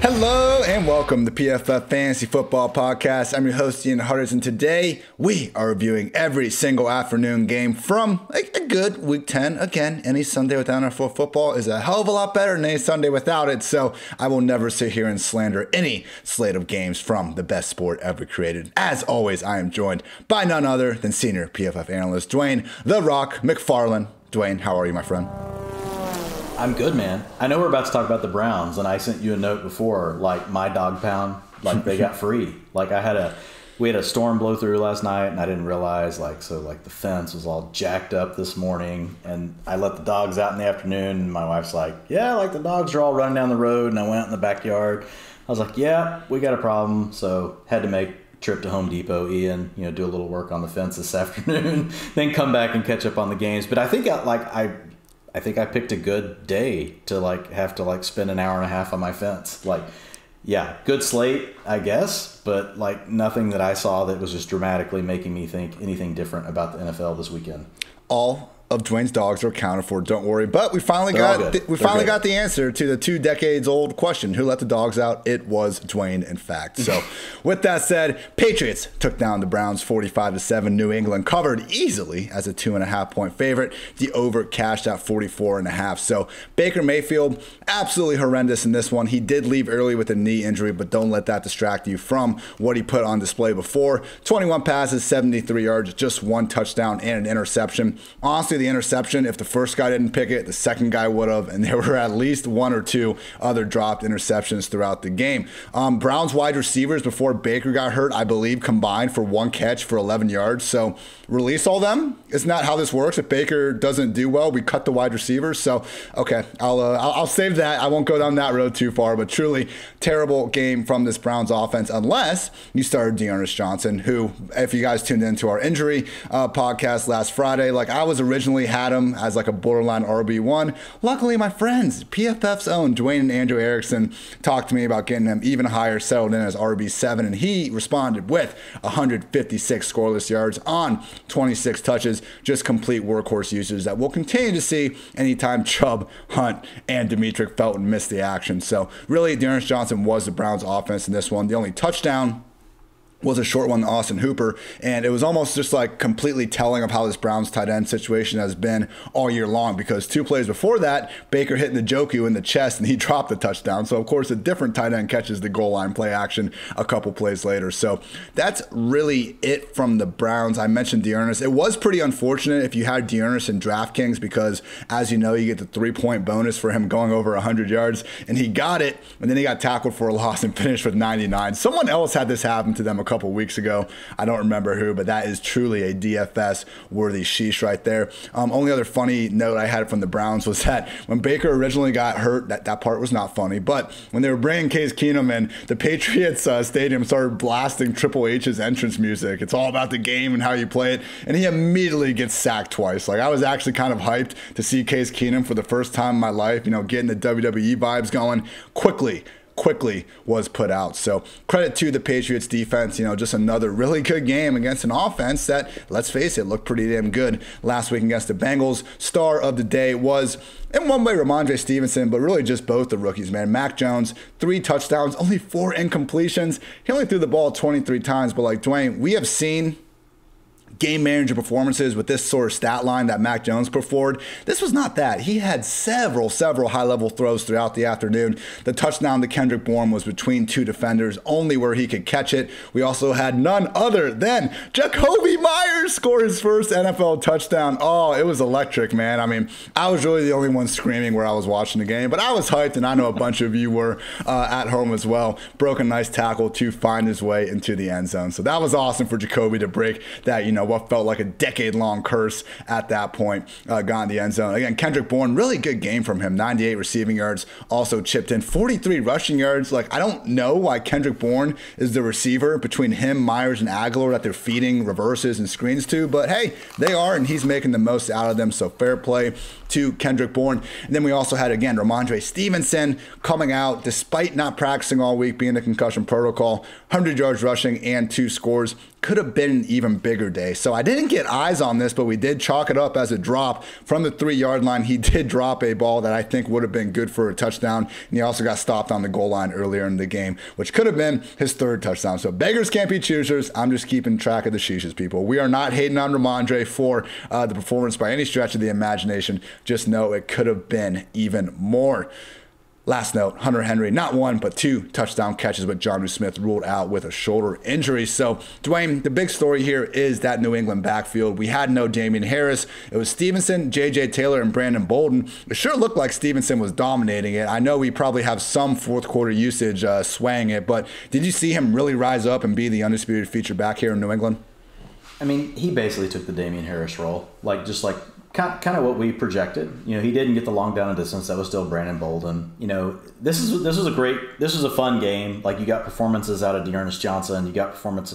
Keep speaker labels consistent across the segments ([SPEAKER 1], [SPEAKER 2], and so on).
[SPEAKER 1] Hello and welcome to PFF Fantasy Football Podcast. I'm your host, Ian Hartitz, and today we are reviewing every single afternoon game from a good Week 10. Again, any Sunday without NFL football is a hell of a lot better than any Sunday without it, so I will never sit here and slander any slate of games from the best sport ever created. As always, I am joined by none other than senior PFF analyst Dwain "The Rock" McFarland. Dwain, how are you, my friend?
[SPEAKER 2] I'm good, man. I know we're about to talk about the Browns, and I sent you a note before, like my dog pound, like they got free. Like we had a storm blow through last night, and I didn't realize, the fence was all jacked up this morning, and I let the dogs out in the afternoon, and my wife's like, yeah, like the dogs are all running down the road, and I went out in the backyard. I was like, yeah, we got a problem, so had to make a trip to Home Depot, Ian, do a little work on the fence this afternoon, then come back and catch up on the games. But I think I think I picked a good day to have to spend an hour and a half on my fence. Good slate, I guess, but nothing that I saw that was just dramatically making me think anything different about the NFL this weekend.
[SPEAKER 1] All of Dwayne's dogs are accounted for, don't worry. But we finally got the answer to the 2 decades old question: who let the dogs out? It was Dwayne, in fact. So with that said, Patriots took down the Browns 45-7. New England covered easily as a 2.5-point favorite. The over cashed out 44.5. So Baker Mayfield, absolutely horrendous in this one. He did leave early with a knee injury, but don't let that distract you from what he put on display before. 21 passes, 73 yards, just 1 touchdown and an interception. Honestly, the interception, if the first guy didn't pick it, the second guy would have, and there were at least 1 or 2 other dropped interceptions throughout the game. Browns wide receivers before Baker got hurt, I believe, combined for 1 catch for 11 yards. So release all them. It's not how this works. If Baker doesn't do well, we cut the wide receivers. So okay, I'll save that. I won't go down that road too far. But truly terrible game from this Browns offense, unless you started Dearness Johnson, who, if you guys tuned into our injury podcast last Friday, I was originally had him as a borderline RB1. Luckily, my friends, PFF's own Dwayne and Andrew Erickson, talked to me about getting him even higher, settled in as RB7, and he responded with 156 scoreless yards on 26 touches. Just complete workhorse users that we'll continue to see anytime Chubb, Hunt, and Demetric Felton miss the action. So really, Dearness Johnson was the Browns offense in this one. The only touchdown was a short one to Austin Hooper, and it was almost just completely telling of how this Browns tight end situation has been all year long, because 2 plays before that, Baker hit Njoku in the chest and he dropped the touchdown. So of course a different tight end catches the goal line play action a couple plays later. So that's really it from the Browns. I mentioned Dearness. It was pretty unfortunate if you had Dearness in DraftKings, because as you know, you get the 3-point bonus for him going over 100 yards, and he got it, and then he got tackled for a loss and finished with 99. Someone else had this happen to them a couple weeks ago. I don't remember who, but that is truly a DFS worthy sheesh right there. Only other funny note I had from the Browns was that when Baker originally got hurt, that part was not funny, but when they were bringing Case Keenum in, the Patriots stadium started blasting Triple H's entrance music. It's all about the game and how you play it, and he immediately gets sacked twice. I was actually kind of hyped to see Case Keenum for the first time in my life, getting the WWE vibes going. Quickly was put out. So credit to the Patriots defense, just another really good game against an offense that, let's face it, looked pretty damn good last week against the Bengals. Star of the day was, in one way, Ramondre Stevenson, but really just both the rookies, man. Mac Jones, 3 touchdowns, only 4 incompletions. He only threw the ball 23 times, but Dwayne, we have seen game manager performances with this sort of stat line that Mac Jones put forward. This was not that. He had several high-level throws throughout the afternoon. The touchdown to Kendrick Bourne was between 2 defenders, only where he could catch it. We also had none other than Jacoby Myers score his first NFL touchdown. Oh, it was electric, man. I mean, I was really the only one screaming where I was watching the game, but I was hyped, and I know a bunch of you were at home as well. Broke a nice tackle to find his way into the end zone. So that was awesome for Jacoby to break that, what felt like a decade-long curse at that point, got in the end zone. Again, Kendrick Bourne, really good game from him. 98 receiving yards, also chipped in 43 rushing yards. I don't know why Kendrick Bourne is the receiver between him, Myers, and Aguilar that they're feeding reverses and screens to, but hey, they are, and he's making the most out of them, so fair play to Kendrick Bourne. And then we also had, again, Ramondre Stevenson coming out despite not practicing all week, being in the concussion protocol, 100 yards rushing and 2 scores. Could have been an even bigger day. OBJ. So I didn't get eyes on this, but we did chalk it up as a drop from the 3-yard line. He did drop a ball that I think would have been good for a touchdown. And he also got stopped on the goal line earlier in the game, which could have been his 3rd touchdown. So beggars can't be choosers. I'm just keeping track of the sheeshes, people. We are not hating on Ramondre for the performance by any stretch of the imagination. Just know it could have been even more. Last note, Hunter Henry, not 1, but 2 touchdown catches, but Jonnu Smith ruled out with a shoulder injury. So, Dwayne, the big story here is that New England backfield. We had no Damian Harris. It was Stevenson, J.J. Taylor, and Brandon Bolden. It sure looked like Stevenson was dominating it. I know we probably have some fourth quarter usage swaying it, but did you see him really rise up and be the undisputed feature back here in New England?
[SPEAKER 2] I mean, he basically took the Damian Harris role, just like kind of what we projected. He didn't get the long down and distance. That was still Brandon Bolden. This was a fun game. Like, you got performances out of Dearness Johnson. You got a performance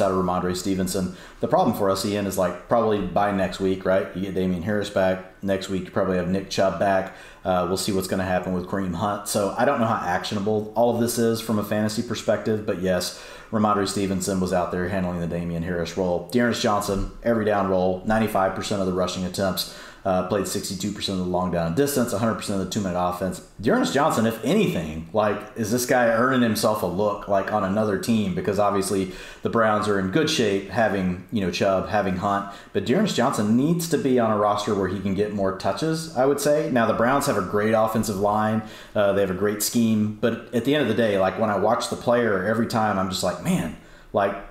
[SPEAKER 2] out of Ramondre Stevenson. The problem for us, Ian, is probably by next week, right? You get Damian Harris back. Next week, you probably have Nick Chubb back. We'll see what's going to happen with Kareem Hunt. So I don't know how actionable all of this is from a fantasy perspective, but yes, Ramondre Stevenson was out there handling the Damian Harris role. Dearness Johnson, every down role, 95% of the rushing attempts, played 62% of the long down and distance, 100% of the 2-minute offense. Dearness Johnson, if anything, is this guy earning himself a look on another team? Because obviously the Browns are in good shape, having Chubb, having Hunt, but Dearness Johnson needs to be on a roster where he can get more touches, I would say. Now, the Browns have a great offensive line. They have a great scheme, but at the end of the day, when I watch the player every time, I'm just like, man,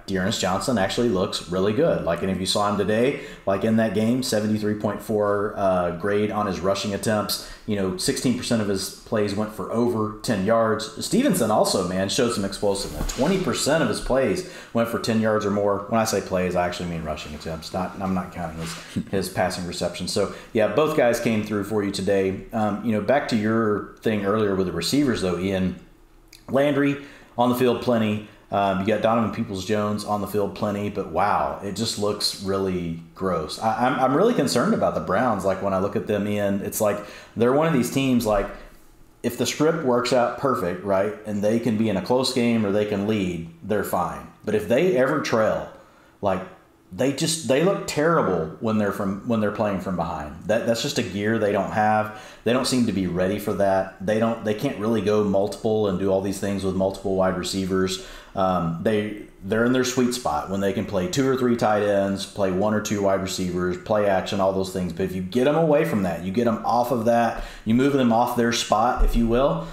[SPEAKER 2] Dearness Johnson actually looks really good. And if you saw him today, in that game, 73.4 grade on his rushing attempts. 16% of his plays went for over 10 yards. Stevenson also, man, showed some explosiveness. 20% of his plays went for 10 yards or more. When I say plays, I actually mean rushing attempts. I'm not counting his passing reception. So, yeah, both guys came through for you today. Back to your thing earlier with the receivers, though, Ian. Landry on the field plenty. You got Donovan Peoples-Jones on the field plenty, but wow, it just looks really gross. I'm really concerned about the Browns. When I look at them, Ian, it's they're one of these teams, if the script works out perfect, right, and they can be in a close game or they can lead, they're fine. But if they ever trail, they look terrible when they're playing from behind. That's just a gear they don't have. They don't seem to be ready for that. They can't really go multiple and do all these things with multiple wide receivers. They're in their sweet spot when they can play 2 or 3 tight ends, play 1 or 2 wide receivers, play action, all those things. But if you get them away from that, you get them off of that, you move them off their spot, if you will,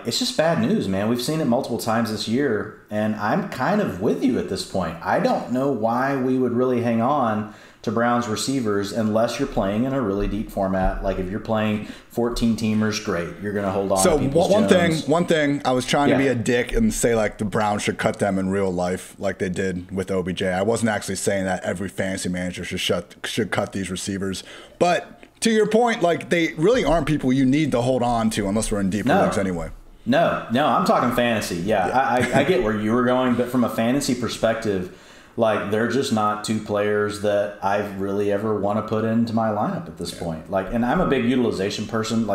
[SPEAKER 2] it's just bad news, man. We've seen it multiple times this year, and I'm kind of with you at this point. I don't know why we would really hang on to Browns receivers unless you're playing in a really deep format. If you're playing 14-teamers, great. You're going to hold on to Peoples-Jones.
[SPEAKER 1] One thing, I was trying to be a dick and say the Browns should cut them in real life like they did with OBJ. I wasn't actually saying that every fantasy manager should cut these receivers. But to your point, they really aren't people you need to hold on to unless we're in deeper leagues anyway.
[SPEAKER 2] No, I'm talking fantasy. Yeah. I get where you were going, but from a fantasy perspective, they're just not 2 players that I've really ever want to put into my lineup at this point. And I'm a big utilization person.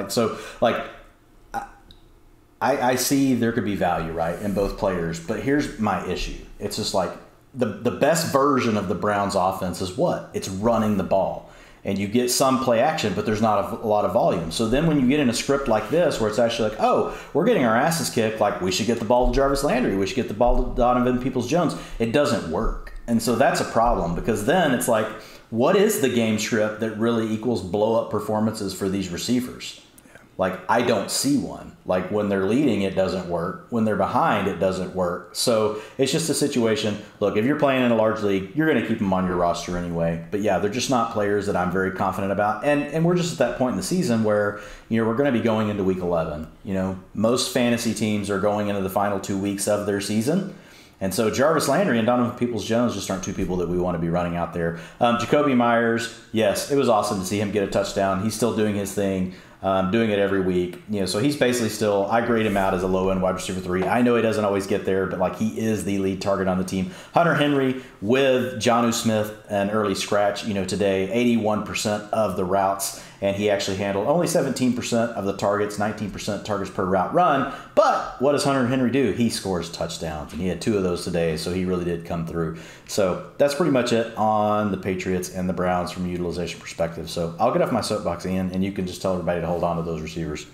[SPEAKER 2] I see there could be value, right, in both players. But here's my issue. It's just the best version of the Browns offense is what? It's running the ball. And you get some play action, but there's not a lot of volume. So then when you get in a script like this, where it's actually we're getting our asses kicked, we should get the ball to Jarvis Landry, we should get the ball to Donovan Peoples-Jones, it doesn't work. And so that's a problem, because then it's what is the game script that really equals blow-up performances for these receivers? I don't see one. When they're leading, it doesn't work. When they're behind, it doesn't work. So it's just a situation. Look, if you're playing in a large league, you're going to keep them on your roster anyway. But yeah, they're just not players that I'm very confident about. And we're just at that point in the season where, we're going to be going into week 11. Most fantasy teams are going into the final 2 weeks of their season. And so Jarvis Landry and Donovan Peoples-Jones just aren't 2 people that we want to be running out there. Jacoby Myers, yes, it was awesome to see him get a touchdown. He's still doing his thing. Doing it every week, so he's basically still, I grade him out as a low-end wide receiver 3. I know he doesn't always get there, but he is the lead target on the team. Hunter Henry with Jonnu Smith, an early scratch, today, 81% of the routes and he actually handled only 17% of the targets, 19% targets per route run. But what does Hunter Henry do? He scores touchdowns, and he had 2 of those today, so he really did come through. So that's pretty much it on the Patriots and the Browns from a utilization perspective. So I'll get off my soapbox, Ian, and you can just tell everybody to hold on to those receivers.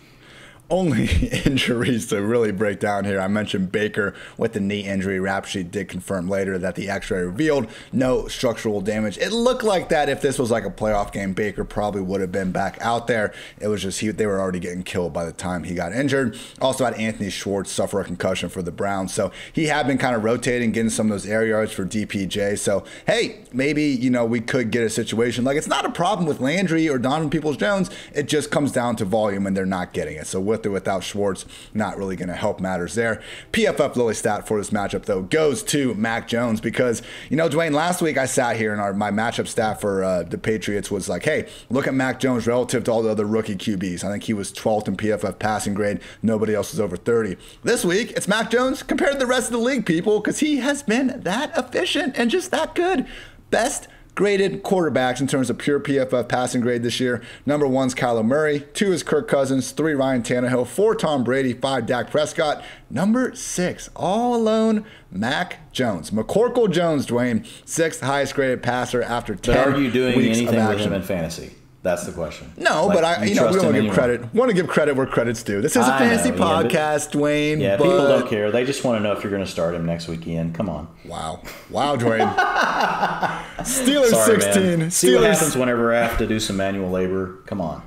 [SPEAKER 1] Only injuries to really break down here. I mentioned Baker with the knee injury. Rap sheet did confirm later that the x-ray revealed no structural damage. It looked like that if this was like a playoff game, Baker probably would have been back out there. It was just they were already getting killed by the time he got injured. Also had Anthony Schwartz suffer a concussion for the Browns. So he had been kind of rotating, getting some of those air yards for DPJ. So, hey, maybe, we could get a situation. Like, it's not a problem with Landry or Donovan Peoples-Jones. It just comes down to volume, and they're not getting it. So with or without Schwartz, not really going to help matters there. PFF Lily stat for this matchup, though, goes to Mac Jones because, Dwayne, last week I sat here and my matchup stat for the Patriots was like, hey, look at Mac Jones relative to all the other rookie QBs. I think he was 12th in PFF passing grade. Nobody else was over 30. This week, it's Mac Jones compared to the rest of the league, people, because he has been that efficient and just that good. Best graded quarterbacks in terms of pure PFF passing grade this year. Number 1's Kyler Murray, 2 is Kirk Cousins, 3 Ryan Tannehill, 4 Tom Brady, 5 Dak Prescott. Number 6, all alone, Mac Jones. McCorkle Jones, Dwayne, 6th highest graded passer after 10
[SPEAKER 2] But are you doing
[SPEAKER 1] weeks
[SPEAKER 2] anything
[SPEAKER 1] of
[SPEAKER 2] with
[SPEAKER 1] action.
[SPEAKER 2] him in fantasy? That's the question.
[SPEAKER 1] No, but we want to give credit. Want to give credit where credit's due. This is a fantasy podcast, Dwayne.
[SPEAKER 2] Yeah, people don't care. They just want to know if you're going to start him next week, Ian. Come on.
[SPEAKER 1] Wow, Dwayne. Steelers
[SPEAKER 2] Sorry,
[SPEAKER 1] 16.
[SPEAKER 2] Man. See what happens whenever I have to do some manual labor. Come on.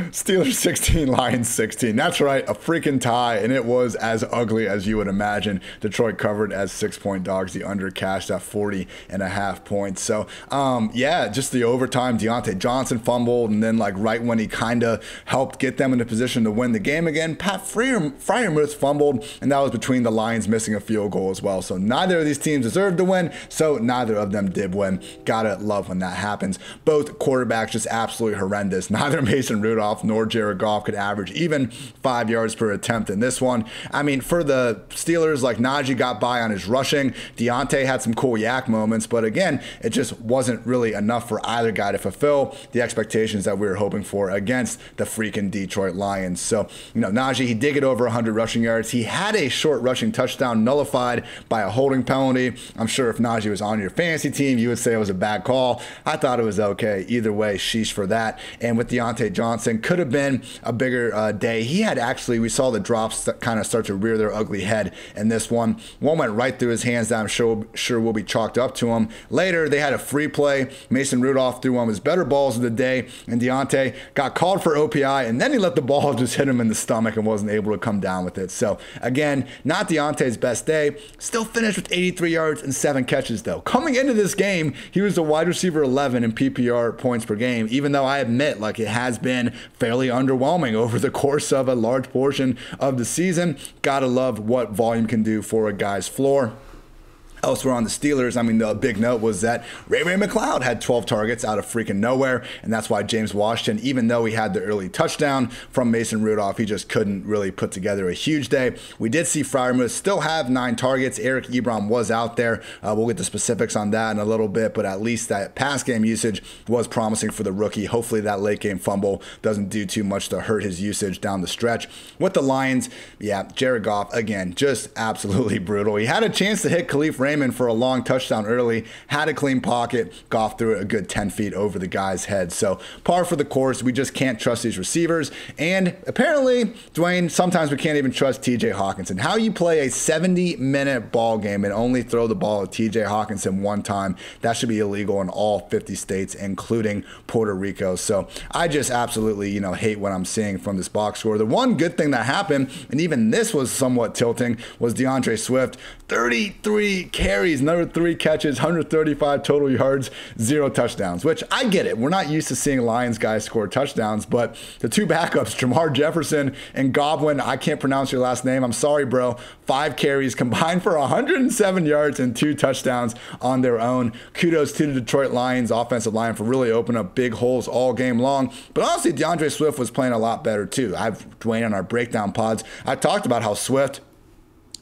[SPEAKER 1] Steelers 16, Lions 16. That's right, a freaking tie, and it was as ugly as you would imagine. Detroit covered as 6-point dogs. The under cashed at 40.5 points. So, just the overtime. Deontay Johnson fumbled, and then right when he kind of helped get them in a position to win the game again, Pat Freiermuth fumbled, and that was between the Lions missing a field goal as well. So neither of these teams deserved to win, so neither of them did win. Gotta love when that happens. Both quarterbacks just absolutely horrendous. Neither Mason Rudolph nor Jared Goff could average even 5 yards per attempt in this one. I mean, for the Steelers, Najee got by on his rushing. Deontay had some cool yak moments, but again, it just wasn't really enough for either guy to fulfill the expectations that we were hoping for against the freaking Detroit Lions. So, Najee, he did get over 100 rushing yards. He had a short rushing touchdown nullified by a holding penalty. I'm sure if Najee was on your fantasy team, you would say it was a bad call. I thought it was okay. Either way, sheesh for that. And with Deontay Johnson, could have been a bigger day. He had we saw the drops that kind of start to rear their ugly head in this one. One went right through his hands that I'm sure will be chalked up to him. Later, they had a free play. Mason Rudolph threw one of his better balls of the day, and Deontay got called for OPI, and then he let the ball just hit him in the stomach and wasn't able to come down with it. So, again, not Deontay's best day. Still finished with 83 yards and 7 catches, though. Coming into this game, he was the wide receiver 11 in PPR points per game, even though I admit, it has been fairly underwhelming over the course of a large portion of the season. Gotta love what volume can do for a guy's floor. Elsewhere on the Steelers, the big note was that Ray McCloud had 12 targets out of freaking nowhere, and that's why James Washington, even though he had the early touchdown from Mason Rudolph, he just couldn't really put together a huge day. We did see Freiermuth still have 9 targets. Eric Ebron was out there. We'll get the specifics on that in a little bit, but at least that pass game usage was promising for the rookie. Hopefully that late game fumble doesn't do too much to hurt his usage down the stretch. With the Lions, Jared Goff, again, just absolutely brutal. He had a chance to hit Khalif Raymond for a long touchdown early, had a clean pocket. Goff threw it a good 10 feet over the guy's head. So par for the course. We just can't trust these receivers. And apparently, Dwayne, sometimes we can't even trust TJ Hawkinson. How you play a 70-minute ball game and only throw the ball at TJ Hawkinson one time, that should be illegal in all 50 states, including Puerto Rico. So I just absolutely, hate what I'm seeing from this box score. The one good thing that happened, and even this was somewhat tilting, was DeAndre Swift. 33 carries, another 3 catches, 135 total yards, 0 touchdowns, which I get it. We're not used to seeing Lions guys score touchdowns, but the 2 backups, Jamar Jefferson and Godwin, I can't pronounce your last name. I'm sorry, bro. 5 carries combined for 107 yards and 2 touchdowns on their own. Kudos to the Detroit Lions offensive line for really opening up big holes all game long. But honestly, DeAndre Swift was playing a lot better too. Dwayne, on our breakdown pods, I talked about how Swift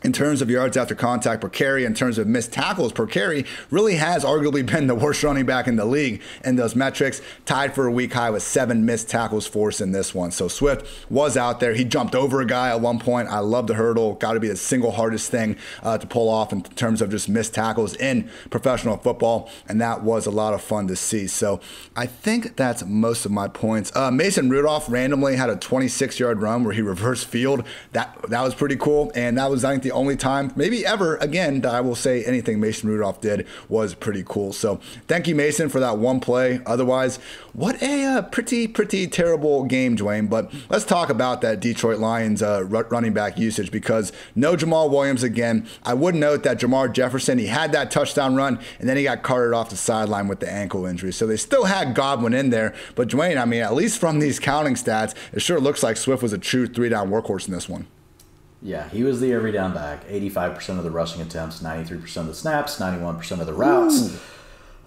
[SPEAKER 1] in terms of yards after contact per carry, in terms of missed tackles per carry, really has arguably been the worst running back in the league in those metrics. Tied for a week high with 7 missed tackles forced in this one. So Swift was out there. He jumped over a guy at one point. I love the hurdle. Got to be the single hardest thing to pull off in terms of just missed tackles in professional football. And that was a lot of fun to see. So I think that's most of my points. Mason Rudolph randomly had a 26-yard run where he reversed field. That was pretty cool. And that was, I think, the only time, maybe ever again, that I will say anything Mason Rudolph did was pretty cool. So thank you, Mason, for that one play. Otherwise, what a pretty terrible game, Dwain. But let's talk about that Detroit Lions running back usage, because no Jamal Williams again. I would note that Jamar Jefferson, he had that touchdown run, and then he got carted off the sideline with the ankle injury. So they still had Godwin in there. But Dwain, I mean, at least from these counting stats, it sure looks like Swift was a true 3-down workhorse in this one.
[SPEAKER 2] Yeah, he was the every down back. 85% of the rushing attempts, 93% of the snaps, 91% of the routes,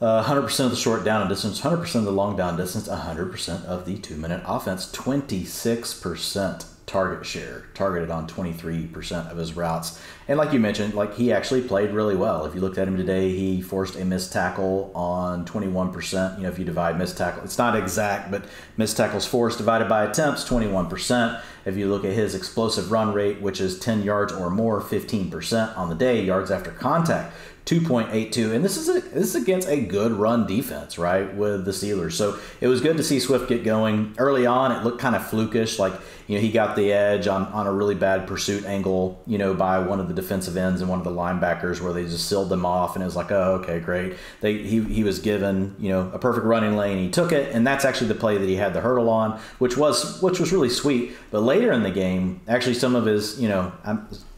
[SPEAKER 2] 100% of the short down and distance, 100% of the long down distance, 100% of the 2-minute offense, 26% target share, targeted on 23% of his routes. And like you mentioned, like, he actually played really well. If you looked at him today, he forced a missed tackle on 21%. You know, if you divide missed tackle, it's not exact, but missed tackles forced divided by attempts, 21%. If you look at his explosive run rate, which is 10 yards or more, 15% on the day, yards after contact, 2.82, and this is against a good run defense, right, with the Steelers. So it was good to see Swift get going early on. It looked kind of flukish, like, you know, he got the edge on a really bad pursuit angle, you know, by one of the defensive ends and one of the linebackers, where they just sealed them off, and it was like, oh, okay, great. He was given, you know, a perfect running lane. He took it, and that's actually the play that he had the hurdle on, which was really sweet. But later in the game, actually, some of his, you know,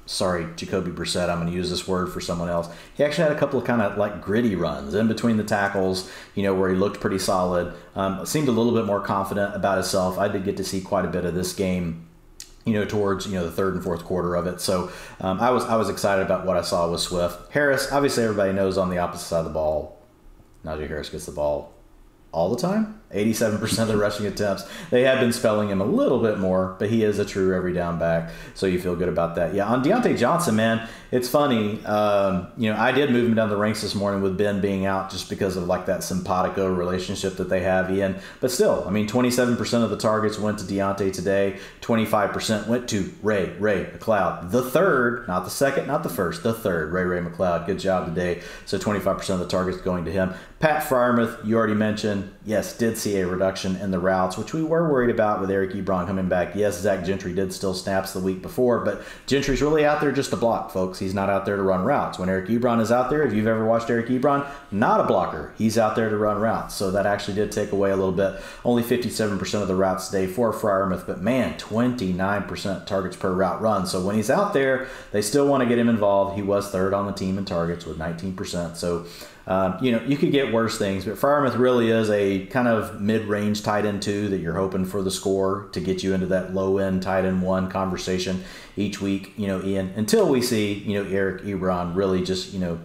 [SPEAKER 2] sorry, Jacoby Brissett, I'm going to use this word for someone else. He actually had a couple of kind of like gritty runs in between the tackles, you know, where he looked pretty solid. Seemed a little bit more confident about himself. I did get to see quite a bit of this game, you know, towards, you know, the third and fourth quarter of it. So I was excited about what I saw with Swift. Harris, obviously everybody knows, on the opposite side of the ball, Najee Harris gets the ball all the time. 87% of the rushing attempts. They have been spelling him a little bit more, but he is a true every down back, so you feel good about that. Yeah, on Deontay Johnson, man, it's funny. You know, I did move him down the ranks this morning with Ben being out, just because of like that simpatico relationship that they have, Ian. But still, I mean, 27% of the targets went to Deontay today. 25% went to Ray McLeod, the third, not the second, not the first, the third. Ray McLeod, good job today. So 25% of the targets going to him. Pat Freiermuth, you already mentioned, yes, did see a reduction in the routes, which we were worried about with Eric Ebron coming back. Yes, Zach Gentry did still snaps the week before, but Gentry's really out there just to block, folks. He's not out there to run routes. When Eric Ebron is out there, if you've ever watched Eric Ebron, not a blocker. He's out there to run routes. So that actually did take away a little bit. Only 57% of the routes today for Freiermuth, but man, 29% targets per route run. So when he's out there, they still want to get him involved. He was third on the team in targets with 19%. So you know, you could get worse things, but Freiermuth really is a kind of mid-range tight end 2 that you're hoping for the score to get you into that low-end tight end 1 conversation each week, you know, Ian, until we see, you know, Eric Ebron really just, you know,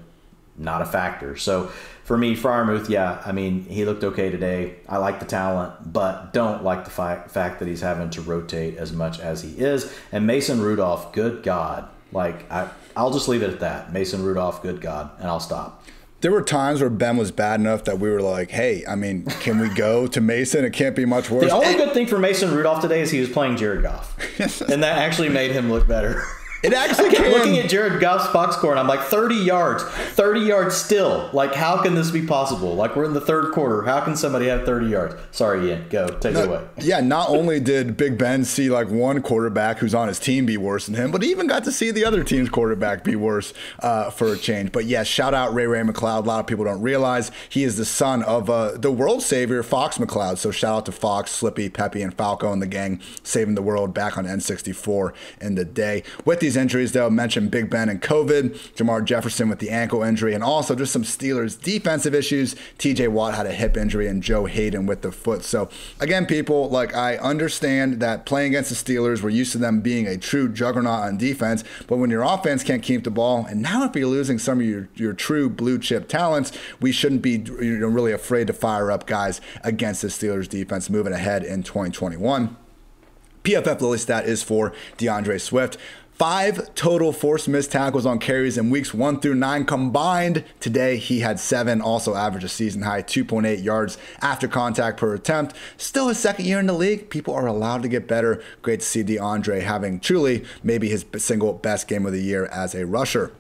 [SPEAKER 2] not a factor. So for me, Freiermuth, yeah, I mean, he looked okay today. I like the talent, but don't like the fact that he's having to rotate as much as he is. And Mason Rudolph, good God. Like, I'll just leave it at that. Mason Rudolph, good God, and I'll stop.
[SPEAKER 1] There were times where Ben was bad enough that we were like, hey, I mean, can we go to Mason? It can't be much worse.
[SPEAKER 2] The only good thing for Mason Rudolph today is he was playing Jared Goff. And that actually made him look better.
[SPEAKER 1] It actually
[SPEAKER 2] I kept looking at Jared Goff's box score, and I'm like, 30 yards still. Like, how can this be possible? Like, we're in the third quarter. How can somebody have 30 yards? Sorry, Ian. Go. Take it away.
[SPEAKER 1] Yeah, not only did Big Ben see, like, one quarterback who's on his team be worse than him, but he even got to see the other team's quarterback be worse for a change. But, yeah, shout out Ray McLeod. A lot of people don't realize he is the son of the world savior, Fox McLeod. So shout out to Fox, Slippy, Peppy, and Falco and the gang saving the world back on N64 in the day. With these injuries, though, mentioned Big Ben and COVID, Jamar Jefferson with the ankle injury, and also just some Steelers defensive issues. TJ Watt had a hip injury and Joe Hayden with the foot. So again, people, like, I understand that playing against the Steelers, we're used to them being a true juggernaut on defense, but when your offense can't keep the ball, and now if you're losing some of your true blue chip talents, we shouldn't be, you know, really afraid to fire up guys against the Steelers defense moving ahead in 2021. PFF Lily stat is for DeAndre Swift. 5 total forced missed tackles on carries in weeks 1 through 9 combined. Today, he had 7, also averaged a season high 2.8 yards after contact per attempt. Still his second year in the league. People are allowed to get better. Great to see DeAndre having truly maybe his single best game of the year as a rusher.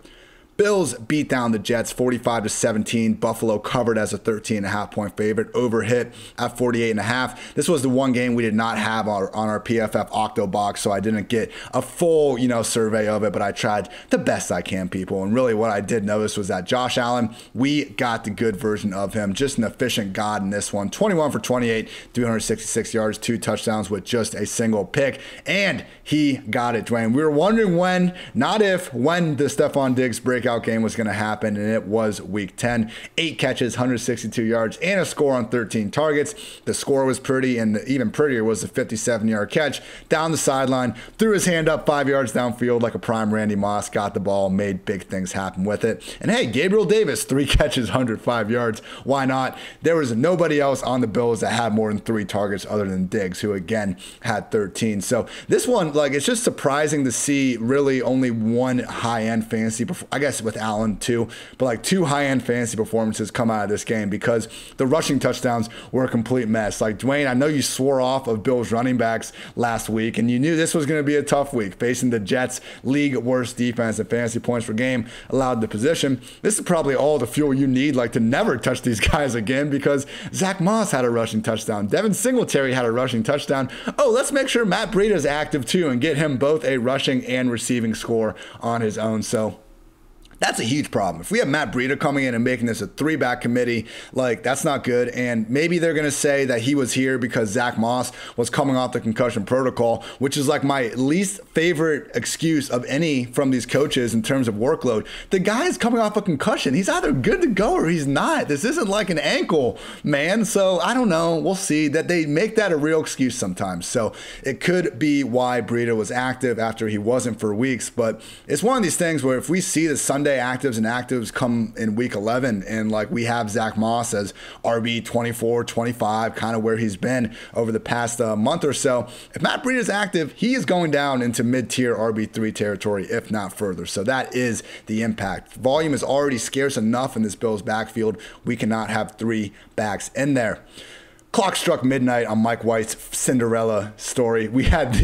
[SPEAKER 1] Bills beat down the Jets 45-17. Buffalo covered as a 13.5 point favorite. Over hit at 48.5. This was the one game we did not have on our PFF Octo box, so I didn't get a full, survey of it, but I tried the best I can, people. And really what I did notice was that Josh Allen, we got the good version of him. Just an efficient god in this one. 21 for 28, 366 yards, 2 touchdowns with just a single pick. And he got it, Dwayne. We were wondering when, not if, when the Stephon Diggs breakout game was going to happen, and it was week 10. 8 catches, 162 yards, and a score on 13 targets. The score was pretty, and even prettier was the 57-yard catch down the sideline, threw his hand up 5 yards downfield like a prime Randy Moss, got the ball, made big things happen with it. And hey, Gabriel Davis, 3 catches, 105 yards. Why not? There was nobody else on the Bills that had more than 3 targets other than Diggs, who again had 13. So this one, it's just surprising to see really only one high-end fantasy, I guess with Allen too, but 2 high-end fantasy performances come out of this game because the rushing touchdowns were a complete mess. Dwayne, I know you swore off of Bills running backs last week, and you knew this was going to be a tough week facing the Jets' league worst defense and fantasy points per game allowed the position. This is probably all the fuel you need to never touch these guys again, because Zach Moss had a rushing touchdown. Devin Singletary had a rushing touchdown. Oh, let's make sure Matt Breida's active too and get him both a rushing and receiving score on his own. So that's a huge problem. If we have Matt Breida coming in and making this a 3-back committee, that's not good. And maybe they're going to say that he was here because Zach Moss was coming off the concussion protocol, which is my least favorite excuse of any from these coaches in terms of workload. The guy is coming off a concussion. He's either good to go or he's not. This isn't like an ankle, man. So I don't know. We'll see. That they make that a real excuse sometimes. So it could be why Breida was active after he wasn't for weeks. But it's one of these things where if we see the Sunday actives come in week 11 and we have Zach Moss as RB 24, 25, kind of where he's been over the past month or so. If Matt Breida is active, he is going down into mid-tier RB3 territory, if not further. So that is the impact. Volume is already scarce enough in this Bills backfield. We cannot have 3 backs in there. Clock struck midnight on Mike White's Cinderella story. We had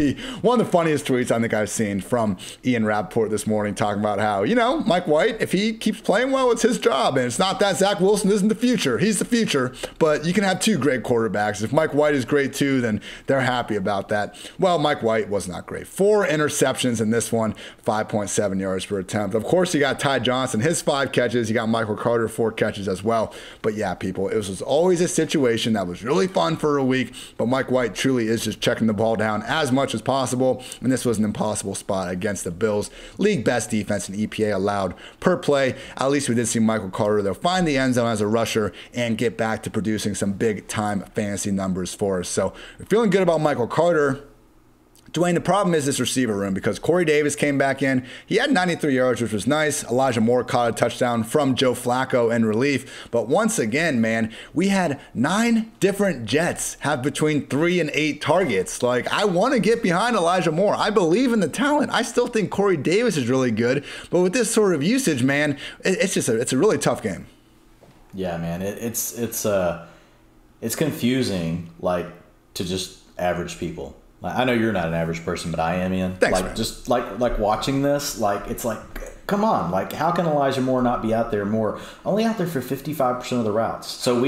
[SPEAKER 1] one of the funniest tweets I think I've seen from Ian Rapoport this morning, talking about how, Mike White, if he keeps playing well, it's his job. And it's not that Zach Wilson isn't the future. He's the future. But you can have 2 great quarterbacks. If Mike White is great too, then they're happy about that. Well, Mike White was not great. 4 interceptions in this one, 5.7 yards per attempt. Of course, you got Ty Johnson, his 5 catches. You got Michael Carter, 4 catches as well. But yeah, people, it was always a situation that was really fun for a week, but Mike White truly is just checking the ball down as much as possible, and this was an impossible spot against the Bills. League best defense in EPA allowed per play. At least we did see Michael Carter, though, find the end zone as a rusher and get back to producing some big-time fantasy numbers for us. So we're feeling good about Michael Carter. Dwayne, the problem is this receiver room, because Corey Davis came back in. He had 93 yards, which was nice. Elijah Moore caught a touchdown from Joe Flacco in relief. But once again, man, we had 9 different Jets have between 3 and 8 targets. I want to get behind Elijah Moore. I believe in the talent. I still think Corey Davis is really good. But with this sort of usage, man, it's a really tough game.
[SPEAKER 2] Yeah, man, it's confusing, to just average people. I know you're not an average person, but I am, Ian.
[SPEAKER 1] Thanks, man.
[SPEAKER 2] Just watching this, it's come on, how can Elijah Moore not be out there more? Only out there for 55% of the routes. So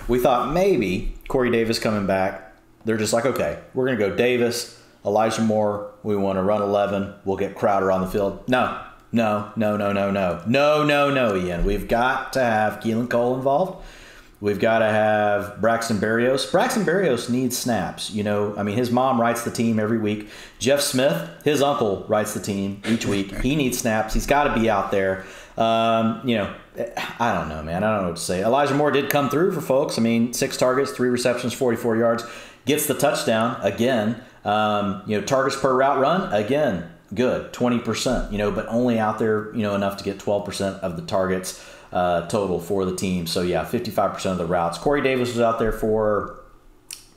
[SPEAKER 2] we thought maybe Corey Davis coming back, they're just okay, we're gonna go Davis, Elijah Moore. We want to run 11. We'll get Crowder on the field. No, Ian. We've got to have Keelan Cole involved. We've got to have Braxton Berrios. Braxton Berrios needs snaps. His mom writes the team every week. Jeff Smith, his uncle, writes the team each week. He needs snaps. He's got to be out there. I don't know, man. I don't know what to say. Elijah Moore did come through for folks. 6 targets, 3 receptions, 44 yards. Gets the touchdown again. Targets per route run, again, good, 20%, but only out there, enough to get 12% of the targets total for the team. So yeah, 55% of the routes. Corey Davis was out there for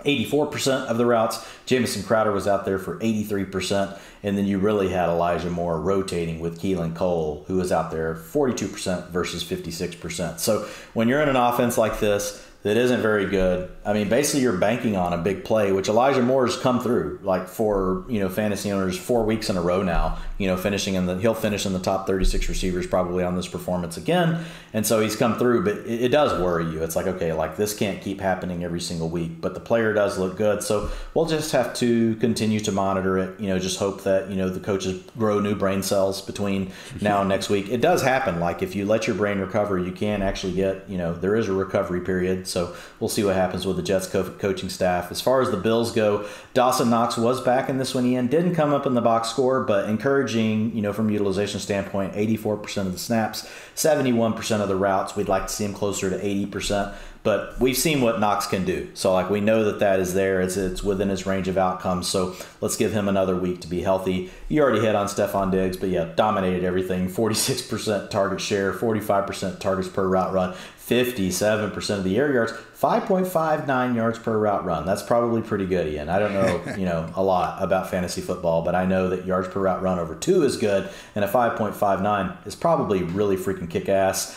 [SPEAKER 2] 84% of the routes. Jamison Crowder was out there for 83%. And then you really had Elijah Moore rotating with Keelan Cole, who was out there 42% versus 56%. So when you're in an offense like this that isn't very good, I mean, basically you're banking on a big play, which Elijah Moore's come through like for, fantasy owners 4 weeks in a row now, he'll finish in the top 36 receivers probably on this performance again. And so he's come through, but it does worry you. It's like, okay, like this can't keep happening every single week, but the player does look good. So we'll just have to continue to monitor it, just hope that, the coaches grow new brain cells between now and next week. It does happen. Like if you let your brain recover, you can actually get, there is a recovery period. So we'll see what happens with the Jets coaching staff. As far as the Bills go, Dawson Knox was back in this one, Ian. Didn't come up in the box score, but encouraging, from a utilization standpoint, 84% of the snaps, 71% of the routes. We'd like to see him closer to 80%. But we've seen what Knox can do. So, like, we know that is there. It's within his range of outcomes. So, let's give him another week to be healthy. You already hit on Stephon Diggs, but, yeah, dominated everything. 46% target share, 45% targets per route run, 57% of the air yards, 5.59 yards per route run. That's probably pretty good, Ian. I don't know, a lot about fantasy football, but I know that yards per route run over 2 is good, and a 5.59 is probably really freaking kick-ass.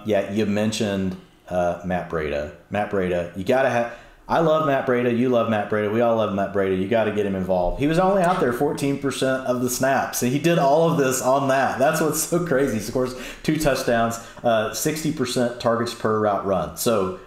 [SPEAKER 2] You mentioned Matt Breida. Matt Breida, you got to have... I love Matt Breida. You love Matt Breida. We all love Matt Breida. You got to get him involved. He was only out there 14% of the snaps. And he did all of this on that. That's what's so crazy. He scores 2 touchdowns, 60% targets per route run. So,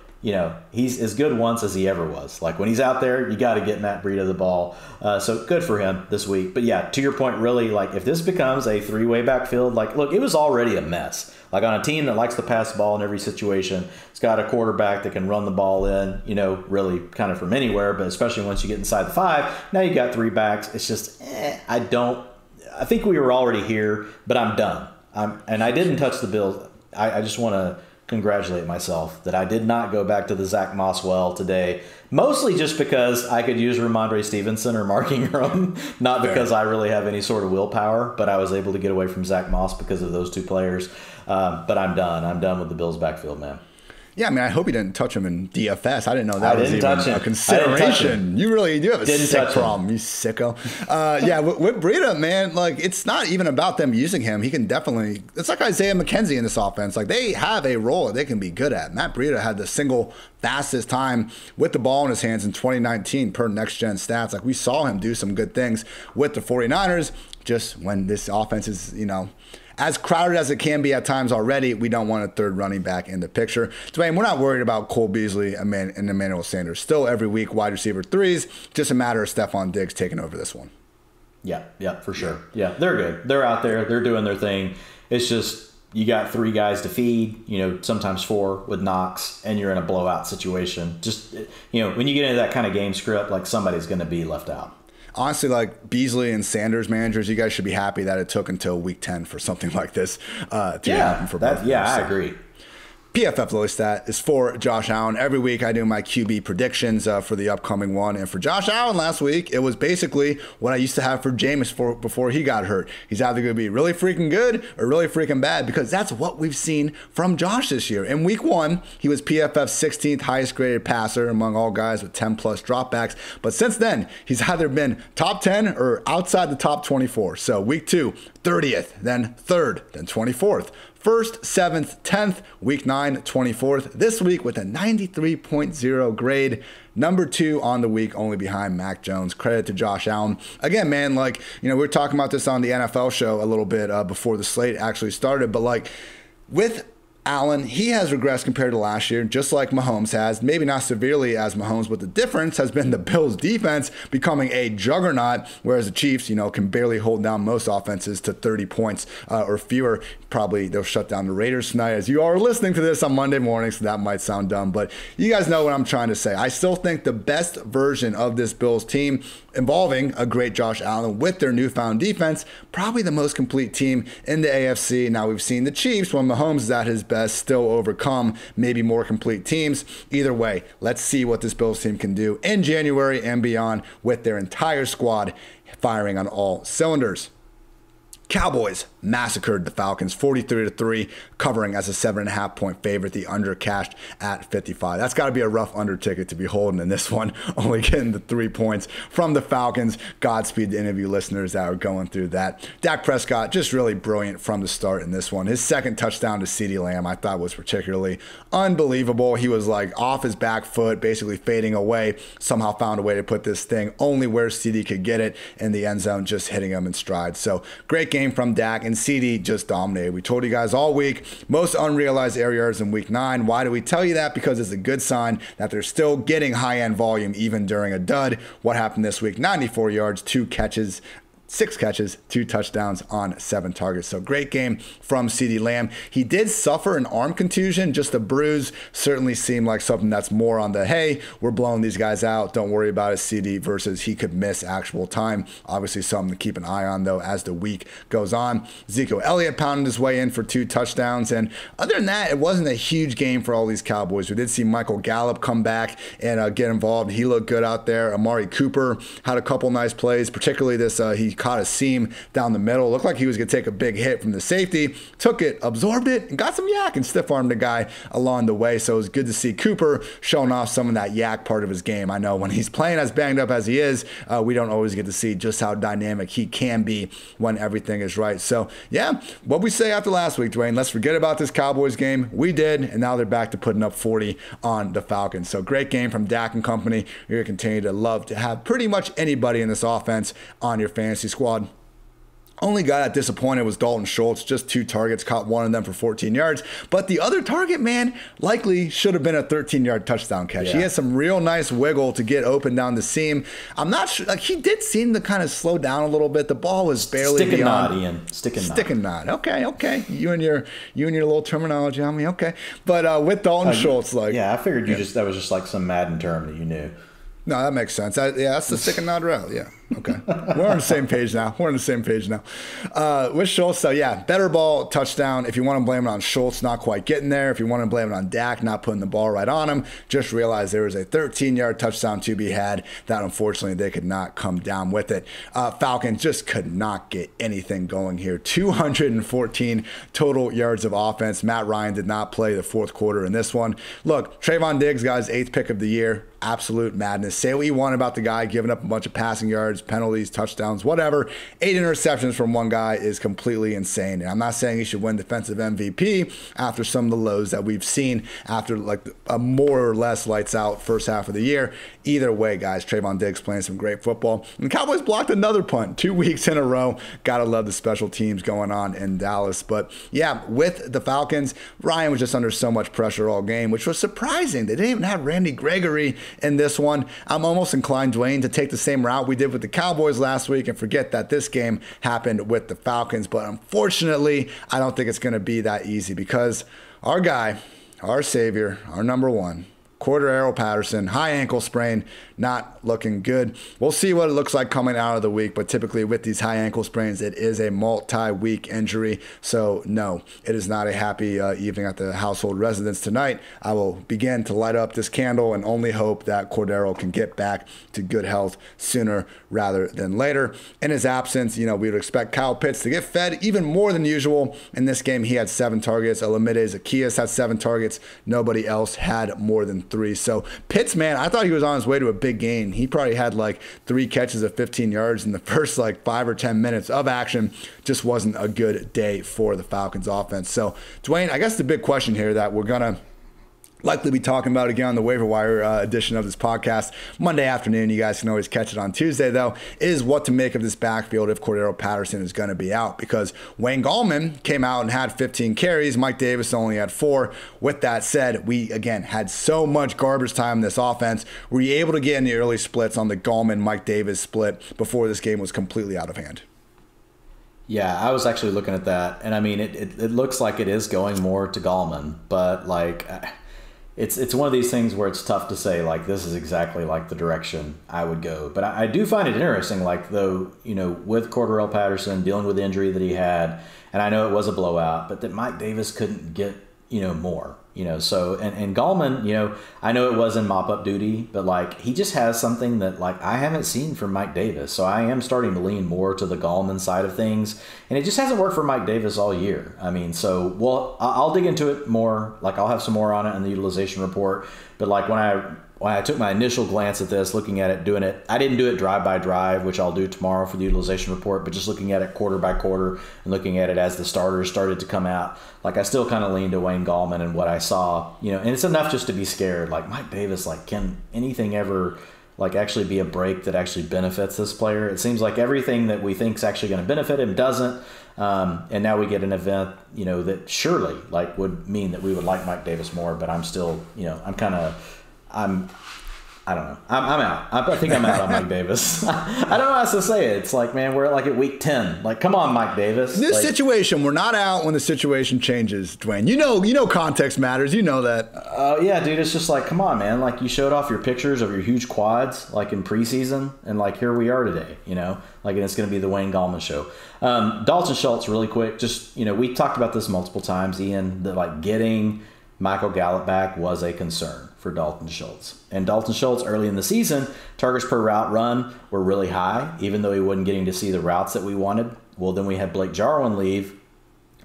[SPEAKER 2] he's as good once as he ever was. Like when he's out there, you got to get Matt Breida the ball. So good for him this week. But yeah, to your point, really, like if this becomes a 3-way backfield, like look, it was already a mess. Like on a team that likes to pass the ball in every situation, it's got a quarterback that can run the ball in, really kind of from anywhere, but especially once you get inside the 5, now you got 3 backs. It's just, I think we were already here, but I'm done. And I didn't touch the Bills. I just want to congratulate myself that I did not go back to the Zach Moss well today, mostly just because I could use Ramondre Stevenson or Mark Ingram, not because I really have any sort of willpower, but I was able to get away from Zach Moss because of those 2 players. But I'm done. I'm done with the Bills backfield, man.
[SPEAKER 1] Yeah, I mean, I hope you didn't touch him in DFS. I didn't know that was even a consideration. You really do have a sick problem, you sicko. With Breida, man, like it's not even about them using him. He can definitely. It's like Isaiah McKenzie in this offense. Like they have a role that they can be good at. Matt Breida had the single fastest time with the ball in his hands in 2019 per Next Gen Stats. Like we saw him do some good things with the 49ers. Just when this offense is, as crowded as it can be at times already, we don't want a 3rd running back in the picture. Dwayne, we're not worried about Cole Beasley and Emmanuel Sanders. Still every week, wide receiver 3s. Just a matter of Stephon Diggs taking over this one.
[SPEAKER 2] Yeah, for sure. Yeah, they're good. They're out there. They're doing their thing. It's just you got 3 guys to feed, sometimes 4 with Knox, and you're in a blowout situation. Just, when you get into that kind of game script, like somebody's going to be left out.
[SPEAKER 1] Honestly, like Beasley and Sanders managers, you guys should be happy that it took until week 10 for something like this to happen for both.
[SPEAKER 2] I agree.
[SPEAKER 1] PFF Lily Stat is for Josh Allen. Every week I do my QB predictions for the upcoming one. And for Josh Allen last week, it was basically what I used to have for Jameis before he got hurt. He's either going to be really freaking good or really freaking bad because that's what we've seen from Josh this year. In week 1, he was PFF's 16th highest graded passer among all guys with 10-plus dropbacks. But since then, he's either been top 10 or outside the top 24. So week 2, 30th, then 3rd, then 24th. 1st, 7th, 10th, week 9, 24th. This week with a 93.0 grade. Number 2 on the week, only behind Mac Jones. Credit to Josh Allen. Again, man, we were talking about this on the NFL show a little bit before the slate actually started, but with Allen, he has regressed compared to last year, just like Mahomes has. Maybe not severely as Mahomes, but the difference has been the Bills' defense becoming a juggernaut, whereas the Chiefs, can barely hold down most offenses to 30 points or fewer. Probably they'll shut down the Raiders tonight, as you are listening to this on Monday morning, so that might sound dumb, but you guys know what I'm trying to say. I still think the best version of this Bills team, involving a great Josh Allen with their newfound defense, probably the most complete team in the AFC. Now, we've seen the Chiefs, when Mahomes is at his best, still overcome maybe more complete teams. Either way, let's see what this Bills team can do in January and beyond with their entire squad firing on all cylinders. Cowboys massacred the Falcons 43-3, covering as a 7.5-point favorite. The under cashed at 55. That's got to be a rough under ticket to be holding in this one, only getting the 3 points from the Falcons. Godspeed to any of you listeners that are going through that. Dak Prescott, just really brilliant from the start in this one. His second touchdown to CeeDee Lamb, I thought was particularly unbelievable. He was like off his back foot, basically fading away, somehow found a way to put this thing only where CeeDee could get it in the end zone, just hitting him in stride. So great game from Dak, and CeeDee just dominated. We told you guys all week, most unrealized air yards in week 9. Why do we tell you that? Because it's a good sign that they're still getting high-end volume even during a dud. What happened this week? 94 yards, 2 catches, 6 catches, 2 touchdowns on 7 targets. So great game from CeeDee Lamb. He did suffer an arm contusion, just a bruise. Certainly seemed like something that's more on the, hey, we're blowing these guys out, don't worry about it, CeeDee, versus he could miss actual time. Obviously something to keep an eye on, though, as the week goes on. Ezekiel Elliott pounded his way in for 2 touchdowns. And other than that, it wasn't a huge game for all these Cowboys. We did see Michael Gallup come back and get involved. He looked good out there. Amari Cooper had a couple nice plays, particularly this, he caught a seam down the middle. Looked like he was going to take a big hit from the safety. Took it, absorbed it, and got some yak and stiff-armed the guy along the way. So it was good to see Cooper showing off some of that yak part of his game. I know when he's playing as banged up as he is, we don't always get to see just how dynamic he can be when everything is right. So, yeah, what we say after last week, Dwayne, let's forget about this Cowboys game. We did, and now they're back to putting up 40 on the Falcons. So great game from Dak and company. You're going to continue to love to have pretty much anybody in this offense on your fantasy squad. Only guy that disappointed was Dalton Schultz, just 2 targets, caught one of them for 14 yards. But the other target, man, likely should have been a 13-yard touchdown catch. Yeah. He had some real nice wiggle to get open down the seam. I'm not sure, like he did seem to kind of slow down a little bit. The ball was barely
[SPEAKER 2] Stick and
[SPEAKER 1] beyond.
[SPEAKER 2] nod, Ian. Stick and nod.
[SPEAKER 1] Stick and nod. Okay. You and your little terminology on me. Okay. But with Dalton Schultz, like.
[SPEAKER 2] Yeah, I figured that was just like some Madden term that you knew.
[SPEAKER 1] No, that makes sense. That's the stick and nod route. Yeah. Okay. We're on the same page now. With Schultz, so yeah, better ball, touchdown. If you want to blame it on Schultz, not quite getting there. If you want to blame it on Dak, not putting the ball right on him, just realize there was a 13-yard touchdown to be had that unfortunately they could not come down with it. Falcons just could not get anything going here. 214 total yards of offense. Matt Ryan did not play the fourth quarter in this one. Look, Trayvon Diggs got his 8th pick of the year. Absolute madness. Say what you want about the guy giving up a bunch of passing yards, penalties, touchdowns, whatever. 8 interceptions from one guy is completely insane. And I'm not saying he should win defensive MVP after some of the lows that we've seen after like a more or less lights out first half of the year. Either way, guys, Trayvon Diggs playing some great football. And the Cowboys blocked another punt 2 weeks in a row. Gotta love the special teams going on in Dallas. But yeah, with the Falcons, Ryan was just under so much pressure all game, which was surprising. They didn't even have Randy Gregory in this one. I'm almost inclined, Dwayne, to take the same route we did with the Cowboys last week and forget that this game happened with the Falcons. But unfortunately, I don't think it's going to be that easy because our guy, our savior, our number one, Cordero Patterson, high ankle sprain, not looking good. We'll see what it looks like coming out of the week, but typically with these high ankle sprains, it is a multi-week injury. So no, it is not a happy evening at the household residence tonight. I will begin to light up this candle and only hope that Cordero can get back to good health sooner rather than later. In his absence, we would expect Kyle Pitts to get fed even more than usual. In this game, he had 7 targets. Olamide Zaccheaus had 7 targets. Nobody else had more than 3. So Pitts, man, I thought he was on his way to a big game. He probably had like 3 catches of 15 yards in the first like 5 or 10 minutes of action. Just wasn't a good day for the Falcons offense. So Dwayne, I guess the big question here that we're going to likely be talking about again on the waiver wire edition of this podcast Monday afternoon. You guys can always catch it on Tuesday, though, is what to make of this backfield if Cordero Patterson is going to be out. Because Wayne Gallman came out and had 15 carries. Mike Davis only had 4. With that said, we, again, had so much garbage time in this offense. Were you able to get in the early splits on the Gallman-Mike Davis split before this game was completely out of hand?
[SPEAKER 2] Yeah, I was actually looking at that. And, I mean, it looks like it is going more to Gallman. But, like, It's one of these things where it's tough to say, like, this is exactly like the direction I would go. But I do find it interesting, like, though, with Cordero Patterson dealing with the injury that he had, and I know it was a blowout, but that Mike Davis couldn't get, more. So, and Gallman, I know it was in mop-up duty, but, like, he just has something that, like, I haven't seen from Mike Davis. So I am starting to lean more to the Gallman side of things. And it just hasn't worked for Mike Davis all year. I mean, so, well, I'll dig into it more. Like, I'll have some more on it in the utilization report. But, like, when I took my initial glance at this, looking at it, doing it, I didn't do it drive by drive, which I'll do tomorrow for the utilization report, but just looking at it quarter by quarter and looking at it as the starters started to come out, like, I still kind of leaned to Wayne Gallman and what I saw, and it's enough just to be scared. Like, Mike Davis, like, can anything ever, like, actually be a break that actually benefits this player? It seems like everything that we think is actually going to benefit him doesn't. And now we get an event, that surely, like, would mean that we would like Mike Davis more, but I'm still, I don't know. I'm out. I think I'm out on Mike Davis. I don't know how else to say it. It's like, man, we're like at week 10. Like, come on, Mike Davis.
[SPEAKER 1] This situation, we're not out when the situation changes, Dwayne. You know context matters. You know that.
[SPEAKER 2] Yeah, dude. It's just like, come on, man. Like, you showed off your pictures of your huge quads, like, in preseason. And, like, here we are today, Like, and it's going to be the Wayne Gallman show. Dalton Schultz, really quick. Just, we talked about this multiple times, Ian, that, like, getting Michael Gallup back was a concern for Dalton Schultz. And Dalton Schultz, early in the season, targets per route run were really high, even though he wasn't getting to see the routes that we wanted. Well, then we had Blake Jarwin leave,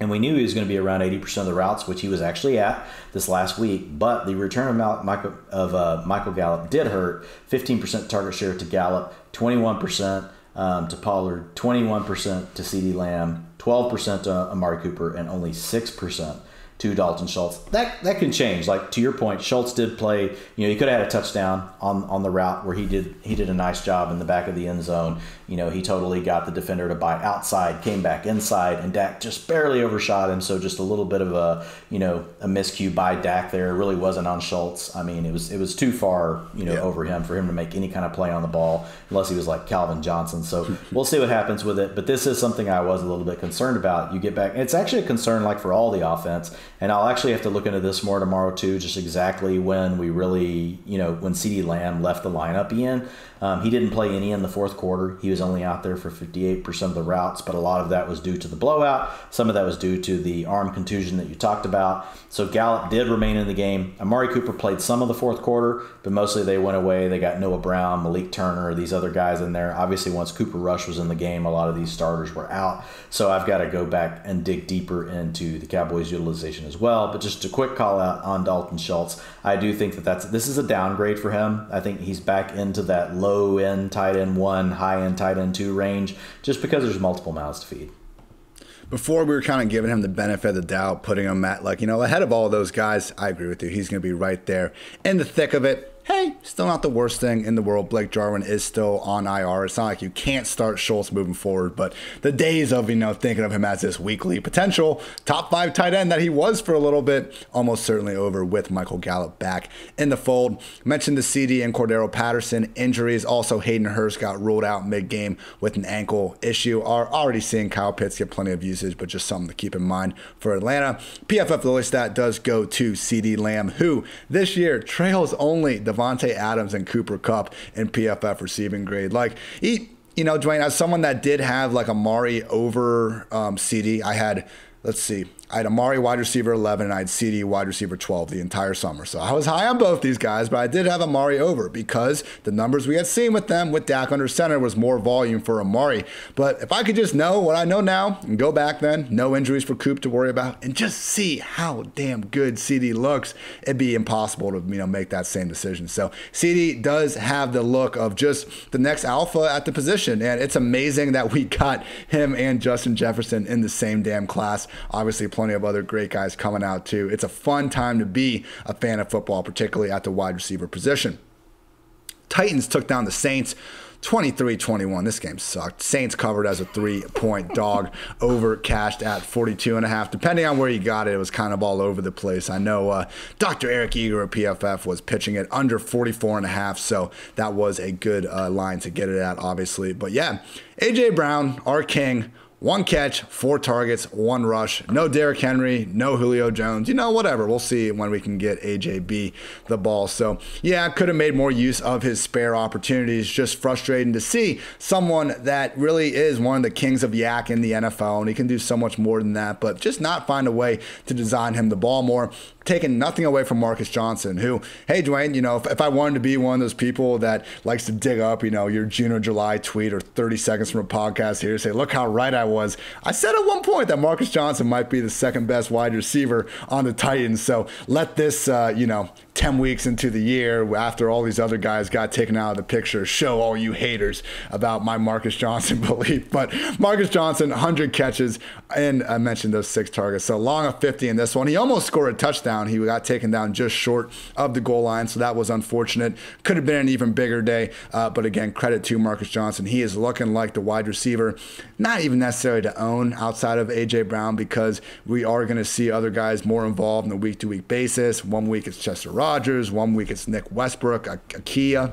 [SPEAKER 2] and we knew he was going to be around 80% of the routes, which he was actually at this last week. But the return of Michael Gallup did hurt. 15% target share to Gallup, 21% to Pollard, 21% to CeeDee Lamb, 12% to Amari Cooper, and only 6% to Dalton Schultz. That can change. Like, to your point, Schultz did play, he could have had a touchdown on the route where he did a nice job in the back of the end zone. He totally got the defender to buy outside, came back inside, and Dak just barely overshot him. So just a little bit of a miscue by Dak there. It really wasn't on Schultz. I mean, it was too far, over him for him to make any kind of play on the ball, unless he was like Calvin Johnson. So we'll see what happens with it. But this is something I was a little bit concerned about. You get back, it's actually a concern, like, for all the offense. And I'll actually have to look into this more tomorrow too, just exactly when we really, when CeeDee Lamb left the lineup, Ian. He didn't play any in the fourth quarter. He was only out there for 58% of the routes, but a lot of that was due to the blowout. Some of that was due to the arm contusion that you talked about. So Gallup did remain in the game. Amari Cooper played some of the fourth quarter, but mostly they went away. They got Noah Brown, Malik Turner, these other guys in there. Obviously, once Cooper Rush was in the game, a lot of these starters were out. So I've got to go back and dig deeper into the Cowboys' utilization as well. But just a quick call out on Dalton Schultz. I do think this is a downgrade for him. I think he's back into that low-end tight end 1, high-end tight end 2 range, just because there's multiple mouths to feed.
[SPEAKER 1] Before, we were kind of giving him the benefit of the doubt, putting him at, ahead of all those guys. I agree with you. He's going to be right there in the thick of it. Hey, still not the worst thing in the world. Blake Jarwin is still on IR. It's not like you can't start Schultz moving forward, but the days of, thinking of him as this weekly potential top 5 tight end that he was for a little bit, almost certainly over with Michael Gallup back in the fold. Mentioned the CD and Cordero Patterson injuries. Also, Hayden Hurst got ruled out mid-game with an ankle issue. Are already seeing Kyle Pitts get plenty of usage, but just something to keep in mind for Atlanta. PFF Lily stat does go to CeeDee Lamb, who this year trails only Devontae Adams and Cooper Kupp in PFF receiving grade. Dwayne, as someone that did have Amari over CD, I had Amari wide receiver 11 and I had CD wide receiver 12 the entire summer. So I was high on both these guys, but I did have Amari over because the numbers we had seen with them with Dak under center was more volume for Amari. But if I could just know what I know now and go back then, no injuries for Coop to worry about, and just see how damn good CD looks, it'd be impossible to make that same decision. So CD does have the look of just the next alpha at the position, and it's amazing that we got him and Justin Jefferson in the same damn class. Obviously, plenty of other great guys coming out too. It's a fun time to be a fan of football, particularly at the wide receiver position. Titans took down the Saints 23-21. This game sucked. Saints covered as a 3-point dog. Over cashed at 42.5. Depending on where you got it, it was kind of all over the place. I know Dr. Eric Eager at PFF was pitching it under 44.5, so that was a good line to get it at, obviously. But yeah, A.J. Brown, our king, 1 catch, 4 targets, 1 rush. No Derrick Henry, no Julio Jones. Whatever. We'll see when we can get AJB the ball. So, yeah, could have made more use of his spare opportunities. Just frustrating to see someone that really is one of the kings of yak in the NFL, and he can do so much more than that, but just not find a way to design him the ball more. taking nothing away from Marcus Johnson, who, hey, Dwayne, if I wanted to be one of those people that likes to dig up, your June or July tweet or 30 seconds from a podcast here to say, look how right I was. I said at one point that Marcus Johnson might be the second best wide receiver on the Titans. So let this, 10 weeks into the year, after all these other guys got taken out of the picture, show all you haters about my Marcus Johnson belief. But Marcus Johnson, 100 catches, and I mentioned those 6 targets. So long of 50 in this one. He almost scored a touchdown. He got taken down just short of the goal line, so that was unfortunate. Could have been an even bigger day, but again, credit to Marcus Johnson. He is looking like the wide receiver, not even necessarily to own outside of A.J. Brown, because we are going to see other guys more involved on a week-to-week basis. One week it's Chester Rogers, one week it's Nick Westbrook, Akia.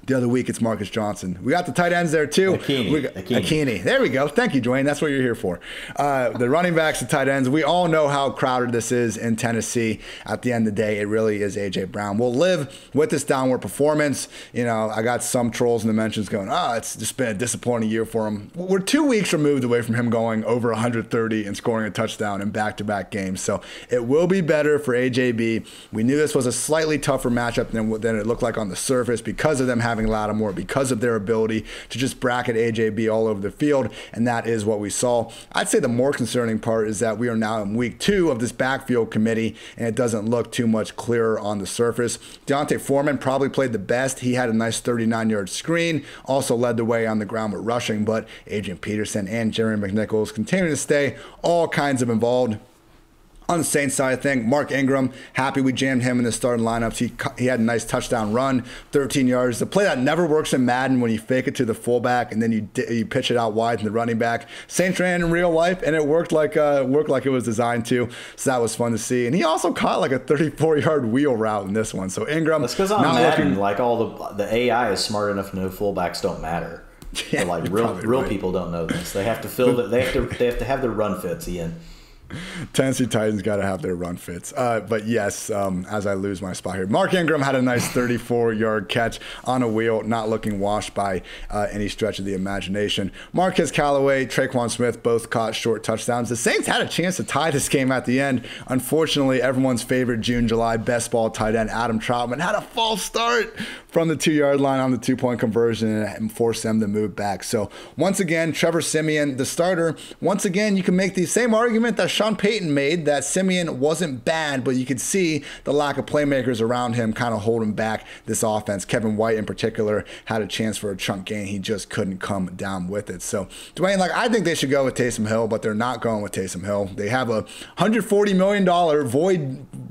[SPEAKER 1] The other week, it's Marcus Johnson. We got the tight ends there, too. Akini. There we go. Thank you, Dwayne. That's what you're here for. The running backs, the tight ends. We all know how crowded this is in Tennessee. At the end of the day, it really is A.J. Brown. We'll live with this downward performance. I got some trolls in the mentions going, it's just been a disappointing year for him. We're 2 weeks removed away from him going over 130 and scoring a touchdown in back-to-back games. So it will be better for AJB. We knew this was a slightly tougher matchup than it looked like on the surface because of them having Lattimore, because of their ability to just bracket AJB all over the field, and that is what we saw. I'd say the more concerning part is that we are now in week 2 of this backfield committee, and it doesn't look too much clearer on the surface. D'Onta Foreman probably played the best. He had a nice 39-yard screen, also led the way on the ground with rushing, but Adrian Peterson and Jeremy McNichols continue to stay all kinds of involved. On the Saints side, I think Mark Ingram, happy we jammed him in the starting lineups. He had a nice touchdown run, 13 yards. The play that never works in Madden when you fake it to the fullback and then you pitch it out wide to the running back. Saints ran in real life, and it worked like it was designed to. So that was fun to see. And he also caught like a 34-yard wheel route in this one. So Ingram,
[SPEAKER 2] that's because on Madden, all the AI is smart enough to know fullbacks don't matter. Yeah, but real people don't know this. They have to fill that. They have to have their run fits, Ian.
[SPEAKER 1] Tennessee Titans got to have their run fits. But yes, as I lose my spot here, Mark Ingram had a nice 34-yard catch on a wheel, not looking washed by any stretch of the imagination. Marquez Callaway, Traquan Smith both caught short touchdowns. The Saints had a chance to tie this game at the end. Unfortunately, everyone's favorite June-July best ball tight end, Adam Troutman, had a false start from the 2-yard line on the 2-point conversion and forced them to move back. So once again, Trevor Siemian, the starter, once again, you can make the same argument that Sean Payton made, that Siemian wasn't bad, but you could see the lack of playmakers around him kind of holding back this offense. Kevin White in particular had a chance for a chunk gain. He just couldn't come down with it. So Dwayne, I think they should go with Taysom Hill, but they're not going with Taysom Hill. They have a $140 million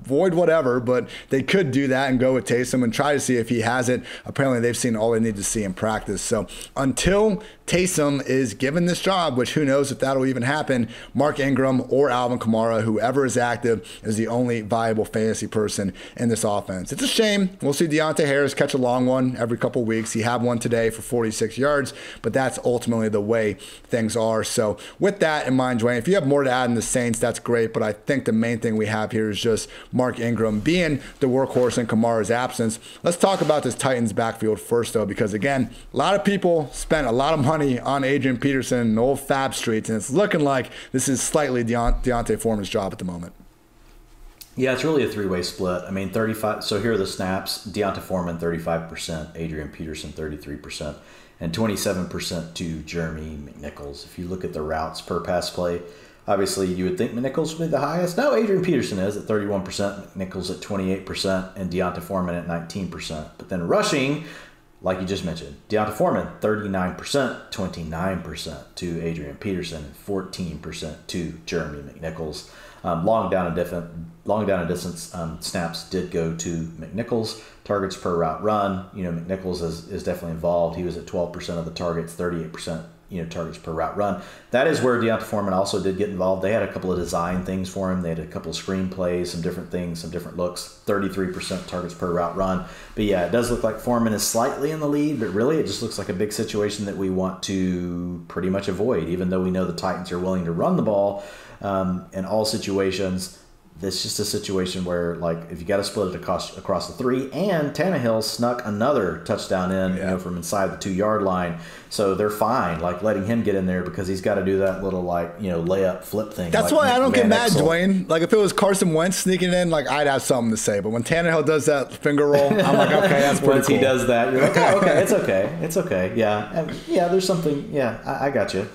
[SPEAKER 1] void whatever, but they could do that and go with Taysom and try to see if he has it. Apparently they've seen all they need to see in practice. So until Taysom is given this job, which who knows if that'll even happen, Mark Ingram or Alvin Kamara, whoever is active, is the only viable fantasy person in this offense. It's a shame. We'll see Deontay Harris catch a long one every couple weeks. He had one today for 46 yards, but that's ultimately the way things are. So with that in mind, Dwayne, if you have more to add in the Saints, that's great, but I think the main thing we have here is just Mark Ingram being the workhorse in Kamara's absence. Let's talk about this Titans backfield first, though, because again, a lot of people spent a lot of money on Adrian Peterson and old Fab Streets, and it's looking like this is slightly D'Onta Foreman's job at the moment.
[SPEAKER 2] Yeah, it's really a three-way split. I mean, 35. So here are the snaps. D'Onta Foreman, 35%. Adrian Peterson, 33%. And 27% to Jeremy McNichols. If you look at the routes per pass play, obviously you would think McNichols would be the highest. No, Adrian Peterson is at 31%, McNichols at 28%, and D'Onta Foreman at 19%. But then rushing, like you just mentioned, D'Onta Foreman, 39%, 29% to Adrian Peterson, and 14% to Jeremy McNichols. Long down and distance snaps did go to McNichols. Targets per route run, McNichols is definitely involved. He was at 12% of the targets, 38%, targets per route run. That is where D'Onta Foreman also did get involved. They had a couple of design things for him. They had a couple of screenplays, some different things, some different looks, 33% targets per route run. But yeah, it does look like Foreman is slightly in the lead, but really it just looks like a big situation that we want to pretty much avoid, even though we know the Titans are willing to run the ball in all situations. It's just a situation where, like, if you got to split it across the three, and Tannehill snuck another touchdown in, from inside the 2-yard line. So they're fine, like, letting him get in there because he's got to do that little, like, layup flip thing.
[SPEAKER 1] That's
[SPEAKER 2] like
[SPEAKER 1] why I don't get mad, Dwayne. Like, if it was Carson Wentz sneaking in, like, I'd have something to say. But when Tannehill does that finger roll, I'm like, okay, that's pretty
[SPEAKER 2] Once
[SPEAKER 1] cool.
[SPEAKER 2] he does that, you're like, oh, okay, it's okay. It's okay. Yeah. There's something. Yeah, I got you.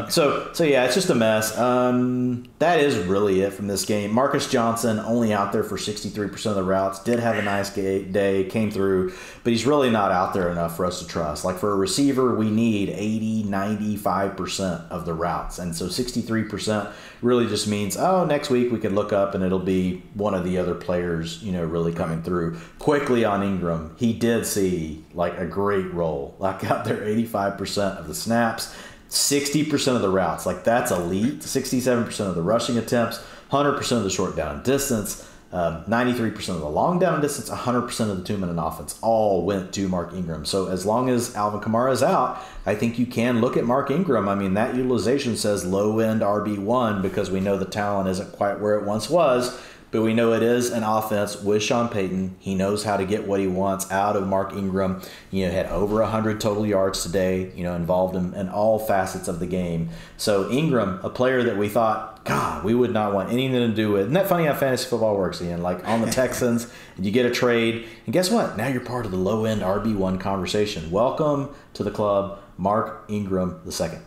[SPEAKER 2] So yeah, it's just a mess. That is really it from this game. Marcus Johnson only out there for 63% of the routes. Did have a nice day, came through, but he's really not out there enough for us to trust. Like, for a receiver, we need 80, 95% of the routes. And so 63% really just means, next week we can look up and it'll be one of the other players, really coming through. Quickly on Ingram, he did see, like, a great role. Like, out there 85% of the snaps, 60% of the routes. Like, that's elite. 67% of the rushing attempts, 100% of the short down and distance, 93% of the long down and distance, 100% of the 2-minute offense all went to Mark Ingram. So as long as Alvin Kamara is out, I think you can look at Mark Ingram. I mean, that utilization says low-end RB1 because we know the talent isn't quite where it once was, but we know it is an offense with Sean Payton. He knows how to get what he wants out of Mark Ingram. Had over 100 total yards today, involved him in all facets of the game. So Ingram, a player that we thought, God, we would not want anything to do with. Isn't that funny how fantasy football works, Ian? Like, on the Texans, and you get a trade, and guess what? Now you're part of the low-end RB1 conversation. Welcome to the club, Mark Ingram II.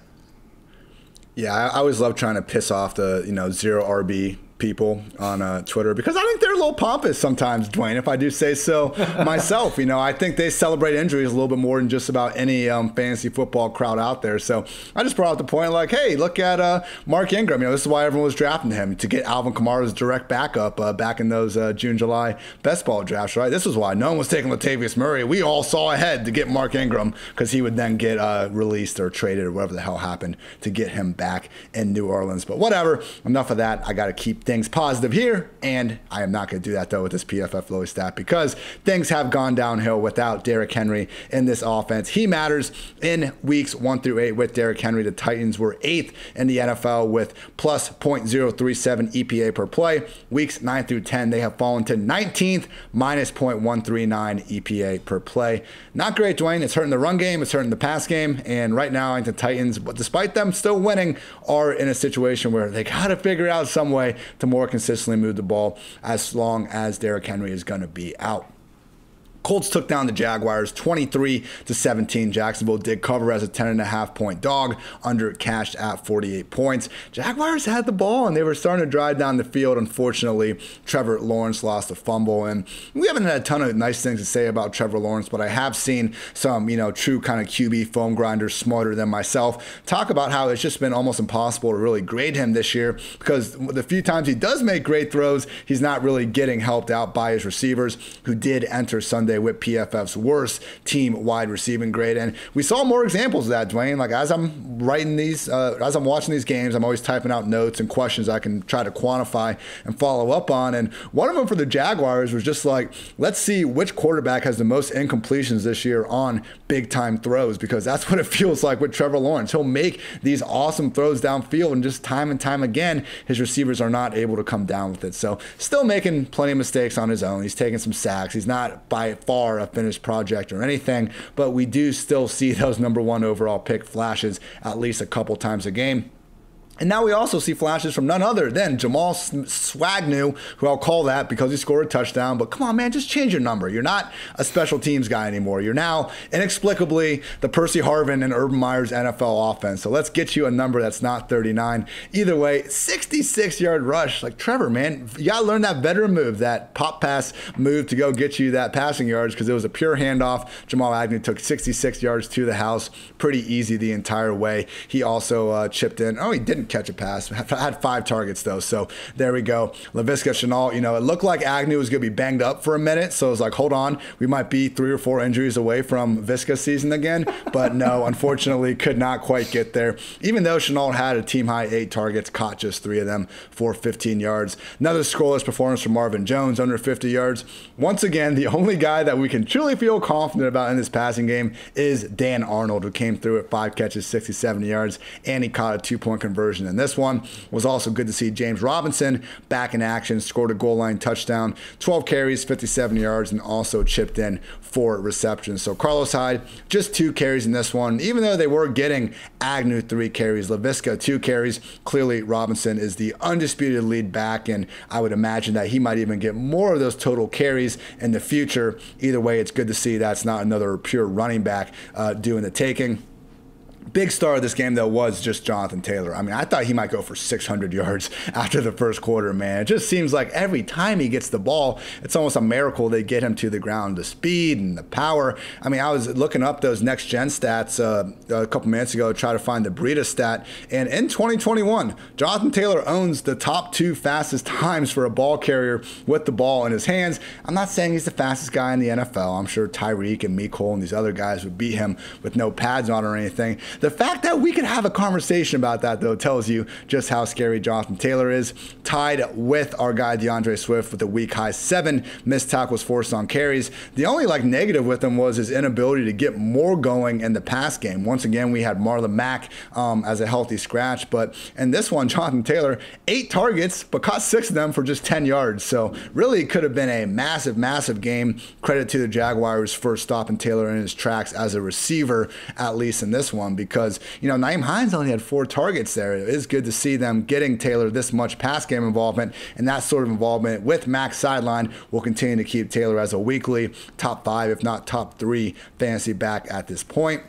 [SPEAKER 1] Yeah, I always love trying to piss off the, zero RB people on Twitter because I think they're a little pompous sometimes, Dwayne, if I do say so myself. I think they celebrate injuries a little bit more than just about any fantasy football crowd out there. So I just brought up the point, like, hey, look at Mark Ingram. This is why everyone was drafting him, to get Alvin Kamara's direct backup back in those June, July best ball drafts, right? This is why no one was taking Latavius Murray. We all saw ahead to get Mark Ingram because he would then get released or traded or whatever the hell happened to get him back in New Orleans. But whatever, enough of that. I got to keep things positive here, and I am not going to do that though with this PFF Lowy stat because things have gone downhill without Derrick Henry in this offense. He matters in weeks 1 through 8 with Derrick Henry. The Titans were 8th in the NFL with plus .037 EPA per play. Weeks 9 through 10, they have fallen to 19th, minus .139 EPA per play. Not great, Dwayne. It's hurting the run game, it's hurting the pass game, and right now I think the Titans, despite them still winning, are in a situation where they got to figure out some way to more consistently move the ball as long as Derrick Henry is going to be out. Colts took down the Jaguars 23-17. Jacksonville did cover as a 10.5-point dog, under cashed at 48 points. Jaguars had the ball and they were starting to drive down the field. Unfortunately, Trevor Lawrence lost a fumble, and we haven't had a ton of nice things to say about Trevor Lawrence, but I have seen some, true kind of QB foam grinders smarter than myself talk about how it's just been almost impossible to really grade him this year because the few times he does make great throws, he's not really getting helped out by his receivers, who did enter Sunday with PFF's worst team wide receiving grade. And we saw more examples of that, Dwayne. Like, as I'm writing these, as I'm watching these games, I'm always typing out notes and questions I can try to quantify and follow up on. And one of them for the Jaguars was just like, let's see which quarterback has the most incompletions this year on big time throws, because that's what it feels like with Trevor Lawrence. He'll make these awesome throws downfield, and just time and time again, his receivers are not able to come down with it. So still making plenty of mistakes on his own. He's taking some sacks. He's not by far a finished project or anything, but we do still see those #1 overall pick flashes at least a couple times a game. And now we also see flashes from none other than Jamal Swagnew, who I'll call that because he scored a touchdown. But come on, man, just change your number. You're not a special teams guy anymore. You're now, inexplicably, the Percy Harvin and Urban Meyer's NFL offense. So let's get you a number that's not 39. Either way, 66-yard rush. Like, Trevor, man, you got to learn that veteran move, that pop pass move to go get you that passing yards, because it was a pure handoff. Jamal Agnew took 66 yards to the house. Pretty easy the entire way. He also chipped in. Oh, he didn't catch a pass. Had 5 targets though, so there we go. Laviska Shenault, it looked like Agnew was going to be banged up for a minute, so it was like, hold on, we might be 3 or 4 injuries away from Visca's season again, but no, unfortunately could not quite get there. Even though Shenault had a team-high 8 targets, caught just 3 of them for 15 yards. Another scoreless performance from Marvin Jones, under 50 yards. Once again, the only guy that we can truly feel confident about in this passing game is Dan Arnold, who came through at 5 catches, 67 yards, and he caught a 2-point conversion conversion in this one. It was also good to see James Robinson back in action, scored a goal line touchdown, 12 carries, 57 yards, and also chipped in 4 receptions. So Carlos Hyde, just 2 carries in this one, even though they were getting Agnew 3 carries, Laviska 2 carries. Clearly, Robinson is the undisputed lead back, and I would imagine that he might even get more of those total carries in the future. Either way, it's good to see that's not another pure running back doing the taking. Big star of this game, though, was just Jonathan Taylor. I mean, I thought he might go for 600 yards after the first quarter, man. It just seems like every time he gets the ball, it's almost a miracle they get him to the ground. The speed and the power. I mean, I was looking up those next-gen stats a couple minutes ago to try to find the Breida stat. And in 2021, Jonathan Taylor owns the top 2 fastest times for a ball carrier with the ball in his hands. I'm not saying he's the fastest guy in the NFL. I'm sure Tyreek and Mecole and these other guys would beat him with no pads on or anything. The fact that we could have a conversation about that, though, tells you just how scary Jonathan Taylor is. Tied with our guy DeAndre Swift with a week high 7 missed tackles forced on carries. The only negative with him was his inability to get more going in the pass game. Once again, we had Marlon Mack as a healthy scratch, but in this one, Jonathan Taylor, 8 targets, but caught 6 of them for just 10 yards. So really could have been a massive, massive game. Credit to the Jaguars for stopping Taylor in his tracks as a receiver, at least in this one, because, Nyheim Hines only had 4 targets there. It is good to see them getting Taylor this much pass game involvement, and that sort of involvement with Mack's sideline will continue to keep Taylor as a weekly top 5, if not top 3 fantasy back at this point.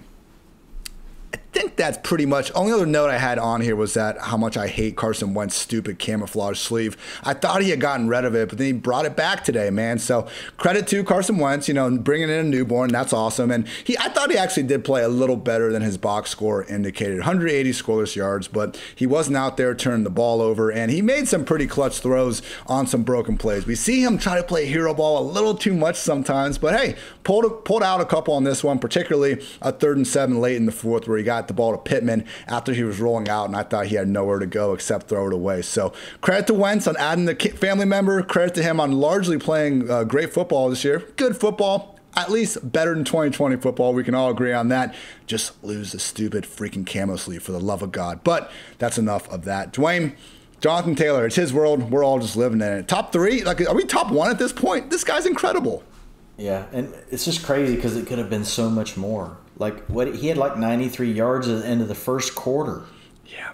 [SPEAKER 1] I think that's pretty much. Only other note I had on here was that how much I hate Carson Wentz's stupid camouflage sleeve. I thought he had gotten rid of it, but then he brought it back today, man. So credit to Carson Wentz, bringing in a newborn. That's awesome. And I thought he actually did play a little better than his box score indicated. 180 scoreless yards, but he wasn't out there turning the ball over, and he made some pretty clutch throws on some broken plays. We see him try to play hero ball a little too much sometimes, but hey, pulled out a couple on this one, particularly a 3rd and 7 late in the 4th where he got the ball to Pittman after he was rolling out, and I thought he had nowhere to go except throw it away. So credit to Wentz on adding the family member. Credit to him on largely playing great football this year. Good football. At least better than 2020 football. We can all agree on that. Just lose the stupid freaking camo sleeve for the love of God. But that's enough of that. Dwayne, Jonathan Taylor, it's his world. We're all just living in it. Top 3? Are we top 1 at this point? This guy's incredible.
[SPEAKER 2] Yeah, and it's just crazy because it could have been so much more. He had 93 yards at the end of the first quarter.
[SPEAKER 1] Yeah.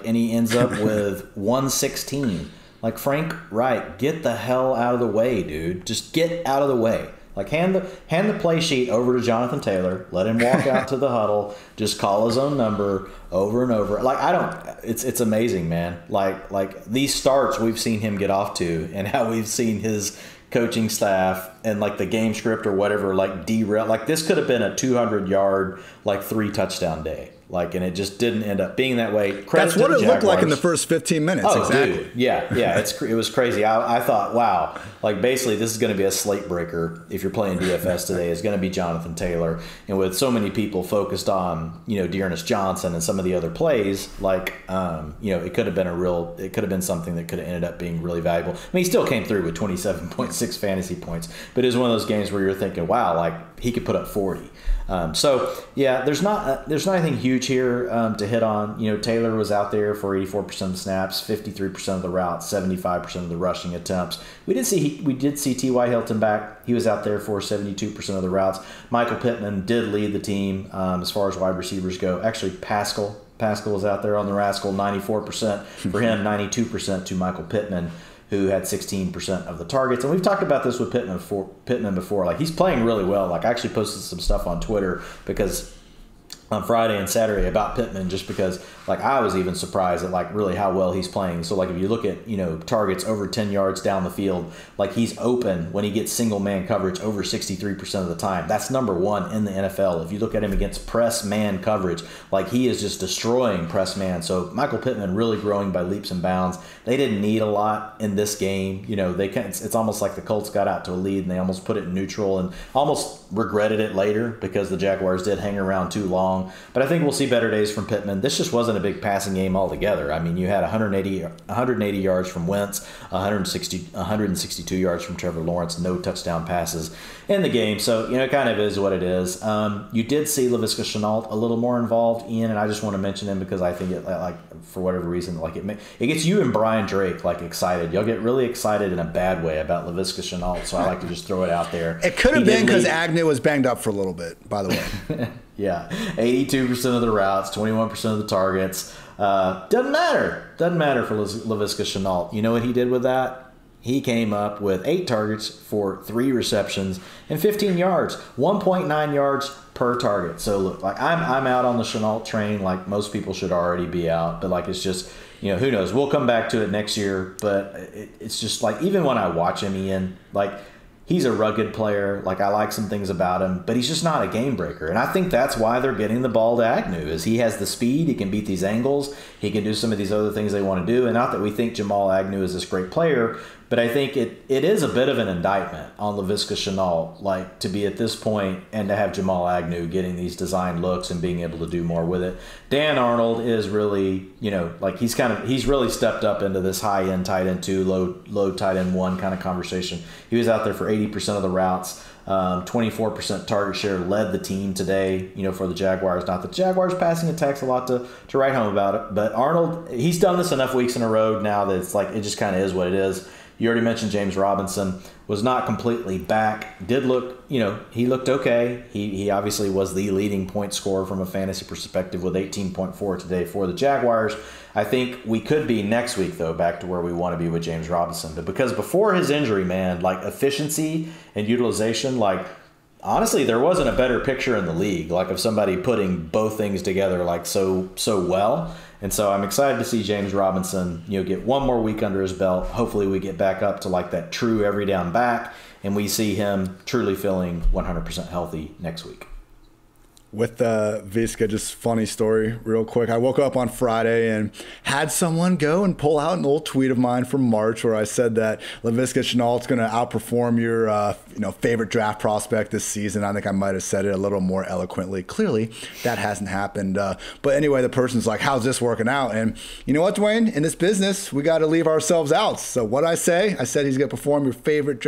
[SPEAKER 2] And he ends up with 116. Frank Wright, get the hell out of the way, dude. Just get out of the way. Hand the play sheet over to Jonathan Taylor. Let him walk out to the huddle. Just call his own number over and over. It's amazing, man. These starts we've seen him get off to, and how we've seen his coaching staff and the game script or whatever derail. This could have been a 200-yard 3 touchdown day. And it just didn't end up being that way.
[SPEAKER 1] That's what it looked like in the first 15 minutes.
[SPEAKER 2] Oh,
[SPEAKER 1] exactly.
[SPEAKER 2] Dude. Yeah. It was crazy. I thought, wow, basically this is going to be a slate breaker if you're playing DFS today. Is going to be Jonathan Taylor, and with so many people focused on Dearness Johnson and some of the other plays, it could have been something that could have ended up being really valuable. I mean, he still came through with 27.6 fantasy points, but it was one of those games where you're thinking, wow, he could put up 40. There's not anything huge here to hit on. Taylor was out there for 84% of the snaps, 53% of the routes, 75% of the rushing attempts. We did see T.Y. Hilton back. He was out there for 72% of the routes. Michael Pittman did lead the team as far as wide receivers go. Actually, Pascal was out there on the Rascal, 94% for him, 92% to Michael Pittman, who had 16% of the targets. And we've talked about this with Pittman before. He's playing really well. I actually posted some stuff on Twitter on Friday and Saturday about Pittman, just because I was even surprised at really how well he's playing. So if you look at targets over 10 yards down the field, he's open when he gets single man coverage over 63% of the time. That's number 1 in the NFL. If you look at him against press man coverage, he is just destroying press man. So Michael Pittman really growing by leaps and bounds. They didn't need a lot in this game. It's almost like the Colts got out to a lead and they almost put it in neutral and almost regretted it later because the Jaguars did hang around too long. long. But I think we'll see better days from Pittman. This just wasn't a big passing game altogether. I mean, you had 180 yards from Wentz, 162 yards from Trevor Lawrence, no touchdown passes in the game. So, it kind of is what it is. You did see Laviska Shenault a little more involved, Ian, and I just want to mention him because I think it, like, for whatever reason, like it gets you and Brian Drake like excited. You'll get really excited in a bad way about Laviska Shenault, so I like to just throw it out there.
[SPEAKER 1] It could have been because Agnew was banged up for a little bit, by the way.
[SPEAKER 2] Yeah, 82% of the routes, 21% of the targets. Doesn't matter. Doesn't matter for Laviska Shenault. You know what he did with that? He came up with 8 targets for 3 receptions and 15 yards, 1.9 yards per target. So look, like I'm out on the Shenault train, like most people should already be out, but like it's just, who knows? We'll come back to it next year, but it's just like even when I watch him, Ian, like he's a rugged player. Like I like some things about him, but he's just not a game breaker. And I think that's why they're getting the ball to Agnew is he has the speed. He can beat these angles. He can do some of these other things they want to do. And not that we think Jamal Agnew is this great player, but I think it is a bit of an indictment on Laviska Shenault, like to be at this point and to have Jamal Agnew getting these design looks and being able to do more with it. Dan Arnold is really, like he's really stepped up into this high end tight end 2, low tight end 1 kind of conversation. He was out there for 80% of the routes. 24% target share, led the team today, for the Jaguars. Not the Jaguars passing attacks a lot to write home about it, but Arnold, he's done this enough weeks in a row now that it's like it just kind of is what it is. You already mentioned James Robinson was not completely back. Did look, he looked okay. He obviously was the leading point scorer from a fantasy perspective with 18.4 today for the Jaguars. I think we could be next week, though, back to where we want to be with James Robinson. But because before his injury, man, like efficiency and utilization, like honestly, there wasn't a better picture in the league, like of somebody putting both things together like so well. And so I'm excited to see James Robinson, get one more week under his belt. Hopefully we get back up to like that true every down back, and we see him truly feeling 100% healthy next week.
[SPEAKER 1] With Viska, just funny story real quick. I woke up on Friday and had someone go and pull out an old tweet of mine from March where I said that Laviska Shenault's going to outperform your favorite draft prospect this season. I think I might have said it a little more eloquently. Clearly, that hasn't happened. But anyway, the person's like, how's this working out? And you know what, Dwayne? In this business, we got to leave ourselves out. So what I said he's going to outperform your favorite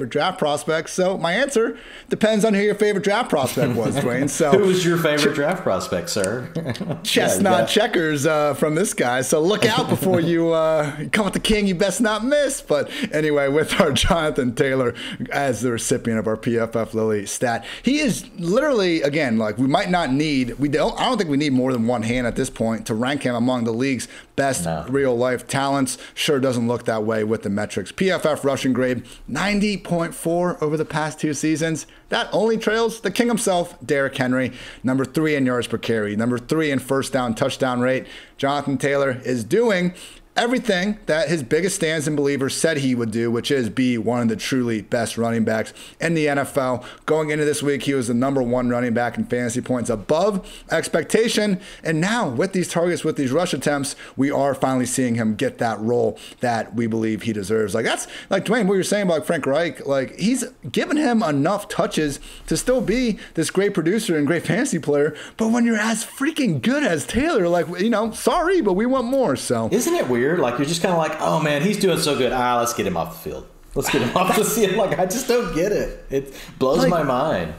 [SPEAKER 1] draft prospect. So my answer depends on who your favorite draft prospect was. Dwayne. So
[SPEAKER 2] who was your favorite draft prospect, sir?
[SPEAKER 1] Chestnut checkers from this guy. So look out before you come with the king. You best not miss. But anyway, with our Jonathan Taylor as the recipient of our PFF Lily stat, he is literally, again, like I don't think we need more than one hand at this point to rank him among the league's best real life talents. Sure doesn't look that way with the metrics. PFF rushing grade 90.4 over the past 2 seasons. That only trails the king himself, Derrick Henry, number 3 in yards per carry, number 3 in first down touchdown rate. Jonathan Taylor is doing everything that his biggest stands and believers said he would do, which is be one of the truly best running backs in the NFL. Going into this week, he was the number 1 running back in fantasy points above expectation. And now with these targets, with these rush attempts, we are finally seeing him get that role that we believe he deserves. Like that's like Dwayne, what you're saying about Frank Reich, like he's given him enough touches to still be this great producer and great fantasy player. But when you're as freaking good as Taylor, like, sorry, but we want more. So
[SPEAKER 2] isn't it weird? Like you're just kind of like, oh man, he's doing so good. Let's get him off the field. Let's get him off the field. Like I just don't get it. It blows my mind.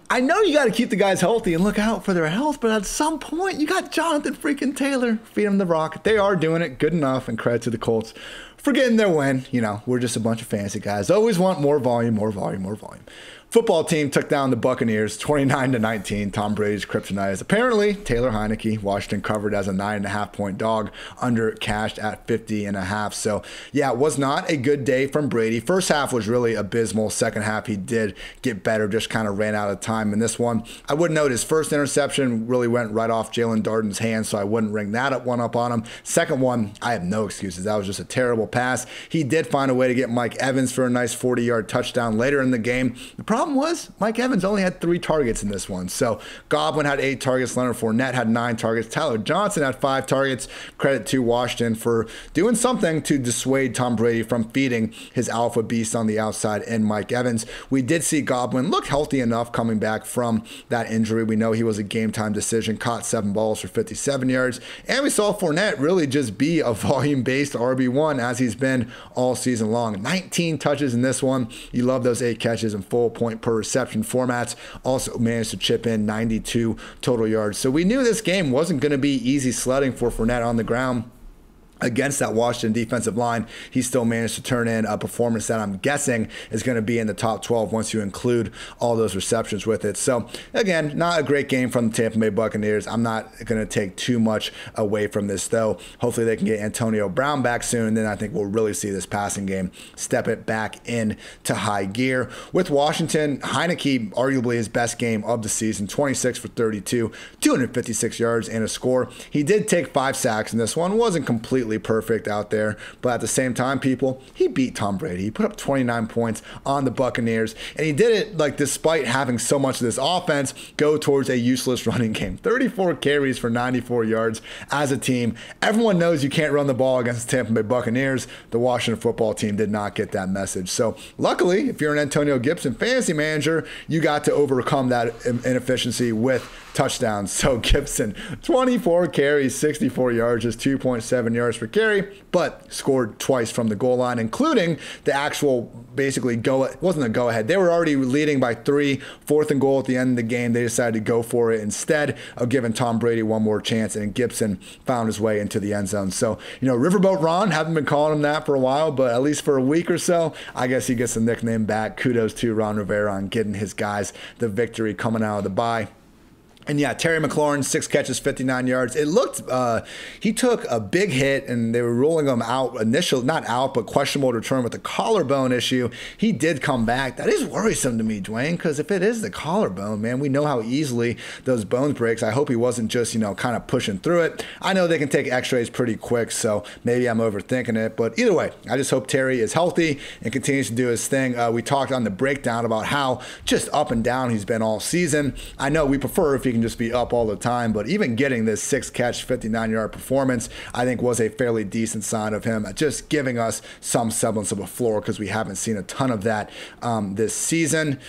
[SPEAKER 1] I know you got to keep the guys healthy and look out for their health, but at some point you got Jonathan freaking Taylor. Feed him the rock. They are doing it good enough, and credit to the Colts for getting their win. We're just a bunch of fancy guys. Always want more volume, more volume, more volume. Football team took down the Buccaneers 29-19. Tom Brady's kryptonite is apparently Taylor Heineke. Washington covered as a 9.5-point dog, under cashed at 50.5. So yeah, it was not a good day from Brady. First half was really abysmal. Second half he did get better, just kind of ran out of time in this one. I would note his first interception really went right off Jalen Darden's hands, so I wouldn't ring that up on him. Second one, I have no excuses. That was just a terrible pass. He did find a way to get Mike Evans for a nice 40-yard touchdown later in the game. The problem problem was Mike Evans only had 3 targets in this one. So Godwin had 8 targets. Leonard Fournette had 9 targets. Tyler Johnson had 5 targets. Credit to Washington for doing something to dissuade Tom Brady from feeding his alpha beast on the outside in Mike Evans. We did see Godwin look healthy enough coming back from that injury. We know he was a game-time decision, caught 7 balls for 57 yards. And we saw Fournette really just be a volume-based RB1 as he's been all season long. 19 touches in this one. You love those 8 catches and full point per reception formats. Also managed to chip in 92 total yards. So we knew this game wasn't going to be easy sledding for Fournette on the ground. Against that Washington defensive line, he still managed to turn in a performance that I'm guessing is going to be in the top 12 once you include all those receptions with it. So, again, not a great game from the Tampa Bay Buccaneers. I'm not going to take too much away from this, though. Hopefully they can get Antonio Brown back soon, and then I think we'll really see this passing game step it back into high gear. With Washington, Heineke, arguably his best game of the season, 26 for 32, 256 yards and a score. He did take 5 sacks in this one. Wasn't completely perfect out there, but at the same time, people, he beat Tom Brady. He put up 29 points on the Buccaneers, and he did it like despite having so much of this offense go towards a useless running game. 34 carries for 94 yards as a team. Everyone knows you can't run the ball against the Tampa Bay Buccaneers. The Washington football team did not get that message. So luckily, if you're an Antonio Gibson fantasy manager, you got to overcome that inefficiency with touchdowns. So Gibson, 24 carries, 64 yards, just 2.7 yards per carry, but scored twice from the goal line, including the actual basically it wasn't a go-ahead. They were already leading by 3, 4th and goal at the end of the game. They decided to go for it instead of giving Tom Brady one more chance, and Gibson found his way into the end zone. So, Riverboat Ron, haven't been calling him that for a while, but at least for a week or so, I guess he gets the nickname back. Kudos to Ron Rivera on getting his guys the victory coming out of the bye. And yeah, Terry McLaurin, 6 catches, 59 yards. It looked, he took a big hit and they were rolling him out not out, but questionable return with the collarbone issue. He did come back. That is worrisome to me, Dwayne, because if it is the collarbone, man, we know how easily those bones breaks. I hope he wasn't just, kind of pushing through it. I know they can take x-rays pretty quick, so maybe I'm overthinking it. But either way, I just hope Terry is healthy and continues to do his thing. We talked on the breakdown about how just up and down he's been all season. I know we prefer if he can just be up all the time, but even getting this 6-catch, 59-yard performance, I think was a fairly decent sign of him just giving us some semblance of a floor, because we haven't seen a ton of that this season.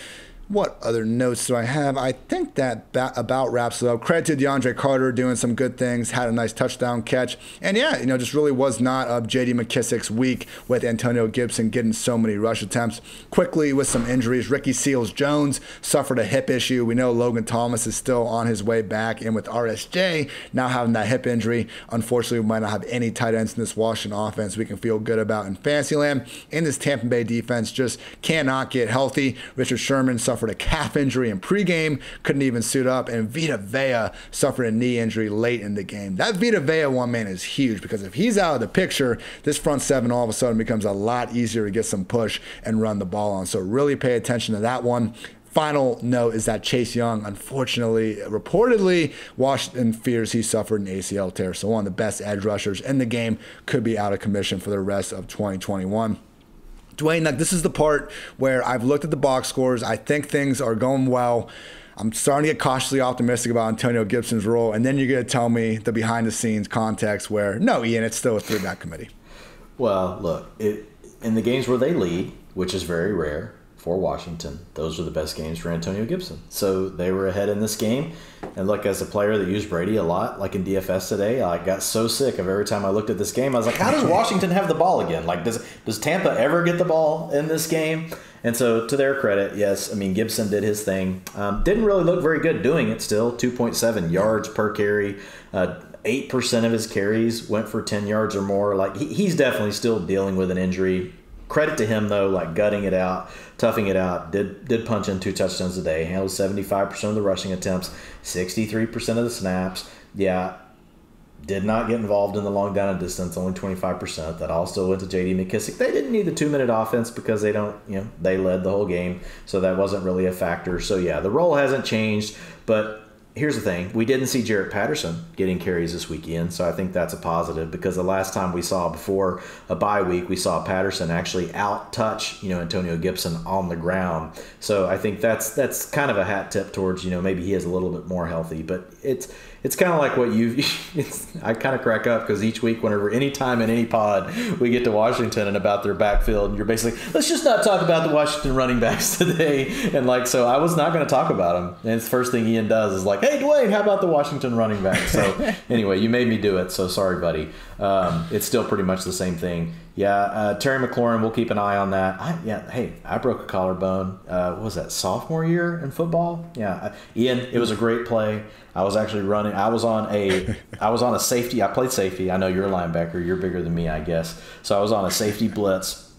[SPEAKER 1] What other notes do I have? I think that about wraps it up. Credit to DeAndre Carter doing some good things, had a nice touchdown catch. And yeah, just really was not of J.D. McKissick's week with Antonio Gibson getting so many rush attempts. Quickly with some injuries, Ricky Seals-Jones suffered a hip issue. We know Logan Thomas is still on his way back. And with RSJ now having that hip injury, unfortunately, we might not have any tight ends in this Washington offense we can feel good about in Fantasyland. And this Tampa Bay defense just cannot get healthy. Richard Sherman suffered a calf injury in pregame, couldn't even suit up, and Vita Vea suffered a knee injury late in the game. That Vita Vea one, man, is huge, because if he's out of the picture, this front seven all of a sudden becomes a lot easier to get some push and run the ball on. So really pay attention to that one. Final note is that Chase Young, unfortunately, reportedly, Washington fears he suffered an ACL tear. So one of the best edge rushers in the game could be out of commission for the rest of 2021. Dwayne, this is the part where I've looked at the box scores. I think things are going well. I'm starting to get cautiously optimistic about Antonio Gibson's role. And then you're going to tell me the behind-the-scenes context where, no, Ian, it's still a 3-back committee.
[SPEAKER 2] Well, look, in the games where they lead, which is very rare for Washington, those are the best games for Antonio Gibson. So they were ahead in this game. And look, as a player that used Brady a lot, like in DFS today, I got so sick of every time I looked at this game. I was like, how does Washington have the ball again? Like, does Tampa ever get the ball in this game? And so to their credit, yes, Gibson did his thing. Didn't really look very good doing it still, 2.7 yards per carry. 8% of his carries went for 10 yards or more. Like, he's definitely still dealing with an injury. Credit to him, though, like gutting it out, toughing it out, did punch in 2 touchdowns a day, handled 75% of the rushing attempts, 63% of the snaps. Yeah, did not get involved in the long down and distance, only 25%. That all still went to J.D. McKissick. They didn't need the 2-minute offense because they led the whole game, so that wasn't really a factor. So, yeah, the role hasn't changed, but here's the thing. We didn't see Jarrett Patterson getting carries this weekend, so I think that's a positive because the last time we saw before a bye week, we saw Patterson actually out-touch, Antonio Gibson on the ground. So I think that's kind of a hat tip towards, maybe he is a little bit more healthy. But it's kind of like what I kind of crack up because each week, anytime in any pod, we get to Washington and about their backfield, and you're basically, let's just not talk about the Washington running backs today. And so I was not going to talk about them. And the first thing Ian does is like, hey, Dwayne, how about the Washington running back? So anyway, you made me do it. So sorry, buddy. It's still pretty much the same thing. Yeah, Terry McLaurin, we'll keep an eye on that. I broke a collarbone. What was that, sophomore year in football? Yeah, Ian, it was a great play. I was actually running. I was on a safety. I played safety. I know you're a linebacker. You're bigger than me, I guess. So I was on a safety blitz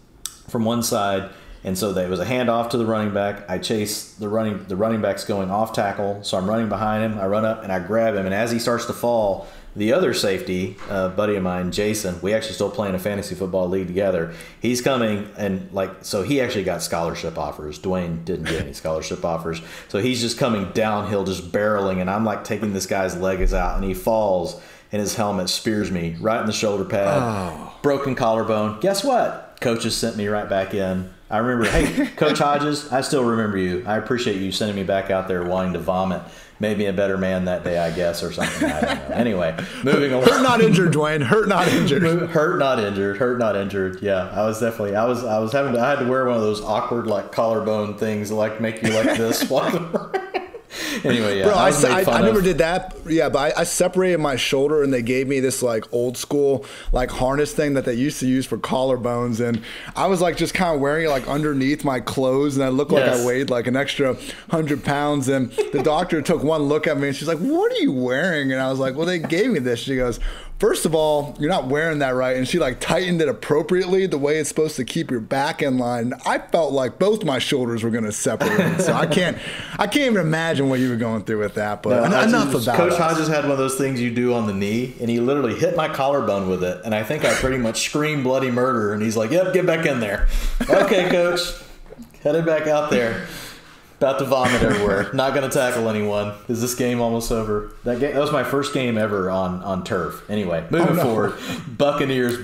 [SPEAKER 2] from one side, and so there was a handoff to the running back. I chase the running back's going off tackle, so I'm running behind him. I run up and I grab him, and as he starts to fall, the other safety, buddy of mine, Jason, we actually still play in a fantasy football league together. He's coming, and so he actually got scholarship offers. Dwayne didn't get any scholarship offers. So he's just coming downhill, just barreling, and I'm like taking this guy's legs out, and he falls, and his helmet spears me right in the shoulder pad. Oh. Broken collarbone. Guess what? Coaches sent me right back in. I remember, hey, Coach Hodges, I still remember you. I appreciate you sending me back out there wanting to vomit. Made me a better man that day, I guess, or something. I don't know. Anyway, moving along.
[SPEAKER 1] Hurt not injured, Dwayne. Hurt not injured.
[SPEAKER 2] Hurt not injured. Hurt not injured. Yeah, I was definitely. I had to wear one of those awkward collarbone things, make you like this. Anyway, yeah.
[SPEAKER 1] Bro, I never did that. Yeah, but I separated my shoulder, and they gave me this old school harness thing that they used to use for collarbones, and I was just kind of wearing it underneath my clothes, and I looked like I weighed an extra 100 pounds. And the doctor took one look at me, and she's like, "What are you wearing?" And I was like, "Well, they gave me this." She goes, "First of all, you're not wearing that right." And she tightened it appropriately the way it's supposed to keep your back in line. I felt like both my shoulders were going to separate. So I can't even imagine what you were going through with that. But enough about it.
[SPEAKER 2] Coach Hodges had one of those things you do on the knee, and he literally hit my collarbone with it. And I think I pretty much screamed bloody murder. And he's like, "Yep, get back in there." Okay, coach. Headed back out there. About to vomit everywhere. Not going to tackle anyone. Is this game almost over? That was my first game ever on turf. Anyway, moving forward. Buccaneers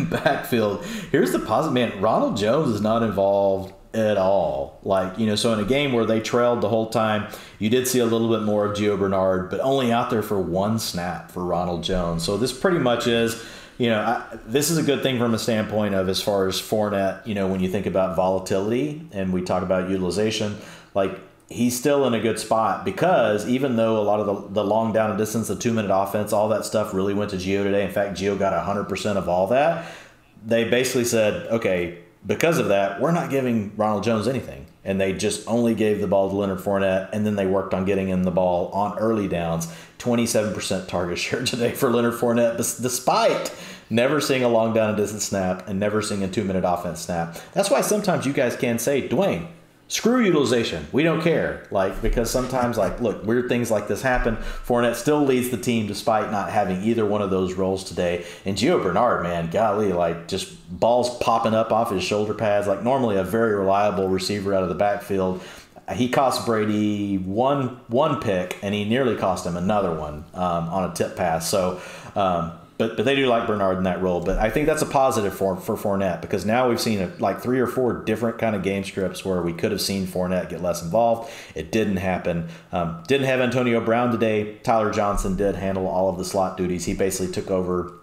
[SPEAKER 2] backfield. Here's the positive. Man, Ronald Jones is not involved at all. So in a game where they trailed the whole time, you did see a little bit more of Gio Bernard, but only out there for one snap for Ronald Jones. So this pretty much is, this is a good thing from a standpoint of as far as Fournette, when you think about volatility and we talk about utilization, he's still in a good spot because even though a lot of the long down and distance, the 2-minute offense, all that stuff really went to Gio today. In fact, Gio got 100% of all that. They basically said, okay, because of that, we're not giving Ronald Jones anything. And they just only gave the ball to Leonard Fournette, and then they worked on getting him the ball on early downs. 27% target share today for Leonard Fournette, despite never seeing a long down and distance snap and never seeing a 2-minute offense snap. That's why sometimes you guys can say, Dwayne, screw utilization. We don't care. Because sometimes, look, weird things like this happen. Fournette still leads the team despite not having either one of those roles today. And Gio Bernard, man, golly, just balls popping up off his shoulder pads. Normally a very reliable receiver out of the backfield. He cost Brady one pick, and he nearly cost him another one on a tip pass. So, But they do like Bernard in that role. But I think that's a positive for Fournette because now we've seen 3 or 4 different kind of game scripts where we could have seen Fournette get less involved. It didn't happen. Didn't have Antonio Brown today. Tyler Johnson did handle all of the slot duties. He basically took over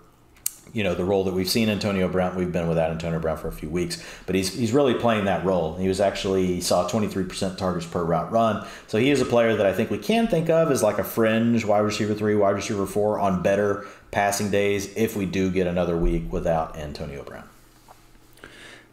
[SPEAKER 2] the role that we've seen Antonio Brown. We've been without Antonio Brown for a few weeks, but he's really playing that role. He saw 23% targets per route run. So he is a player that I think we can think of as a fringe wide receiver 3, wide receiver 4 on better passing days if we do get another week without Antonio Brown.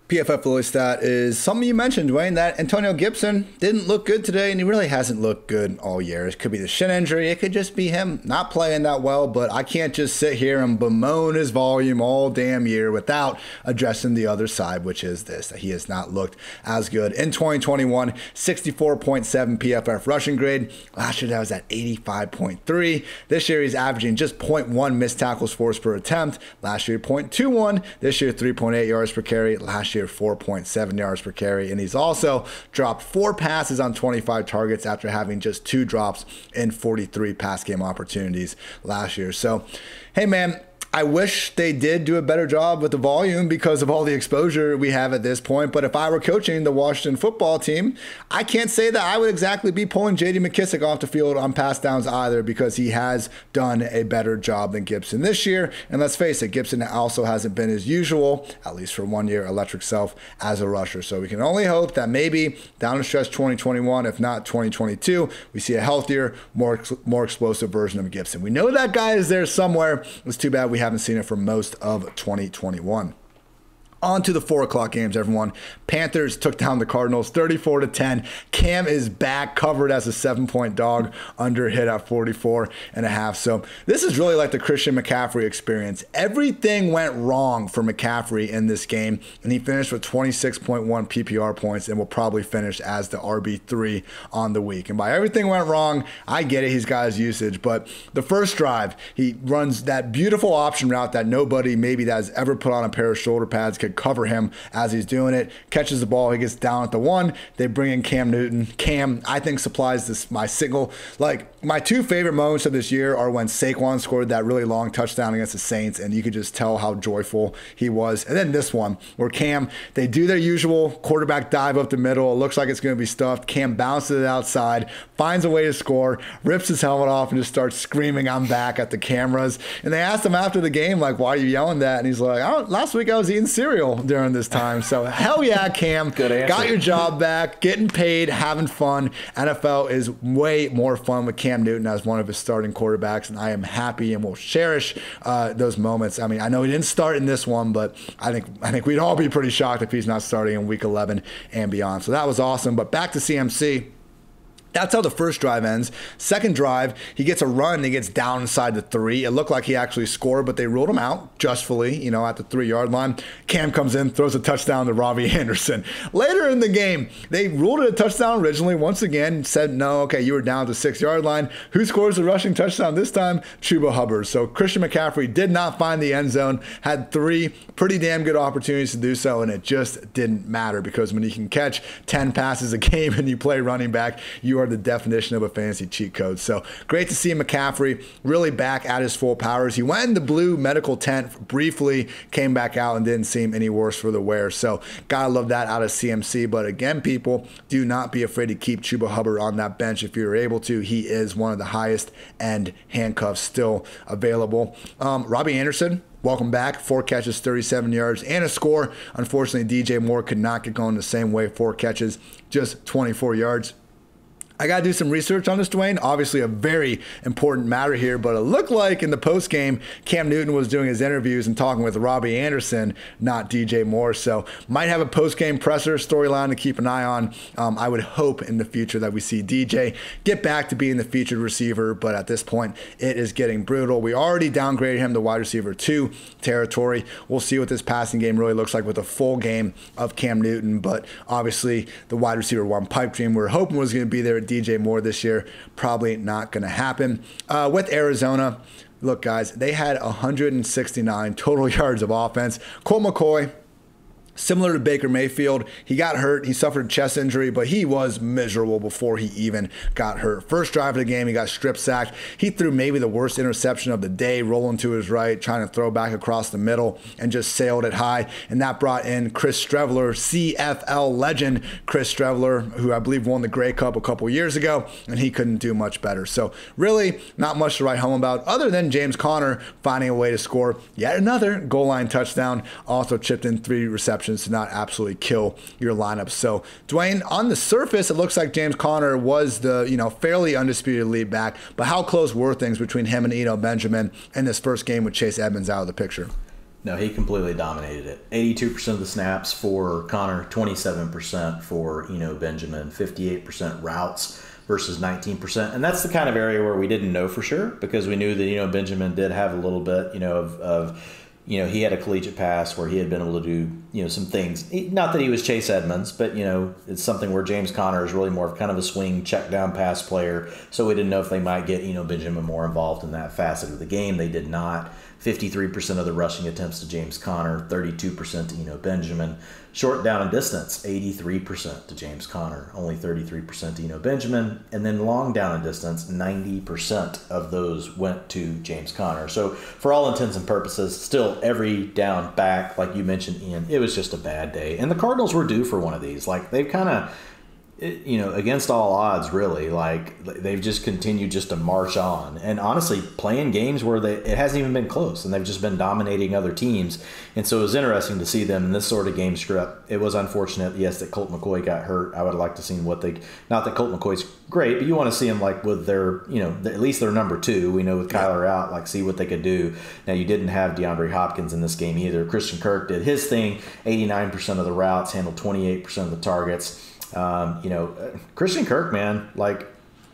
[SPEAKER 1] PFF Philly stat is something you mentioned, Dwayne, that Antonio Gibson didn't look good today, and he really hasn't looked good all year. It could be the shin injury. It could just be him not playing that well, but I can't just sit here and bemoan his volume all damn year without addressing the other side, which is this, that he has not looked as good. In 2021, 64.7 PFF rushing grade. Last year, that was at 85.3. This year, he's averaging just 0.1 missed tackles forced per attempt. Last year, 0.21. This year, 3.8 yards per carry. Last year, year, 4.7 yards per carry. And he's also dropped 4 passes on 25 targets after having just 2 drops in 43 pass game opportunities last year. So, hey, man, I wish they did do a better job with the volume because of all the exposure we have at this point. But if I were coaching the Washington football team, I can't say that I would exactly be pulling J.D. McKissic off the field on pass downs either, because he has done a better job than Gibson this year. And let's face it, Gibson also hasn't been his usual, at least for 1 year, electric self as a rusher. So we can only hope that maybe down the stretch 2021, if not 2022, we see a healthier, more explosive version of Gibson. We know that guy is there somewhere. It's too bad we haven't seen it for most of 2021. On to the 4 o'clock games, everyone. Panthers took down the Cardinals 34-10. Cam is back, covered as a 7-point dog, under hit at 44.5. So this is really like the Christian McCaffrey experience. Everything went wrong for McCaffrey in this game, and he finished with 26.1 PPR points and will probably finish as the RB3 on the week. And by everything went wrong, I get it, he's got his usage, but the first drive, he runs that beautiful option route that nobody maybe that has ever put on a pair of shoulder pads could cover him as he's doing it. Catches the ball, he gets down at the 1. They bring in Cam Newton. Cam, I think, supplies my signal. Like, my 2 favorite moments of this year are when Saquon scored that really long touchdown against the Saints, and you could just tell how joyful he was. And then this one, where Cam, they do their usual quarterback dive up the middle. It looks like it's going to be stuffed. Cam bounces it outside, finds a way to score, rips his helmet off, and just starts screaming, "I'm back," at the cameras. And they asked him after the game, like, "Why are you yelling that?" And he's like, "Last week I was eating cereal during this time." So hell yeah, Cam.
[SPEAKER 2] Good answer.
[SPEAKER 1] Got your job back, getting paid, having fun. NFL is way more fun with Cam Newton as one of his starting quarterbacks, and I am happy and will cherish those moments. I mean, I know he didn't start in this one, but I think we'd all be pretty shocked if he's not starting in week 11 and beyond. So that was awesome. But back to CMC. That's how the first drive ends. Second drive, he gets a run and he gets down inside the 3. It looked like he actually scored, but they ruled him out justfully, at the 3-yard line. Cam comes in, throws a touchdown to Robbie Anderson. Later in the game, they ruled it a touchdown originally. Once again, said, no, okay, you were down at the 6-yard line. Who scores the rushing touchdown this time? Chuba Hubbard. So Christian McCaffrey did not find the end zone, had 3 pretty damn good opportunities to do so, and it just didn't matter, because when you can catch 10 passes a game and you play running back, you are the definition of a fantasy cheat code. So great to see McCaffrey really back at his full powers. He went in the blue medical tent briefly, came back out, and didn't seem any worse for the wear. So gotta love that out of CMC. But again, people, do not be afraid to keep Chuba Hubbard on that bench if you're able to. He is one of the highest end handcuffs still available. Robbie Anderson, welcome back. 4 catches, 37 yards, and a score. Unfortunately, DJ Moore could not get going the same way. 4 catches, just 24 yards. I got to do some research on this, Dwayne. Obviously a very important matter here, but it looked like in the post-game, Cam Newton was doing his interviews and talking with Robbie Anderson, not DJ Moore. So might have a post-game presser storyline to keep an eye on. I would hope in the future that we see DJ get back to being the featured receiver, but at this point, it is getting brutal. We already downgraded him to wide receiver 2 territory. We'll see what this passing game really looks like with a full game of Cam Newton, but obviously the wide receiver 1 pipe dream we're hoping was going to be there at DJ Moore this year, probably not going to happen. With Arizona, look, guys, they had 169 total yards of offense. Colt McCoy, similar to Baker Mayfield, he got hurt. He suffered a chest injury, but he was miserable before he even got hurt. First drive of the game, he got strip sacked. He threw maybe the worst interception of the day, rolling to his right, trying to throw back across the middle, and just sailed it high. And that brought in Chris Streveler, CFL legend Chris Streveler, who I believe won the Grey Cup a couple years ago, and he couldn't do much better. So really not much to write home about other than James Conner finding a way to score yet another goal line touchdown. Also chipped in 3 receptions to not absolutely kill your lineup. So, Dwayne, on the surface, it looks like James Conner was the, fairly undisputed lead back, but how close were things between him and Eno Benjamin in this first game with Chase Edmonds out of the picture?
[SPEAKER 2] No, he completely dominated it. 82% of the snaps for Conner, 27% for Eno Benjamin, 58% routes versus 19%. And that's the kind of area where we didn't know for sure, because we knew that Eno Benjamin did have a little bit, he had a collegiate pass where he had been able to do some things. Not that he was Chase Edmonds, but it's something where James Conner is really more of kind of a swing check down pass player. So we didn't know if they might get Benjamin more involved in that facet of the game. They did not. 53% of the rushing attempts to James Conner, 32% to Benjamin. Short down and distance, 83% to James Conner, only 33% to Benjamin. And then long down and distance, 90% of those went to James Conner. So for all intents and purposes, still every down back, like you mentioned, Ian, it was just a bad day. And the Cardinals were due for one of these. Like they've kind of, against all odds, really, like they've just continued just to march on, and honestly playing games where it hasn't even been close, and they've just been dominating other teams. And so it was interesting to see them in this sort of game script. It was unfortunate, yes, that Colt McCoy got hurt. I would like to see not that Colt McCoy's great, but you want to see him like with their, at least their number 2. We know with Kyler out, like see what they could do. Now you didn't have DeAndre Hopkins in this game either. Christian Kirk did his thing, 89% of the routes, handled 28% of the targets. Christian Kirk, man, like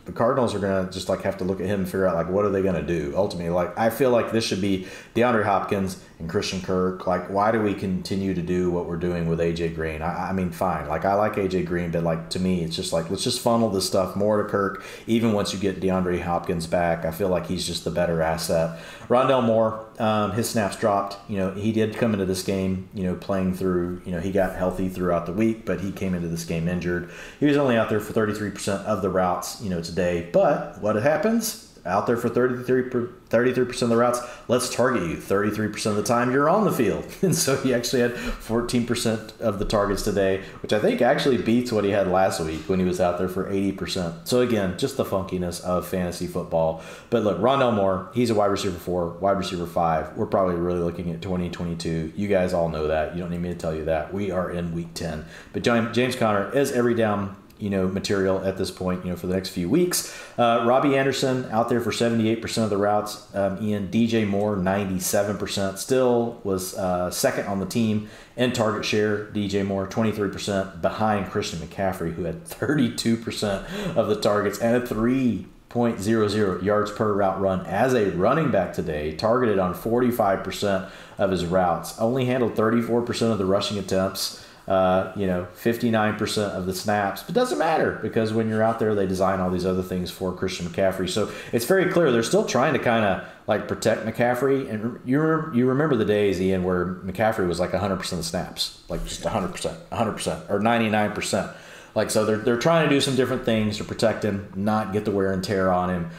[SPEAKER 2] the Cardinals are going to just like have to look at him and figure out like what are they going to do ultimately. Like I feel like this should be DeAndre Hopkins and Christian Kirk. Like why do we continue to do what we're doing with AJ Green? I mean, fine. Like I like AJ Green, but like to me, it's just like let's just funnel this stuff more to Kirk. Even once you get DeAndre Hopkins back, I feel like he's just the better asset. Rondell Moore, his snaps dropped. He did come into this game, playing through. He got healthy throughout the week, but he came into this game injured. He was only out there for 33% of the routes, today. But what happens? Out there for 33% of the routes, let's target you 33% of the time you're on the field. And so he actually had 14% of the targets today, which I think actually beats what he had last week when he was out there for 80%. So again, just the funkiness of fantasy football. But look, Rondell Moore, he's a wide receiver 4, wide receiver 5. We're probably really looking at 2022. You guys all know that. You don't need me to tell you that. We are in week 10. But James Conner is every down material at this point, for the next few weeks. Robbie Anderson out there for 78% of the routes. Ian, DJ Moore, 97%. Still was second on the team in target share. DJ Moore, 23% behind Christian McCaffrey, who had 32% of the targets and a 3.00 yards per route run as a running back today, targeted on 45% of his routes. Only handled 34% of the rushing attempts. 59% of the snaps, but doesn't matter because when you're out there, they design all these other things for Christian McCaffrey. So it's very clear they're still trying to kind of like protect McCaffrey. And you remember the days, Ian, where McCaffrey was like 100% of the snaps, like just 100%, or 99%. Like, so they're trying to do some different things to protect him, not get the wear and tear on him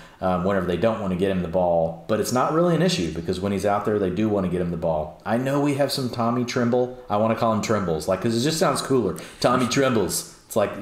[SPEAKER 2] whenever they don't want to get him the ball. But it's not really an issue because when he's out there, they do want to get him the ball. I know we have some Tommy Tremble. I want to call him Trembles, like, because it just sounds cooler. Tommy Trembles. It's like,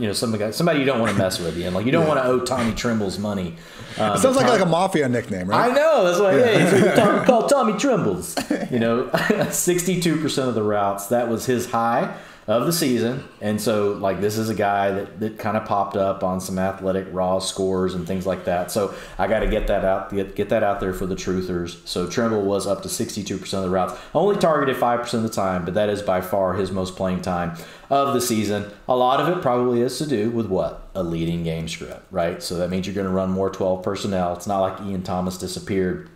[SPEAKER 2] somebody you don't want to mess with, Ian. Like, you don't want to owe Tommy Trembles money.
[SPEAKER 1] It sounds like a mafia nickname, right?
[SPEAKER 2] I know. That's why, hey, called Tommy Trembles. 62% of the routes. That was his high of the season. And so like this is a guy that kind of popped up on some athletic raw scores and things like that. So I got to get that out there for the truthers. So Tremble was up to 62% of the routes, only targeted 5% of the time, but that is by far his most playing time of the season. A lot of it probably is to do with what? A leading game script, right? So that means you're going to run more 12 personnel. It's not like Ian Thomas disappeared.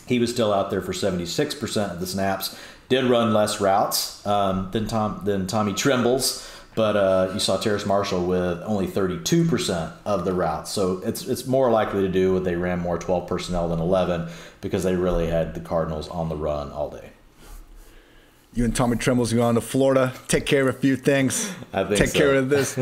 [SPEAKER 2] He was still out there for 76% of the snaps. Did run less routes than Tommy Trembles, but you saw Terrace Marshall with only 32% of the routes. So it's more likely to do with they ran more 12 personnel than 11 because they really had the Cardinals on the run all day.
[SPEAKER 1] You and Tommy Trembles going to Florida, take care of a few things.
[SPEAKER 2] I think
[SPEAKER 1] take
[SPEAKER 2] so.
[SPEAKER 1] care of this.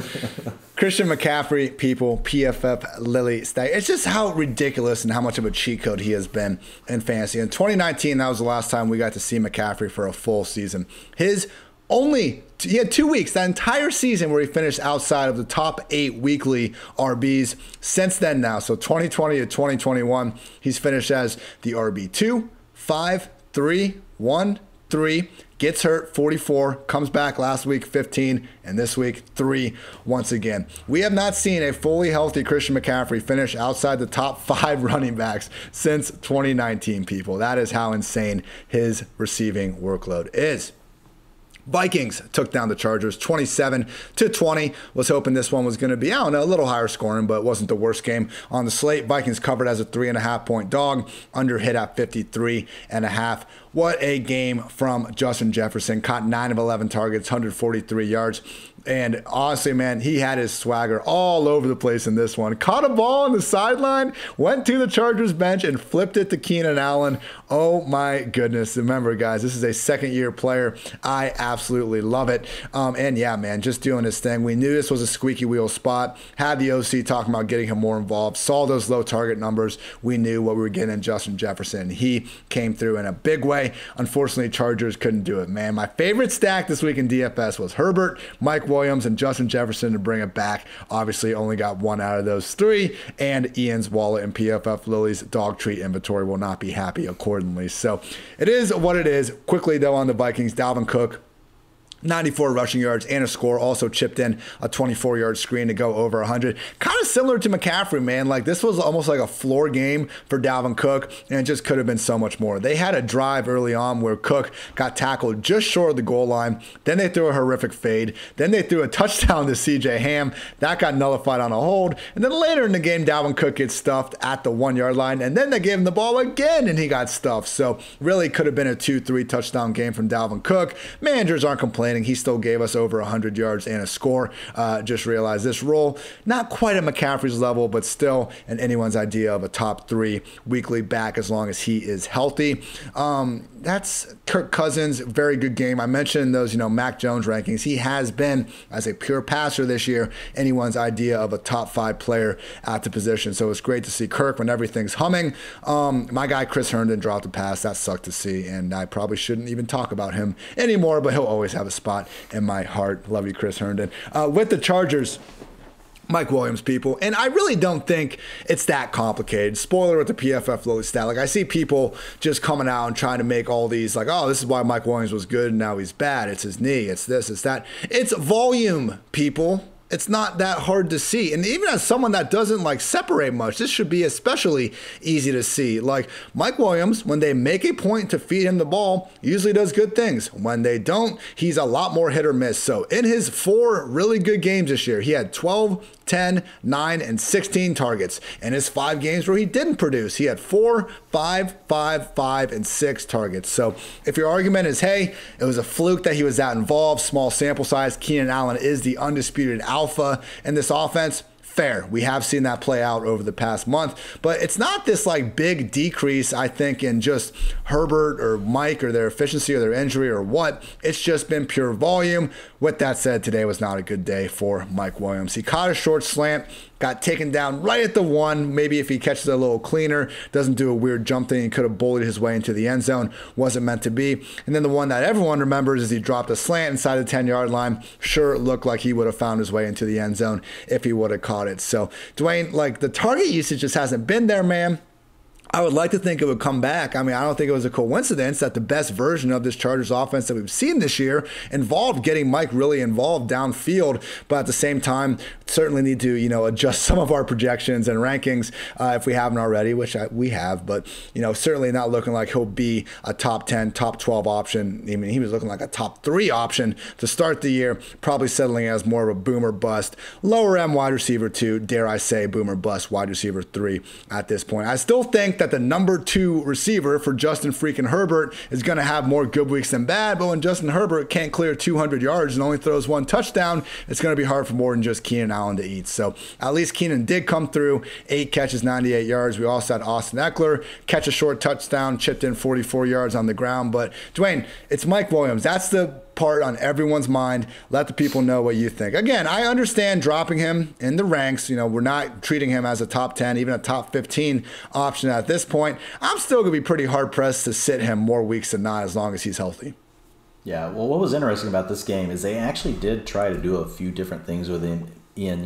[SPEAKER 1] Christian McCaffrey, people, PFF, Lily Stag. It's just how ridiculous and how much of a cheat code he has been in fantasy. In 2019, that was the last time we got to see McCaffrey for a full season. He had 2 weeks, that entire season where he finished outside of the top 8 weekly RBs. Since then now, so 2020 to 2021, he's finished as the RB2, 5, 3, 1, 3, gets hurt, 44, comes back last week, 15, and this week, 3 once again. We have not seen a fully healthy Christian McCaffrey finish outside the top 5 running backs since 2019, people. That is how insane his receiving workload is. Vikings took down the Chargers 27-20. Was hoping this one was going to be, a little higher scoring, but it wasn't the worst game on the slate. Vikings covered as a 3.5 point dog. Under hit at 53.5. What a game from Justin Jefferson. Caught 9 of 11 targets, 143 yards. And honestly, man, he had his swagger all over the place in this one. Caught a ball on the sideline, went to the Chargers bench, and flipped it to Keenan Allen. Oh, my goodness. Remember, guys, this is a second-year player. I absolutely love it. And, yeah, man, just doing his thing. We knew this was a squeaky wheel spot. Had the OC talking about getting him more involved. Saw those low target numbers. We knew what we were getting in Justin Jefferson. He came through in a big way. Unfortunately, Chargers couldn't do it, man. My favorite stack this week in DFS was Herbert, Mike Williams, and Justin Jefferson to bring it back. Obviously, only got one out of those three, and Ian's wallet and PFF Lily's dog treat inventory will not be happy accordingly. So it is what it is. Quickly, though, on the Vikings, Dalvin Cook, 94 rushing yards and a score. Also chipped in a 24-yard screen to go over 100. Kind of similar to McCaffrey, man. Like, this was almost like a floor game for Dalvin Cook, and it just could have been so much more. They had a drive early on where Cook got tackled just short of the goal line. Then they threw a horrific fade. Then they threw a touchdown to C.J. Ham. That got nullified on a hold. And then later in the game, Dalvin Cook gets stuffed at the 1-yard line, and then they gave him the ball again, and he got stuffed. So really could have been a 2-3 touchdown game from Dalvin Cook. Managers aren't complaining. He still gave us over 100 yards and a score. Just realized this role, not quite at McCaffrey's level, but still in anyone's idea of a top 3 weekly back as long as he is healthy. That's Kirk Cousins. Very good game. I mentioned those, Mac Jones rankings. He has been, as a pure passer this year, anyone's idea of a top 5 player at the position. So it's great to see Kirk when everything's humming. My guy Chris Herndon dropped a pass. That sucked to see, and I probably shouldn't even talk about him anymore, but he'll always have a spot in my heart. Love you, Chris Herndon. With the Chargers, Mike Williams, people. And I really don't think it's that complicated. Spoiler with the PFF Lily stat. Like, I see people just coming out and trying to make all these, like, oh, this is why Mike Williams was good and now he's bad. It's his knee. It's this. It's that. It's volume, people. It's not that hard to see. And even as someone that doesn't like separate much, this should be especially easy to see. Like Mike Williams, when they make a point to feed him the ball, usually does good things. When they don't, he's a lot more hit or miss. So in his 4 really good games this year, he had 12, 10, 9, and 16 targets. In his 5 games where he didn't produce, he had 4, 5, 5, 5, and 6 targets. So if your argument is, hey, it was a fluke that he was that involved, small sample size, Keenan Allen is the undisputed alpha in this offense, fair. We have seen that play out over the past month, but it's not this like big decrease, I think, in just Herbert or Mike or their efficiency or their injury or what. It's just been pure volume. With that said, today was not a good day for Mike Williams. He caught a short slant, got taken down right at the 1. Maybe if he catches it a little cleaner, doesn't do a weird jump thing, he could have bullied his way into the end zone. Wasn't meant to be. And then the one that everyone remembers is he dropped a slant inside the 10-yard line. Sure, it looked like he would have found his way into the end zone if he would have caught it. So, Dwayne, like, the target usage just hasn't been there, man. I would like to think it would come back. I mean, I don't think it was a coincidence that the best version of this Chargers offense that we've seen this year involved getting Mike really involved downfield. But at the same time, certainly need to, adjust some of our projections and rankings if we haven't already, which we have. But, certainly not looking like he'll be a top 10, top 12 option. I mean, he was looking like a top 3 option to start the year, probably settling as more of a boomer bust. Lower end wide receiver 2, dare I say, boomer bust wide receiver 3 at this point. I still think that the number 2 receiver for Justin freaking Herbert is going to have more good weeks than bad, but when Justin Herbert can't clear 200 yards and only throws 1 touchdown, it's going to be hard for more than just Keenan Allen to eat. So at least Keenan did come through, 8 catches, 98 yards. We also had Austin Eckler catch a short touchdown, chipped in 44 yards on the ground. But Dwayne, it's Mike Williams. That's the part on everyone's mind. Let the people know what you think. Again, I understand dropping him in the ranks. We're not treating him as a top 10, even a top 15 option at this point. I'm still going to be pretty hard-pressed to sit him more weeks than not as long as he's healthy.
[SPEAKER 2] Yeah, well, what was interesting about this game is they actually did try to do a few different things with him. Ian,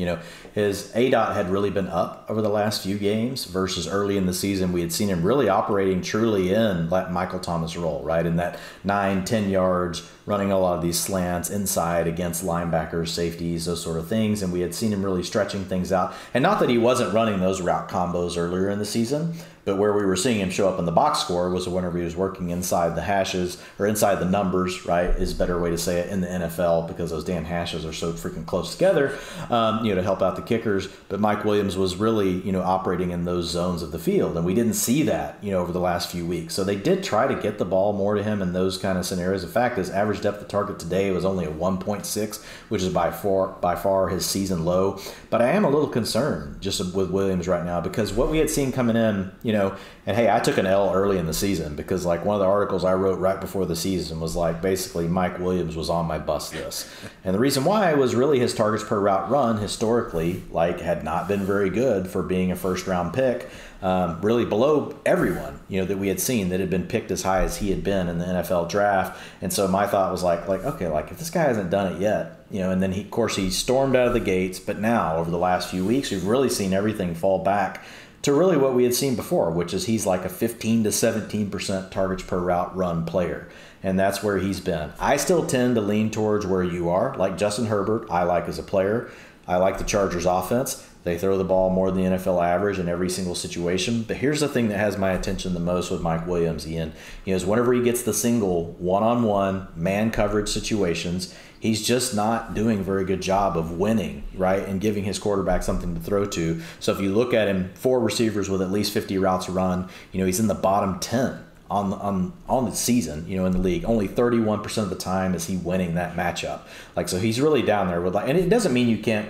[SPEAKER 2] his ADOT had really been up over the last few games versus early in the season. We had seen him really operating truly in that Michael Thomas role, right? In that 9, 10 yards, running a lot of these slants inside against linebackers, safeties, those sort of things. And we had seen him really stretching things out. And not that he wasn't running those route combos earlier in the season, but where we were seeing him show up in the box score was whenever he was working inside the hashes, or inside the numbers, right, is a better way to say it, in the NFL, because those damn hashes are so freaking close together, to help out the kickers. But Mike Williams was really, operating in those zones of the field, and we didn't see that, over the last few weeks. So they did try to get the ball more to him in those kind of scenarios. In fact, his average depth of target today was only a 1.6, which is by far his season low. But I am a little concerned just with Williams right now, because what we had seen coming in, and hey, I took an L early in the season, because like one of the articles I wrote right before the season was like, basically Mike Williams was on my bust list. And the reason why was really his targets per route run historically had not been very good for being a first round pick, really below everyone, that we had seen that had been picked as high as he had been in the NFL draft. And so my thought was okay, if this guy hasn't done it yet, and then of course he stormed out of the gates, but now over the last few weeks, we've really seen everything fall back to really what we had seen before, which is he's like a 15 to 17% targets per route run player. And that's where he's been. I still tend to lean towards where you are. Like Justin Herbert, I like as a player. I like the Chargers offense. They throw the ball more than the NFL average in every single situation. But here's the thing that has my attention the most with Mike Williams, Ian, is whenever he gets the single one-on-one man coverage situations, he's just not doing a very good job of winning, right, and giving his quarterback something to throw to. So if you look at him, 4 receivers with at least 50 routes run, he's in the bottom 10 on the season, in the league. Only 31% of the time is he winning that matchup. So he's really down there with and it doesn't mean you can't.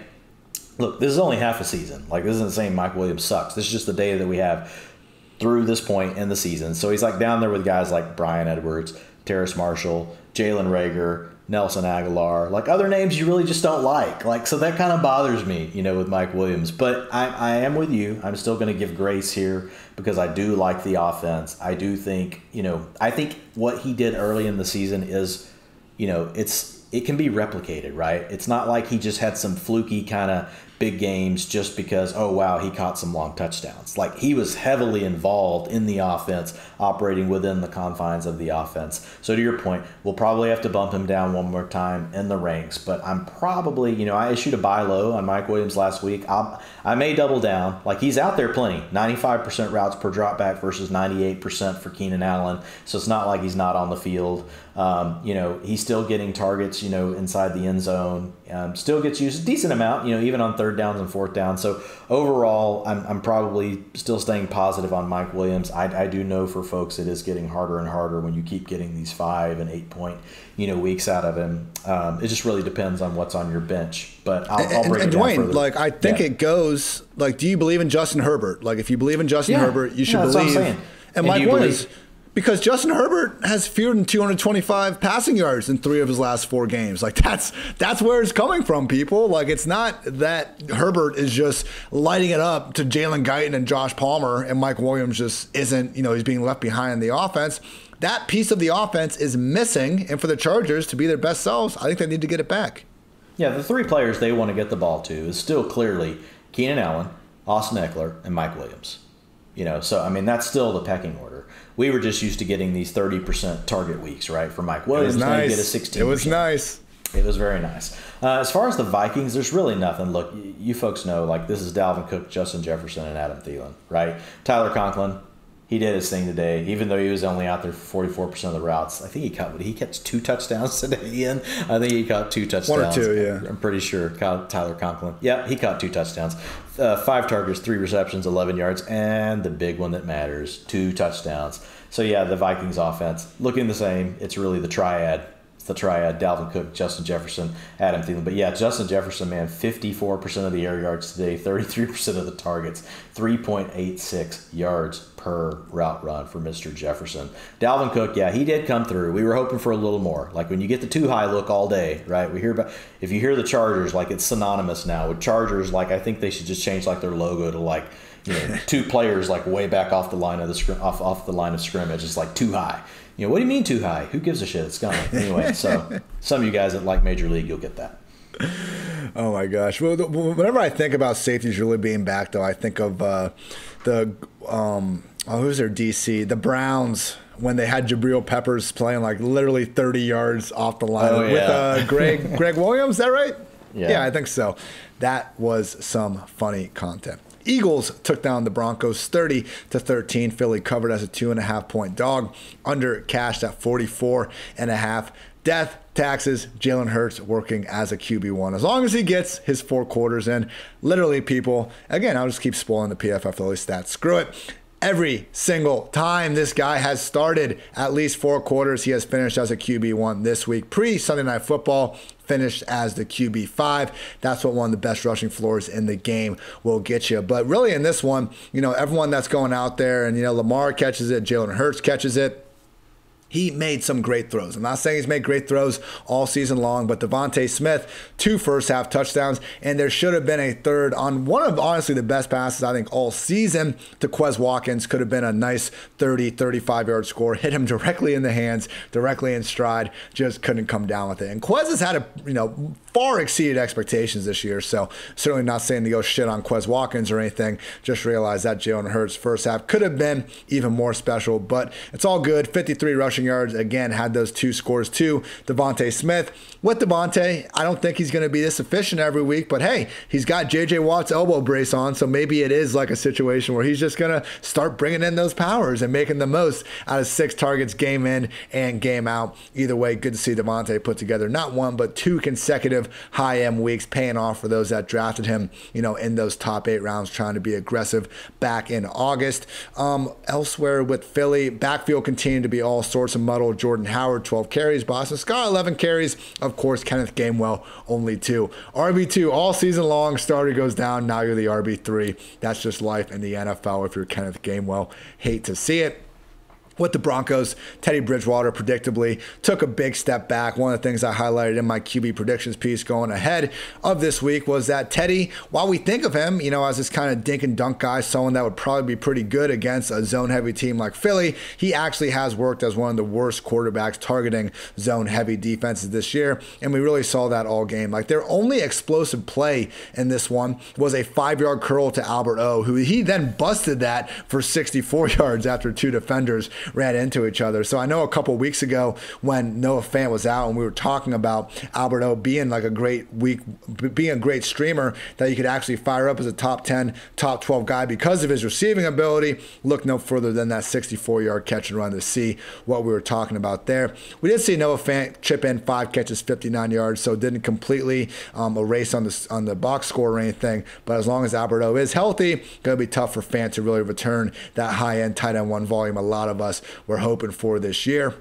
[SPEAKER 2] Look, this is only half a season. This isn't saying Mike Williams sucks. This is just the data that we have through this point in the season. So he's down there with guys like Brian Edwards, Terrace Marshall, Jalen Reagor, Nelson Aguilar, other names you really just don't like. So that kind of bothers me, with Mike Williams. But I am with you. I'm still going to give grace here because I do like the offense. I do think, I think what he did early in the season is, it can be replicated, right? It's not like he just had some fluky kind of big games just because, oh, wow, he caught some long touchdowns. He was heavily involved in the offense, operating within the confines of the offense. So to your point, we'll probably have to bump him down one more time in the ranks. But I'm probably, I issued a buy low on Mike Williams last week. I may double down. He's out there plenty. 95% routes per drop back versus 98% for Keenan Allen. So it's not like he's not on the field. He's still getting targets, inside the end zone. Still gets used a decent amount, even on third downs and fourth downs. So overall, I'm probably still staying positive on Mike Williams. I do know for folks it is getting harder and harder when you keep getting these 5 and 8 point, weeks out of him. It just really depends on what's on your bench. But I'll break it down
[SPEAKER 1] Dwayne,
[SPEAKER 2] further.
[SPEAKER 1] I think it goes, do you believe in Justin Herbert? If you believe in Justin Herbert, you should believe. That's what I'm saying. And Mike Williams. Because Justin Herbert has fewer than 225 passing yards in 3 of his last 4 games. That's where it's coming from, people. It's not that Herbert is just lighting it up to Jalen Guyton and Josh Palmer, and Mike Williams just isn't, he's being left behind in the offense. That piece of the offense is missing, and for the Chargers to be their best selves, I think they need to get it back.
[SPEAKER 2] Yeah, the 3 players they want to get the ball to is still clearly Keenan Allen, Austin Eckler, and Mike Williams. So, that's still the pecking order. We were just used to getting these 30% target weeks, right, for Mike Williams.
[SPEAKER 1] It was nice.
[SPEAKER 2] Get a 16%.
[SPEAKER 1] It was nice.
[SPEAKER 2] It was very nice. As far as the Vikings, there's really nothing. Look, you folks know, this is Dalvin Cook, Justin Jefferson, and Adam Thielen, right? Tyler Conklin, he did his thing today, even though he was only out there for 44% of the routes. I think he catch 2 touchdowns today, Ian. I think he caught 2 touchdowns.
[SPEAKER 1] 1 or 2, yeah.
[SPEAKER 2] I'm pretty sure. Tyler Conklin. Yeah, he caught 2 touchdowns. 5 targets, 3 receptions, 11 yards, and the big one that matters, 2 touchdowns. So, yeah, the Vikings offense looking the same. It's really the triad. It's the triad, Dalvin Cook, Justin Jefferson, Adam Thielen. But, yeah, Justin Jefferson, man, 54% of the air yards today, 33% of the targets, 3.86 yards per route run for Mr. Jefferson. Dalvin Cook, yeah, he did come through. We were hoping for a little more. When you get the too high look all day, right? We hear about, if you hear the Chargers, it's synonymous now with Chargers. I think they should just change their logo to 2 players way back off the line of the off the line of scrimmage. It's too high. What do you mean too high? Who gives a shit? It's gone anyway. So some of you guys that like Major League, you'll get that.
[SPEAKER 1] Oh my gosh! Well, whenever I think about safeties really being back, though, I think of the Oh, who's their DC? The Browns, when they had Jabril Peppers playing like literally 30 yards off the line with Greg Williams. Is that right? Yeah, I think so. That was some funny content. Eagles took down the Broncos 30-13. Philly covered as a 2.5-point dog. Under cashed at 44.5. Death, taxes, Jalen Hurts working as a QB1. As long as he gets his 4 quarters in, literally, people, again, I'll just keep spoiling the PFF Philly stats. Screw it. Every single time this guy has started at least 4 quarters, he has finished as a QB1 this week. Pre-Sunday Night Football, finished as the QB5. That's what one of the best rushing floors in the game will get you. But really in this one, everyone that's going out there and, Lamar catches it, Jalen Hurts catches it. He made some great throws. I'm not saying he's made great throws all season long, but Devontae Smith, 2 first-half touchdowns, and there should have been a third on one of, honestly, the best passes, I think, all season to Quez Watkins. Could have been a nice 30, 35-yard score. Hit him directly in the hands, directly in stride. Just couldn't come down with it. And Quez has had far exceeded expectations this year, so certainly not saying to go shit on Quez Watkins or anything. Just realize that Jalen Hurts' first half could have been even more special, but it's all good. 53 rushing yards, again, had those 2 scores too. Devontae Smith. With Devontae, I don't think he's going to be this efficient every week, but hey, he's got J.J. Watt's elbow brace on, so maybe it is like a situation where he's just going to start bringing in those powers and making the most out of 6 targets game in and game out. Either way, good to see Devontae put together not 1, but 2 consecutive high-end weeks, paying off for those that drafted him, in those top 8 rounds, trying to be aggressive back in August. Elsewhere with Philly, backfield continued to be all sorts of muddle. Jordan Howard, 12 carries. Boston Scott, 11 carries. Of course, Kenneth Gainwell, only 2. RB2 all season long. Starter goes down. Now you're the RB3. That's just life in the NFL if you're Kenneth Gainwell. Hate to see it. With the Broncos, Teddy Bridgewater predictably took a big step back. One of the things I highlighted in my QB predictions piece going ahead of this week was that Teddy, while we think of him, as this kind of dink and dunk guy, someone that would probably be pretty good against a zone-heavy team like Philly, he actually has worked as one of the worst quarterbacks targeting zone-heavy defenses this year, and we really saw that all game. Like, their only explosive play in this one was a 5-yard curl to Albert O, who he then busted that for 64 yards after 2 defenders ran into each other. So I know a couple weeks ago when Noah Fant was out and we were talking about Albert O being like a great streamer that you could actually fire up as a top 10, top 12 guy because of his receiving ability. Look no further than that 64-yard catch and run to see what we were talking about there. We did see Noah Fant chip in 5 catches, 59 yards, so didn't completely erase on the box score or anything. But as long as Albert O is healthy, going to be tough for Fant to really return that high-end tight end 1 volume a lot of us we're hoping for this year.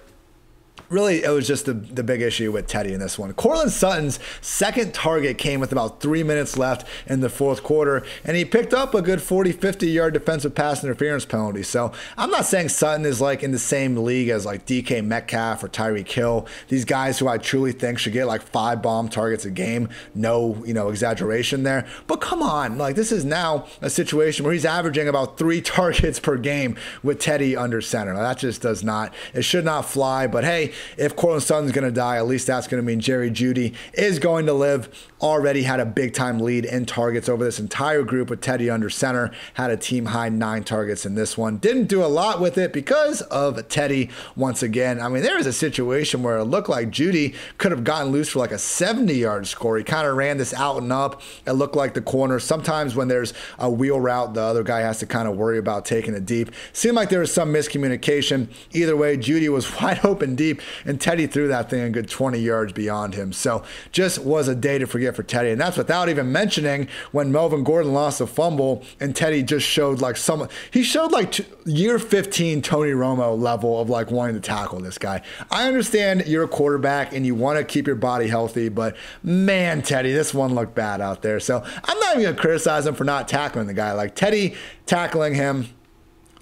[SPEAKER 1] Really, it was just the big issue with Teddy in this one. Courtland Sutton's second target came with about 3 minutes left in the 4th quarter, and he picked up a good 40, 50-yard defensive pass interference penalty. So I'm not saying Sutton is like in the same league as like DK Metcalf or Tyreek Hill, these guys who I truly think should get like 5 bomb targets a game. No, exaggeration there. But come on, like this is now a situation where he's averaging about 3 targets per game with Teddy under center. Now, that just does not, it should not fly. But hey, if Courtland Sutton's going to die, at least that's going to mean Jerry Jeudy is going to live. Already had a big-time lead in targets over this entire group with Teddy under center. Had a team-high 9 targets in this one. Didn't do a lot with it because of Teddy once again. I mean, there was a situation where it looked like Jeudy could have gotten loose for like a 70-yard score. He kind of ran this out and up. It looked like the corner. Sometimes when there's a wheel route, the other guy has to kind of worry about taking it deep. Seemed like there was some miscommunication. Either way, Jeudy was wide open deep, and Teddy threw that thing a good 20 yards beyond him. So just was a day to forget for Teddy. And that's without even mentioning when Melvin Gordon lost a fumble and Teddy just showed like year 15 Tony Romo level of like wanting to tackle this guy. I understand you're a quarterback and you want to keep your body healthy, but man, Teddy, this one looked bad out there. So I'm not even going to criticize him for not tackling the guy. Like Teddy tackling him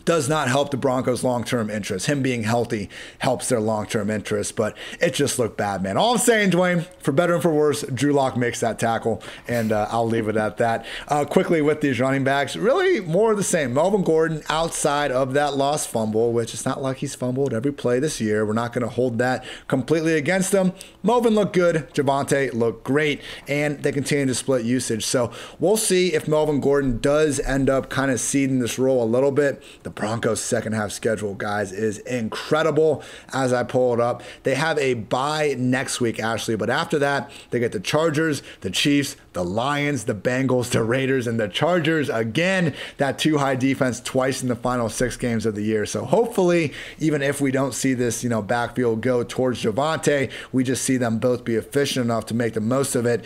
[SPEAKER 1] does not help the Broncos' long-term interest. Him being healthy helps their long-term interest, but it just looked bad, man. All I'm saying, Dwayne, for better and for worse, Drew Lock makes that tackle, and I'll leave it at that. Quickly with these running backs, really more of the same. Melvin Gordon outside of that lost fumble, which it's not like he's fumbled every play this year. We're not going to hold that completely against him. Melvin looked good. Javonte looked great, and they continue to split usage. So we'll see if Melvin Gordon does end up kind of ceding this role a little bit. The Broncos' second half schedule, guys, is incredible as I pull it up. They have a bye next week, Ashley, but after that, they get the Chargers, the Chiefs, the Lions, the Bengals, the Raiders, and the Chargers again. That too high defense twice in the final 6 games of the year. So hopefully, even if we don't see this, backfield go towards Javonte, we just see them both be efficient enough to make the most of it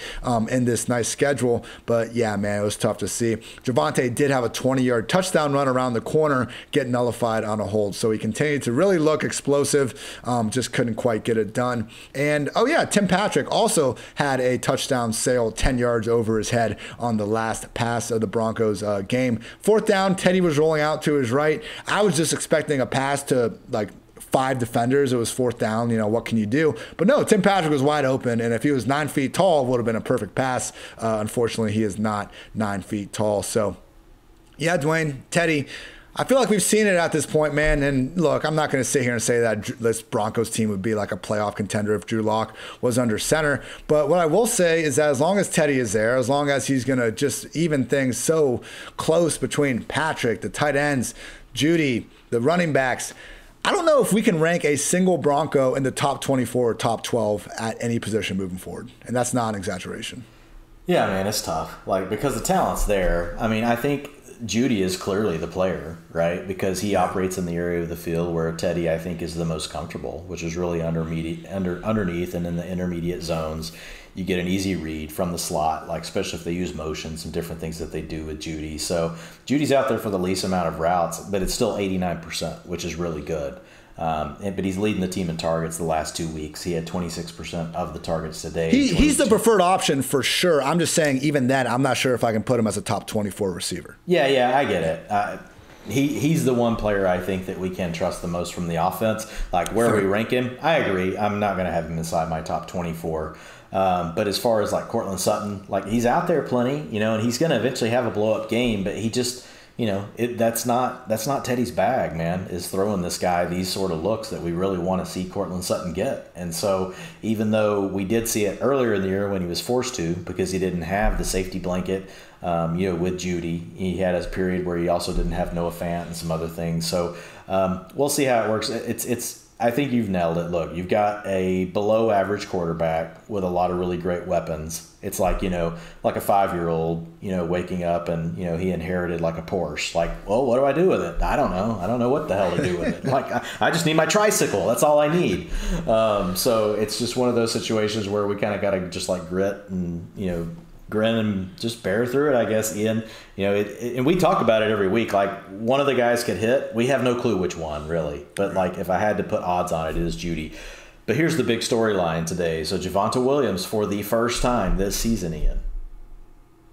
[SPEAKER 1] in this nice schedule. But yeah, man, it was tough to see. Javonte did have a 20-yard touchdown run around the corner, get nullified on a hold. So he continued to really look explosive, just couldn't quite get it done. And oh yeah, Tim Patrick also had a touchdown sail 10 yards over his head on the last pass of the Broncos game. 4th down, Teddy was rolling out to his right. I was just expecting a pass to 5 defenders. It was 4th down. What can you do? But no, Tim Patrick was wide open, and if he was 9 feet tall, it would have been a perfect pass. Unfortunately, he is not 9 feet tall. So yeah, Dwain, Teddy, I feel like we've seen it at this point, man. And look, I'm not going to sit here and say that this Broncos team would be like a playoff contender if Drew Lock was under center. But what I will say is that as long as Teddy is there, as long as he's going to just even things so close between Patrick, the tight ends, Judy, the running backs, I don't know if we can rank a single Bronco in the top 24 or top 12 at any position moving forward. And that's not an exaggeration.
[SPEAKER 2] Yeah, man, it's tough. Because the talent's there. I mean, I think Judy is clearly the player, right? Because he operates in the area of the field where Teddy, I think, is the most comfortable, which is really underneath and in the intermediate zones. You get an easy read from the slot, especially if they use motions and different things that they do with Judy. So Judy's out there for the least amount of routes, but it's still 89%, which is really good. But he's leading the team in targets the last 2 weeks. He had 26% of the targets today.
[SPEAKER 1] He's the preferred option for sure. I'm just saying, even then, I'm not sure if I can put him as a top 24 receiver.
[SPEAKER 2] Yeah, I get it. He's the one player I think that we can trust the most from the offense. Where we rank him, I agree. I'm not going to have him inside my top 24. But as far as Cortland Sutton, he's out there plenty, and he's going to eventually have a blow-up game, but he just – that's not Teddy's bag, man, is throwing this guy these sort of looks that we really want to see Cortland Sutton get. And so even though we did see it earlier in the year when he was forced to because he didn't have the safety blanket, with Judy, he had his period where he also didn't have Noah Fant and some other things. So we'll see how it works. I think you've nailed it. Look, you've got a below average quarterback with a lot of really great weapons. It's like a 5-year-old, waking up and, he inherited a Porsche. Well, what do I do with it? I don't know. I don't know what the hell to do with it. I just need my tricycle. That's all I need. So it's just one of those situations where we kind of got to just grit and, grin and just bear through it, I guess, Ian. And we talk about it every week. One of the guys could hit. We have no clue which one, really. But, if I had to put odds on it, it is Judy. But here's the big storyline today. So Javonte Williams, for the first time this season, Ian,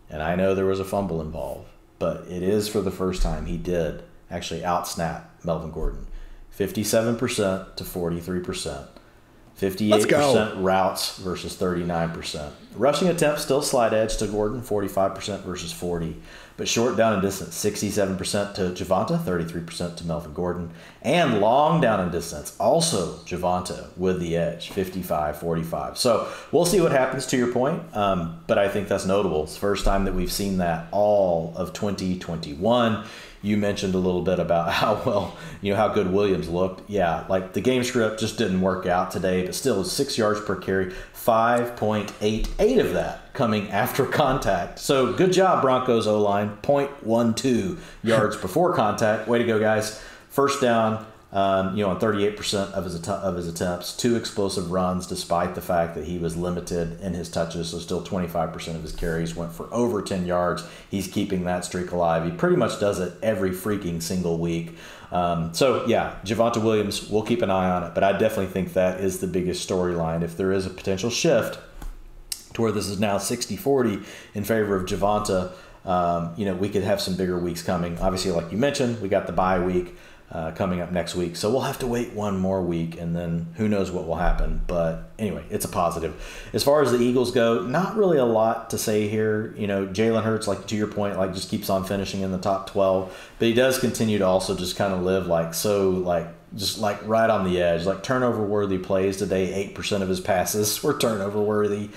[SPEAKER 2] and I know there was a fumble involved, but it is for the first time he did actually outsnap Melvin Gordon. 57% to 43%. 58% routes versus 39%. Rushing attempts still slight edge to Gordon, 45% versus 40%. But short down and distance, 67% to Javonte, 33% to Melvin Gordon. And long down and distance, also Javonte with the edge, 55-45. So we'll see what happens, to your point. But I think that's notable. It's the first time that we've seen that all of 2021. You mentioned a little bit about how good Williams looked. Yeah, the game script just didn't work out today, but still 6 yards per carry, 5.88 of that coming after contact. So good job, Broncos O-line, 0.12 yards before contact. Way to go, guys. First down, on 38% of his attempts, 2 explosive runs despite the fact that he was limited in his touches, so still 25% of his carries went for over 10 yards. He's keeping that streak alive. He pretty much does it every freaking single week. So, yeah, Javonte Williams, we'll keep an eye on it, but I definitely think that is the biggest storyline. If there is a potential shift to where this is now 60-40 in favor of Javonte, we could have some bigger weeks coming. Obviously, like you mentioned, we got the bye week coming up next week. So we'll have to wait one more week, and then who knows what will happen. But anyway, it's a positive. As far as the Eagles go, not really a lot to say here. Jalen Hurts, to your point, just keeps on finishing in the top 12. But he does continue to also just kind of live just like right on the edge, like turnover worthy plays today. 8% of his passes were turnover worthy.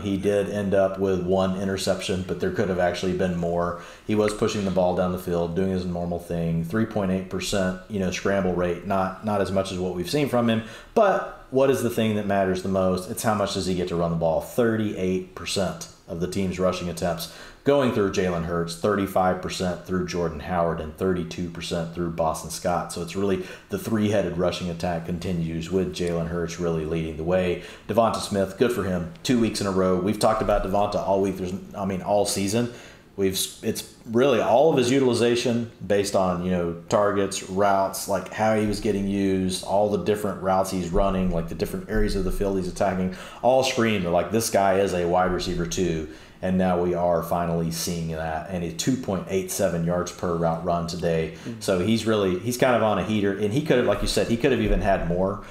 [SPEAKER 2] He did end up with 1 interception, but there could have actually been more. He was pushing the ball down the field, doing his normal thing. 3.8%, scramble rate, not as much as what we've seen from him. But what is the thing that matters the most? It's how much does he get to run the ball? 38% of the team's rushing attempts going through Jalen Hurts, 35% through Jordan Howard, and 32% through Boston Scott. So it's really the three-headed rushing attack continues with Jalen Hurts really leading the way. Devonta Smith, good for him, 2 weeks in a row. We've talked about Devonta all week. All season. It's really all of his utilization based on, targets, routes, like how he was getting used, all the different routes he's running, like the different areas of the field he's attacking, all screamed like this guy is a wide receiver too. And now we are finally seeing that. And a 2.87 yards per route run today. So he's kind of on a heater. And he could have, like you said, he could have even had more.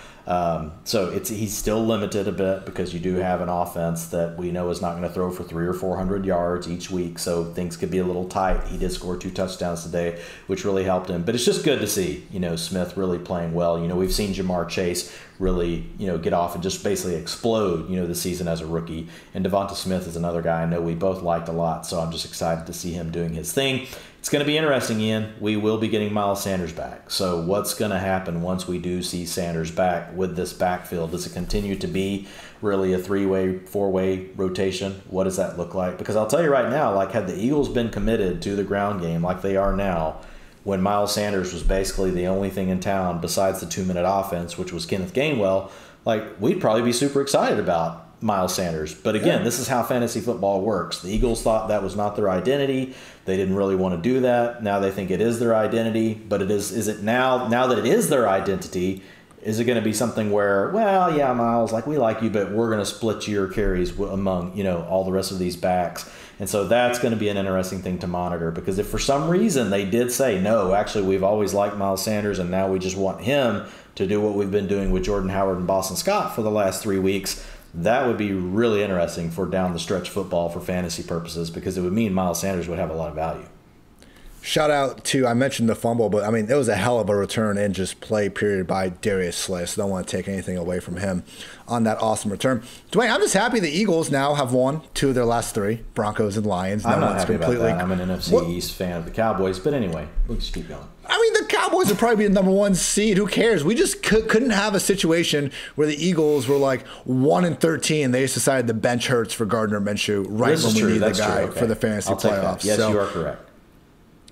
[SPEAKER 2] So he's still limited a bit because you do have an offense that we know is not going to throw for 300 or 400 yards each week. So things could be a little tight. He did score 2 touchdowns today, which really helped him. But it's just good to see, Smith really playing well. We've seen Jamar Chase really, get off and just basically explode, the season as a rookie. And Devonta Smith is another guy I know we both liked a lot. So I'm just excited to see him doing his thing. It's going to be interesting, Ian. We will be getting Miles Sanders back. So what's going to happen once we do see Sanders back with this backfield? Does it continue to be really a 3-way, 4-way rotation? What does that look like? Because I'll tell you right now, like had the Eagles been committed to the ground game like they are now, when Miles Sanders was basically the only thing in town besides the 2-minute offense, which was Kenneth Gainwell, like we'd probably be super excited about Miles Sanders. But again, This is how fantasy football works. The Eagles thought that was not their identity. They didn't really want to do that. Now they think it is their identity. But is it now that it is their identity, is it going to be something where, well, yeah, Miles, like we like you, but we're going to split your carries among, all the rest of these backs. And so that's going to be an interesting thing to monitor, because if for some reason they did say, no, actually we've always liked Miles Sanders and now we just want him to do what we've been doing with Jordan Howard and Boston Scott for the last 3 weeks, that would be really interesting for down the stretch football for fantasy purposes, because it would mean Miles Sanders would have a lot of value.
[SPEAKER 1] Shout out to, I mentioned the fumble, but it was a hell of a return and just play period by Darius Slay. So don't want to take anything away from him on that awesome return. Dwayne, I'm just happy the Eagles now have won 2 of their last 3, Broncos and Lions.
[SPEAKER 2] I'm not happy about that. I'm an NFC East fan of the Cowboys, but anyway, we'll just keep going.
[SPEAKER 1] The Cowboys would probably be the number 1 seed. Who cares? We just couldn't have a situation where the Eagles were like 1-13. They just decided to bench Hurts for Gardner Minshew when we need the guy for the fantasy playoffs.
[SPEAKER 2] Yes, you are correct.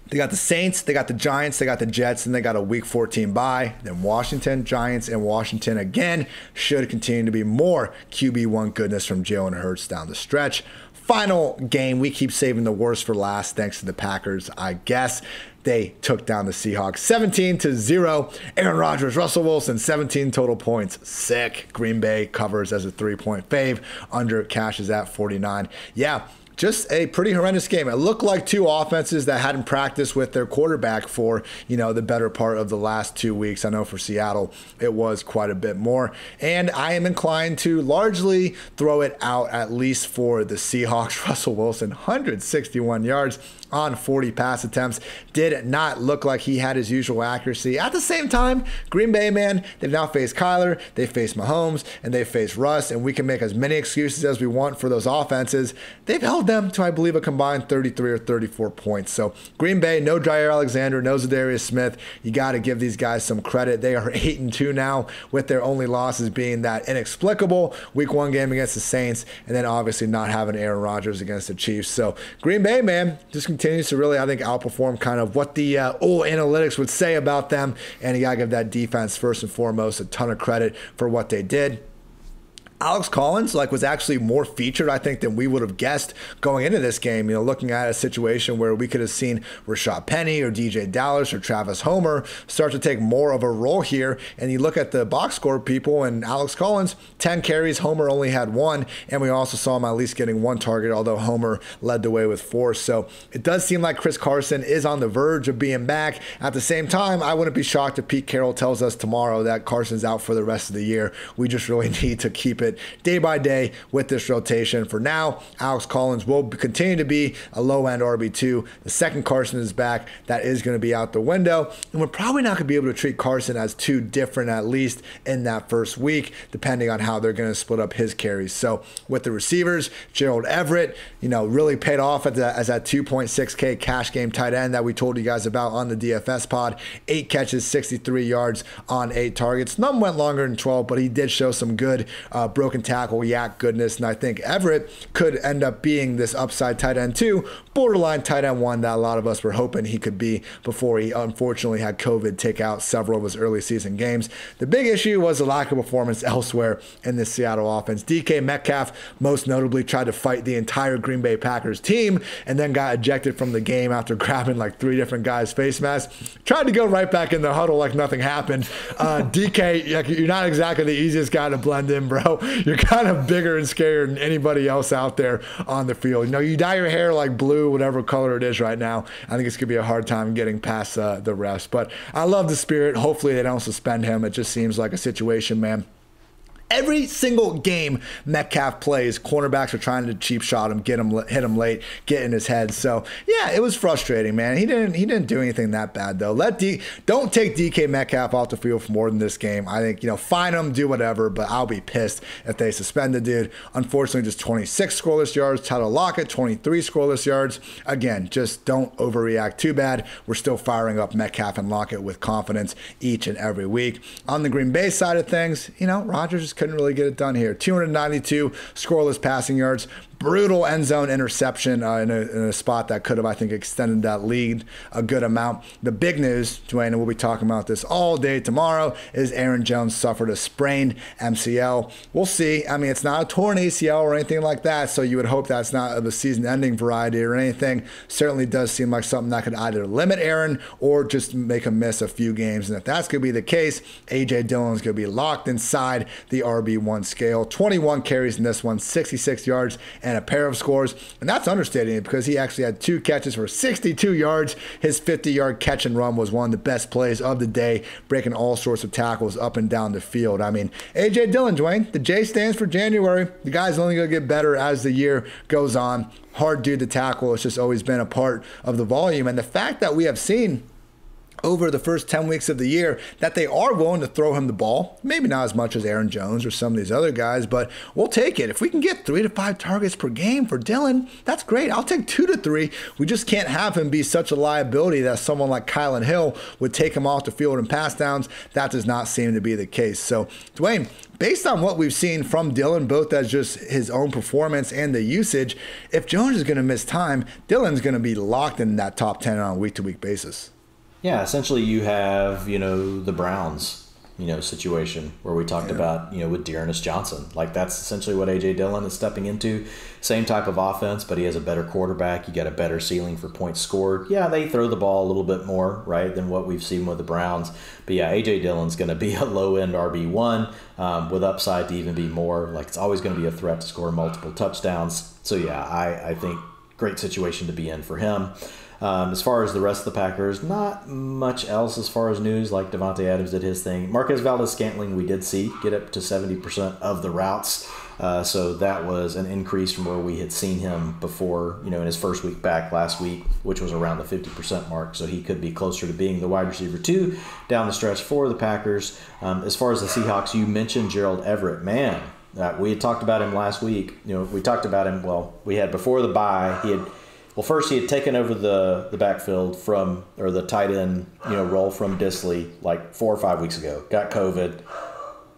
[SPEAKER 1] They got the Saints, they got the Giants, they got the Jets, and they got a Week 14 bye. Then Washington, Giants, and Washington again should continue to be more QB1 goodness from Jalen Hurts down the stretch. Final game, we keep saving the worst for last thanks to the Packers, I guess. They took down the Seahawks 17-0. Aaron Rodgers, Russell Wilson, 17 total points. Sick. Green Bay covers as a 3-point fave. Under cashes at 49. Yeah. Just a pretty horrendous game. It looked like 2 offenses that hadn't practiced with their quarterback for, the better part of the last 2 weeks. I know for Seattle, it was quite a bit more. And I am inclined to largely throw it out, at least for the Seahawks. Russell Wilson, 161 yards on 40 pass attempts. Did not look like he had his usual accuracy. At the same time, Green Bay, man, they've now faced Kyler, they faced Mahomes, and they faced Russ, and we can make as many excuses as we want for those offenses. They've held them to, I believe, a combined 33 or 34 points. So Green Bay, no Jair Alexander, no Zadarius Smith. You got to give these guys some credit. They are 8-2 now, with their only losses being that inexplicable Week 1 game against the Saints, and then obviously not having Aaron Rodgers against the Chiefs. So Green Bay, man, just continues to really, I think, outperform kind of what the old analytics would say about them. And you got to give that defense, first and foremost, a ton of credit for what they did. Alex Collins was actually more featured, I think, than we would have guessed going into this game. Looking at a situation where we could have seen Rashad Penny or DJ Dallas or Travis Homer start to take more of a role here. And you look at the box score people, and Alex Collins, 10 carries, Homer only had 1. And we also saw him at least getting 1 target, although Homer led the way with 4. So it does seem like Chris Carson is on the verge of being back. At the same time, I wouldn't be shocked if Pete Carroll tells us tomorrow that Carson's out for the rest of the year. We just really need to keep it it day by day with this rotation. For now, Alex Collins will continue to be a low-end RB2. The second Carson is back, that is going to be out the window. And we're probably not going to be able to treat Carson as too different, at least in that first week, depending on how they're going to split up his carries. So with the receivers, Gerald Everett, really paid off as that 2.6K cash game tight end that we told you guys about on the DFS pod. 8 catches, 63 yards on 8 targets. None went longer than 12, but he did show some good broken tackle, yak goodness. And I think Everett could end up being this upside tight end 2, borderline tight end 1 that a lot of us were hoping he could be before he unfortunately had COVID take out several of his early season games. The big issue was the lack of performance elsewhere in the Seattle offense. DK Metcalf most notably tried to fight the entire Green Bay Packers team and then got ejected from the game after grabbing like 3 different guys' face masks. Tried to go right back in the huddle like nothing happened. DK, you're not exactly the easiest guy to blend in, bro. You're kind of bigger and scarier than anybody else out there on the field. You dye your hair like blue, whatever color it is right now. I think it's going to be a hard time getting past the refs. But I love the spirit. Hopefully they don't suspend him. It just seems like a situation, man. Every single game Metcalf plays, cornerbacks are trying to cheap shot him, hit him late, get in his head. So yeah, it was frustrating, man. He didn't do anything that bad though. Don't take DK Metcalf off the field for more than this game. I think fine him, do whatever, but I'll be pissed if they suspend the dude. Unfortunately, just 26 scoreless yards. Tyler Lockett, 23 scoreless yards. Again, just don't overreact too bad. We're still firing up Metcalf and Lockett with confidence each and every week. On the Green Bay side of things, Rodgers just couldn't really get it done here. 292 scoreless passing yards. Brutal end zone interception in a spot that could have, I think, extended that lead a good amount. The big news, Dwayne, and we'll be talking about this all day tomorrow, is Aaron Jones suffered a sprained MCL. We'll see. I mean, it's not a torn ACL or anything like that, so you would hope that's not of a season-ending variety or anything. Certainly does seem like something that could either limit Aaron or just make him miss a few games. And if that's going to be the case, A.J. Dillon's going to be locked inside the RB1 scale. 21 carries in this one, 66 yards, and a pair of scores. And that's understating it because he actually had 2 catches for 62 yards. His 50-yard catch and run was one of the best plays of the day, breaking all sorts of tackles up and down the field. I mean, A.J. Dillon, Dwayne, the J stands for January. The guy's only going to get better as the year goes on. Hard dude to tackle. It's just always been a part of the volume. And the fact that we have seen over the first 10 weeks of the year that they are willing to throw him the ball. Maybe not as much as Aaron Jones or some of these other guys, but we'll take it. If we can get 3 to 5 targets per game for Dillon, that's great. I'll take 2 to 3. We just can't have him be such a liability that someone like Kylan Hill would take him off the field in pass downs. That does not seem to be the case. So, Dwayne, based on what we've seen from Dillon, both as just his own performance and the usage, if Jones is going to miss time, Dillon's going to be locked in that top 10 on a week-to-week basis.
[SPEAKER 2] Yeah, essentially you have, the Browns, situation where we talked about, with Dearness Johnson. Like that's essentially what A.J. Dillon is stepping into. Same type of offense, but he has a better quarterback. You got a better ceiling for points scored. Yeah, they throw the ball a little bit more, right, than what we've seen with the Browns. But yeah, A.J. Dillon's going to be a low-end RB1 with upside to even be more. Like it's always going to be a threat to score multiple touchdowns. So yeah, I think great situation to be in for him. As far as the rest of the Packers, not much else as far as news, like Devontae Adams did his thing. Marquez Valdes-Scantling we did see get up to 70% of the routes. So that was an increase from where we had seen him before, in his first week back last week, which was around the 50% mark. So he could be closer to being the wide receiver 2 down the stretch for the Packers. As far as the Seahawks, you mentioned Gerald Everett. Man, we had talked about him last week. We talked about him, we had before the bye, first he had taken over the backfield or the tight end, role from Disley like 4 or 5 weeks ago. Got COVID,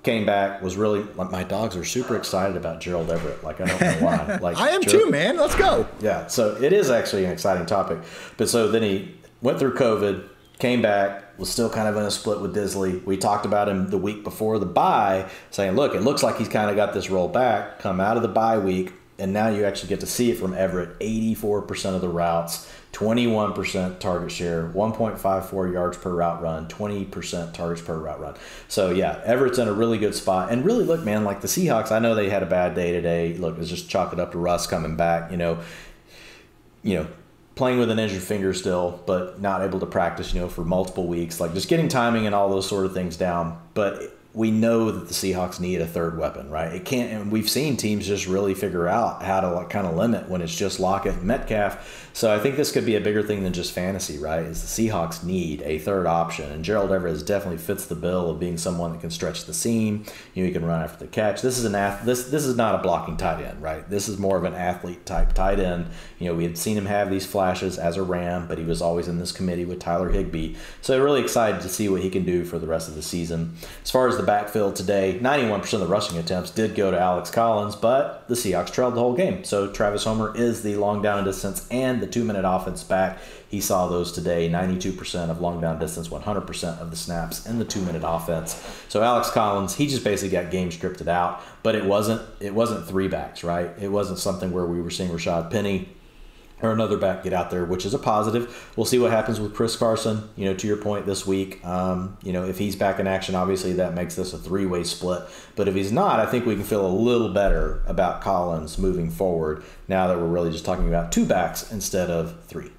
[SPEAKER 2] came back, was really like my dogs are super excited about Gerald Everett. Like I don't know why. Like
[SPEAKER 1] I am too, man. Let's go.
[SPEAKER 2] Yeah, so it is actually an exciting topic. But so then he went through COVID, came back, was still kind of in a split with Disley. We talked about him the week before the bye, saying, look, it looks like he's kind of got this roll back, come out of the bye week. And now you actually get to see it from Everett. 84% of the routes, 21% target share, 1.54 yards per route run, 20% targets per route run. So, yeah, Everett's in a really good spot. And really, look, man, like the Seahawks, I know they had a bad day today. Look, it's just chalk it up to Russ coming back, playing with an injured finger still, but not able to practice, for multiple weeks. Like just getting timing and all those sort of things down. But we know that the Seahawks need a third weapon, right? It can't, and we've seen teams just really figure out how to like kind of limit when it's just Lockett and Metcalf. So I think this could be a bigger thing than just fantasy, right? Is the Seahawks need a third option, and Gerald Everett definitely fits the bill of being someone that can stretch the seam. He can run after the catch. This is this is not a blocking tight end, right? This is more of an athlete type tight end. We had seen him have these flashes as a Ram, but he was always in this committee with Tyler Higbee. So really excited to see what he can do for the rest of the season. As far as the backfield today, 91% of the rushing attempts did go to Alex Collins, but the Seahawks trailed the whole game. So Travis Homer is the long down and distance and the 2-minute offense back. He saw those today, 92% of long down distance, 100% of the snaps in the 2-minute offense. So Alex Collins, he just basically got game scripted out, but it wasn't three backs, right? It wasn't something where we were seeing Rashad Penny or another back get out there, which is a positive. We'll see what happens with Chris Carson, to your point this week. If he's back in action, obviously that makes this a three-way split. But if he's not, I think we can feel a little better about Collins moving forward now that we're really just talking about two backs instead of three.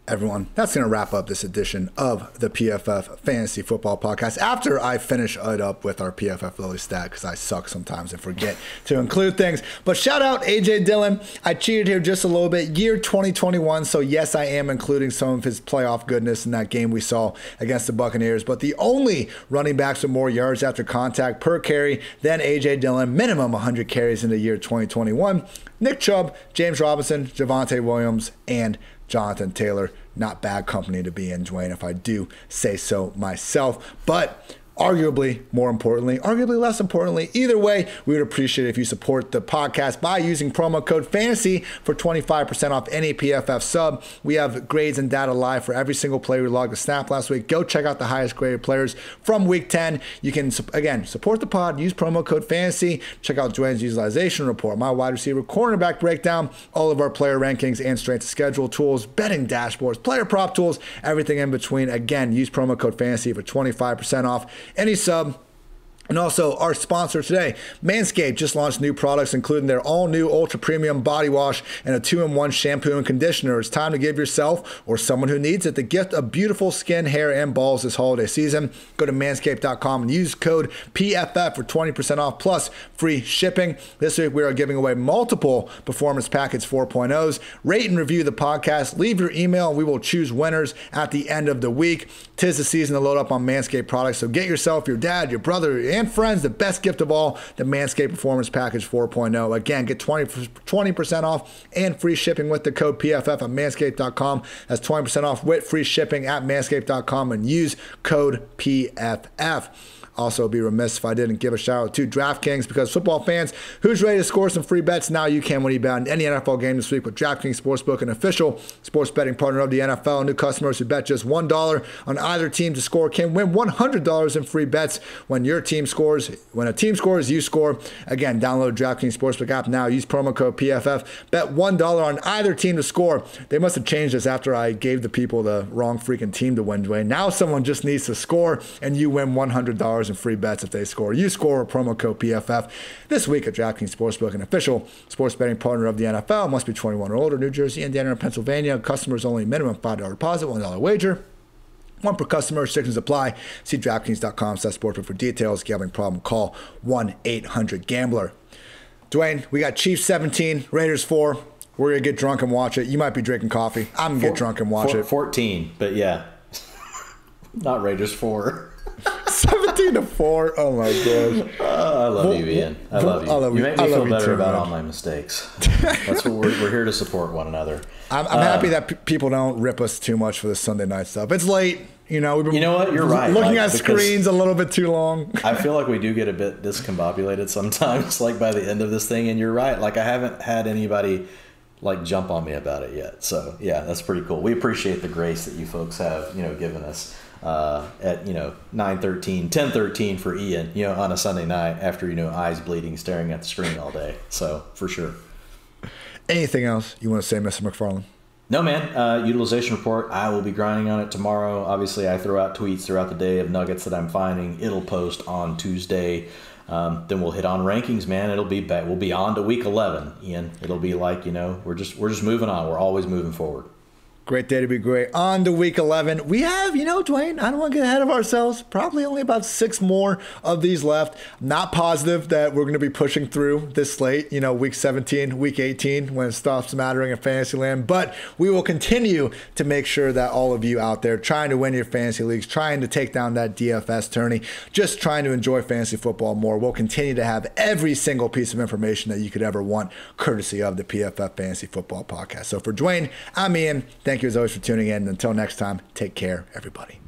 [SPEAKER 1] Everyone, that's going to wrap up this edition of the PFF Fantasy Football Podcast. After I finish it up with our PFF Lily stat, because I suck sometimes and forget to include things. But shout out AJ Dillon. I cheated here just a little bit. Year 2021, so yes, I am including some of his playoff goodness in that game we saw against the Buccaneers. But the only running backs with more yards after contact per carry than AJ Dillon, minimum 100 carries in the year 2021. Nick Chubb, James Robinson, Javonte Williams, and Jonathan Taylor. Not bad company to be in, Dwayne, if I do say so myself. But arguably, more importantly, arguably less importantly, either way, we would appreciate it if you support the podcast by using promo code FANTASY for 25% off any PFF sub. We have grades and data live for every single player who logged a snap last week. Go check out the highest graded players from week 10. You can, again, support the pod, use promo code FANTASY, check out Dwayne's utilization report, my wide receiver cornerback breakdown, all of our player rankings and strength of schedule tools, betting dashboards, player prop tools, everything in between. Again, use promo code FANTASY for 25% off any sub. And also, our sponsor today, Manscaped, just launched new products, including their all-new ultra-premium body wash and a 2-in-1 shampoo and conditioner. It's time to give yourself or someone who needs it the gift of beautiful skin, hair, and balls this holiday season. Go to manscaped.com and use code PFF for 20% off plus free shipping. This week, we are giving away multiple Performance Package 4.0s. Rate and review the podcast. Leave your email, and we will choose winners at the end of the week. 'Tis the season to load up on Manscaped products, so get yourself, your dad, your brother, and friends the best gift of all, the Manscaped Performance Package 4.0. Again, get 20% off and free shipping with the code PFF at manscaped.com. That's 20% off with free shipping at manscaped.com and use code PFF. Also, be remiss if I didn't give a shout out to DraftKings, because football fans, who's ready to score some free bets? Now you can when you bet on any NFL game this week with DraftKings Sportsbook, an official sports betting partner of the NFL. New customers who bet just $1 on either team to score can win $100 in free bets when your team scores. When a team scores, you score. Again, download DraftKings Sportsbook app now. Use promo code PFF. Bet $1 on either team to score. They must have changed this after I gave the people the wrong freaking team to win, Dwayne. Now someone just needs to score, and you win $100 in free bets if they score. You score with promo code PFF. This week at DraftKings Sportsbook, an official sports betting partner of the NFL. Must be 21 or older. New Jersey, Indiana, and Pennsylvania. Customers only. Minimum $5 deposit, $1 wager. One per customer. Restrictions apply. See DraftKings.com/sportsbook for details. Gambling problem? Call 1-800-GAMBLER. Dwayne, we got Chiefs 17, Raiders 4. We're going to get drunk and watch it. You might be drinking coffee. I'm going to get drunk and watch it.
[SPEAKER 2] 14, but yeah. Not Raiders 4.
[SPEAKER 1] 17-4. Oh my gosh.
[SPEAKER 2] I love you, Ian. I love you. You make me feel better about all my mistakes. That's what we're here to support one another.
[SPEAKER 1] I'm happy that people don't rip us too much for the Sunday night stuff. It's late. We've been
[SPEAKER 2] you know what? You're right.
[SPEAKER 1] Looking at screens a little bit too long.
[SPEAKER 2] I feel like we do get a bit discombobulated sometimes, like by the end of this thing. And you're right. Like I haven't had anybody jump on me about it yet. So yeah, that's pretty cool. We appreciate the grace that you folks have, given us. At 9:13, 10:13 for Ian, on a Sunday night after eyes bleeding, staring at the screen all day. So for sure.
[SPEAKER 1] Anything else you want to say, Mr. McFarland?
[SPEAKER 2] No, man. Utilization report. I will be grinding on it tomorrow. Obviously, I throw out tweets throughout the day of nuggets that I'm finding. It'll post on Tuesday. Then we'll hit on rankings, man. It'll be back. We'll be on to week 11, Ian. It'll be like we're just moving on. We're always moving forward.
[SPEAKER 1] Great day to be great. On to week 11. We have, Dwayne, I don't want to get ahead of ourselves. Probably only about 6 more of these left. Not positive that we're going to be pushing through this slate, week 17, week 18, when it stops mattering in fantasy land. But we will continue to make sure that all of you out there trying to win your fantasy leagues, trying to take down that DFS tourney, just trying to enjoy fantasy football more, we'll continue to have every single piece of information that you could ever want, courtesy of the PFF Fantasy Football Podcast. So for Dwayne, I'm Ian. Thank you as always for tuning in. Until next time, take care, everybody.